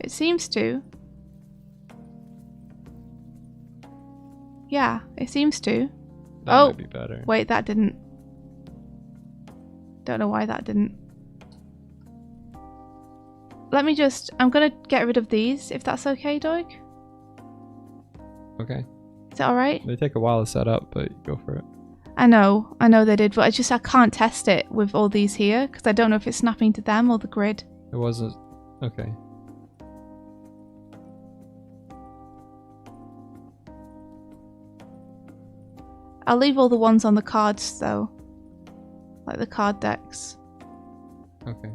It seems to. Yeah, it seems to. That Oh, might be better. wait, that didn't. Don't know why that didn't. Let me just... I'm going to get rid of these, if that's okay, Doig. Okay. Is that alright? They take a while to set up, but go for it. I know they did, but I can't test it with all these here, because I don't know if it's snapping to them or the grid. It wasn't... Okay. I'll leave all the ones on the cards, though. Like the card decks. Okay.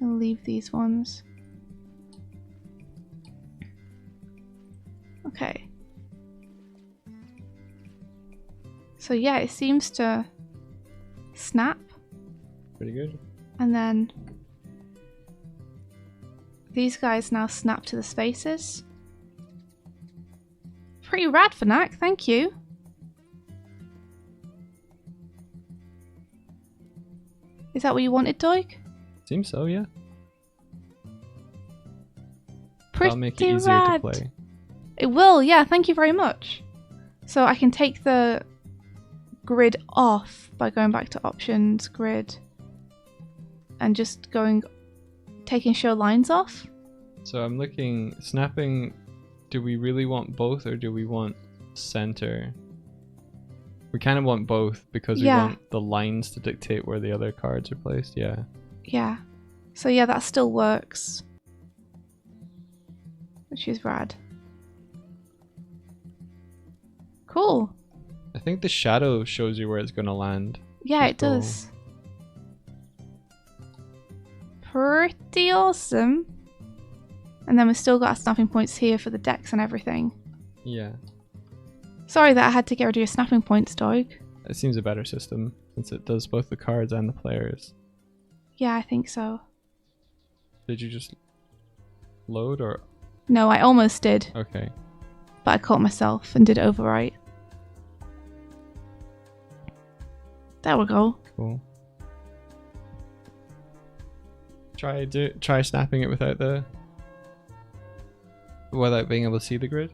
I'll leave these ones. Okay. So yeah, it seems to snap, Pretty good. and then these guys now snap to the spaces. Pretty rad, Fnac, thank you. Is that what you wanted, Doig? Seems so, yeah. Pretty That'll make it easier rad. to play. It will, yeah, thank you very much. So I can take the grid off by going back to options, grid, and just taking show lines off. So I'm looking, snapping, do we really want both or do we want center? We kind of want both because we Yeah. want the lines to dictate where the other cards are placed, yeah. Yeah. So yeah, that still works. Which is rad. Cool. I think the shadow shows you where it's going to land. Yeah, it Cool. does. Pretty awesome. And then we've still got our snapping points here for the decks and everything. Yeah. Sorry that I had to get rid of your snapping points, Doig. It seems a better system since it does both the cards and the players. Yeah, I think so. Did you just load or? No, I almost did, Okay. but I caught myself and did overwrite. There we go. Cool. Try snapping it without being able to see the grid.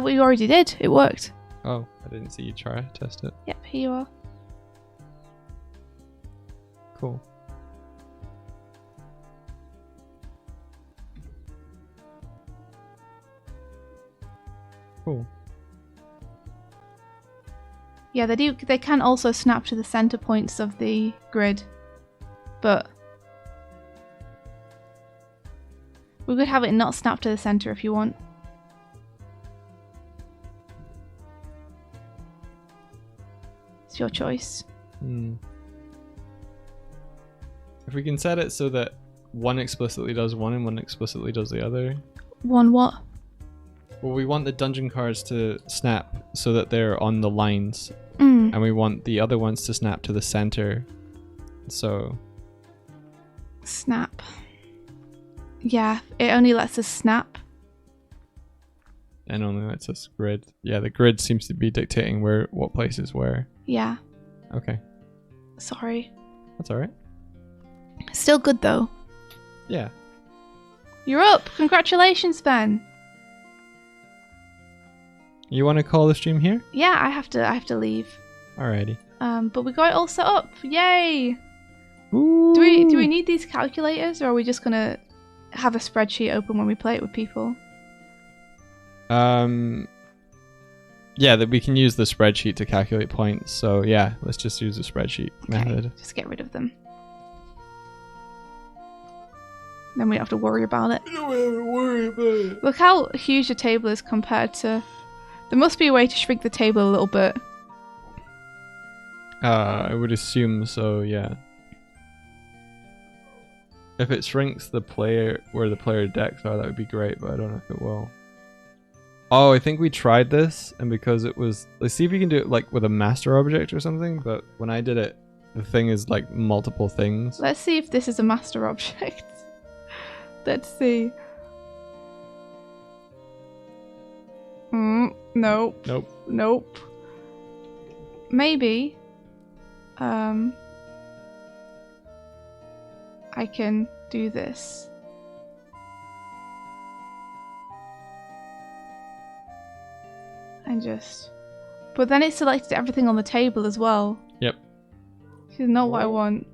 We already did. It worked. Oh, I didn't see you test it. Yep, here you are. Cool. Cool. Yeah, they do. They can also snap to the center points of the grid, but we could have it not snap to the center if you want. It's your choice. If we can set it so that one explicitly does one and one explicitly does the other. One what? Well, we want the dungeon cards to snap so that they're on the lines, Mm. and we want the other ones to snap to the center. So Snap. Yeah, it only lets us snap. and only lets us grid. Yeah, the grid seems to be dictating what place is where. Yeah. Okay, Sorry. that's all right. Still good though. Yeah. You're up. Congratulations, Ben. You want to call the stream here? Yeah, I have to leave. Alrighty. But we got it all set up. Yay! Ooh. Do we need these calculators, or are we just gonna have a spreadsheet open when we play it with people? Yeah, that we can use the spreadsheet to calculate points. So yeah, let's just use the spreadsheet method. Just get rid of them. Then we don't have to worry about it. Don't have to worry about it. Look how huge the table is compared to... There must be a way to shrink the table a little bit. I would assume so, yeah. If it shrinks the player where the player decks are, that would be great, but I don't know if it will. Oh, I think we tried this, and because it was... Let's see if we can do it like with a master object or something, but when I did it, the thing is like multiple things. Let's see if this is a master object. Let's see. Nope. Nope. Nope. Maybe. I can do this. And just... But then it selected everything on the table as well. Yep. Which is not what I want.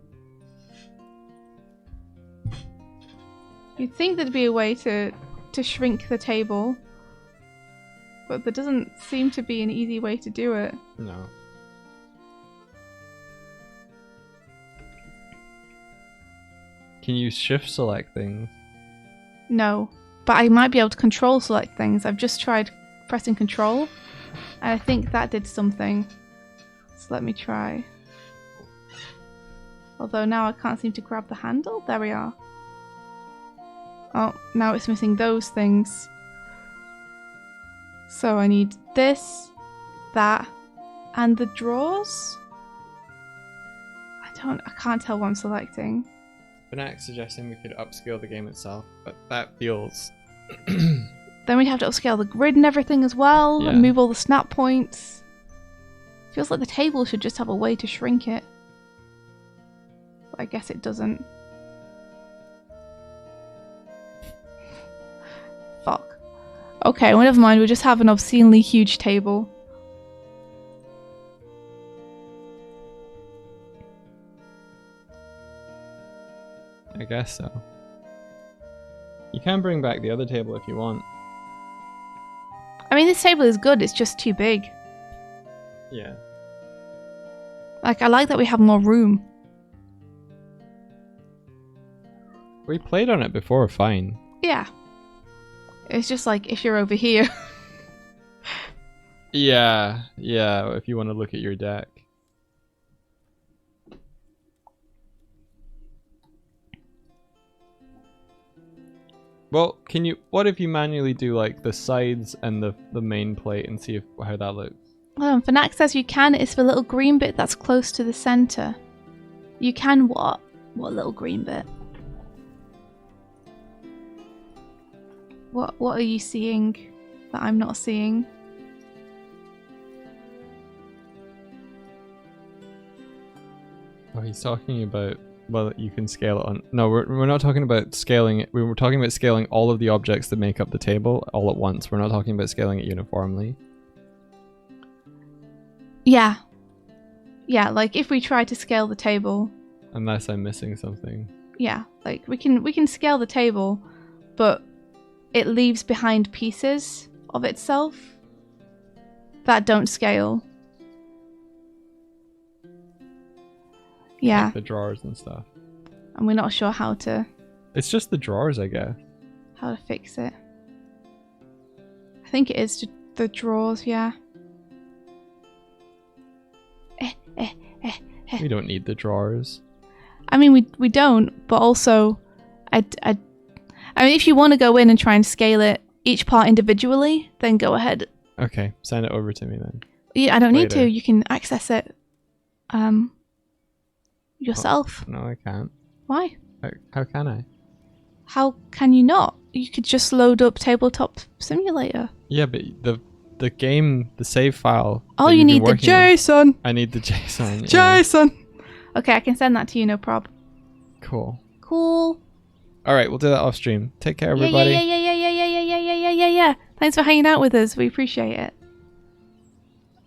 You'd think there'd be a way to shrink the table. But there doesn't seem to be an easy way to do it. No. Can you shift select things? No. But I might be able to control select things. I've just tried pressing control. And I think that did something. So let me try. Although now I can't seem to grab the handle. There we are. Oh, now it's missing those things. So I need this, that, and the drawers? I can't tell what I'm selecting. Benak suggesting we could upscale the game itself, but that feels... Then we'd have to upscale the grid and everything as well, Yeah. and move all the snap points. Feels like the table should just have a way to shrink it. But I guess it doesn't. Fuck. Okay, well, never mind, we'll just have an obscenely huge table. I guess so. You can bring back the other table if you want. I mean, this table is good, it's just too big. Yeah. Like, I like that we have more room. We played on it before, fine. Yeah. It's just like, if you're over here. Yeah, if you want to look at your deck. Well, can you? What if you manually do like the sides and the main plate and see how that looks? For next as you can, it's the little green bit that's close to the center. You can what? What little green bit? What are you seeing that I'm not seeing? Oh, he's talking about, well, you can scale it on. No, we're not talking about scaling it. We were talking about scaling all of the objects that make up the table all at once. We're not talking about scaling it uniformly. Yeah. Yeah, like if we try to scale the table. Unless I'm missing something. Yeah, like we can scale the table, but it leaves behind pieces of itself that don't scale. Yeah. Like the drawers and stuff. And we're not sure how to It's just the drawers, I guess. fix it. I think it is the drawers, yeah. We don't need the drawers. I mean, we don't, but also, I mean, if you want to go in and try and scale it each part individually, then go ahead. Okay, send it over to me then. Yeah, I don't need to. Later. You can access it, yourself. Oh, no, I can't. Why? How can I? How can you not? You could just load up Tabletop Simulator. Yeah, but the game, the save file. Oh, that you you've been need the working on- JSON. I need the JSON. Yeah. JSON. Okay, I can send that to you, no prob. Cool. Cool. All right, we'll do that off stream. Take care, everybody. Yeah. Thanks for hanging out with us. We appreciate it.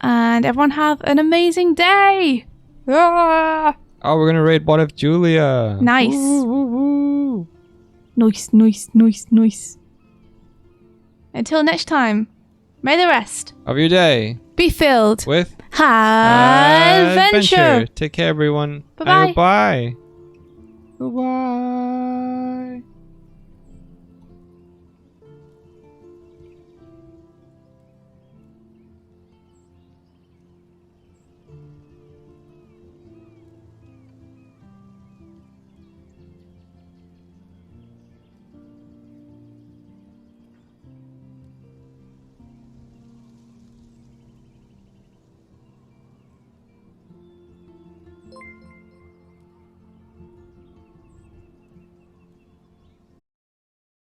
And everyone have an amazing day. Ah! Oh, we're gonna raid What If Julia. Nice. Woo. Nice. Until next time, may the rest Of your day be filled with adventure. Take care, everyone. Bye-bye. And goodbye. Goodbye.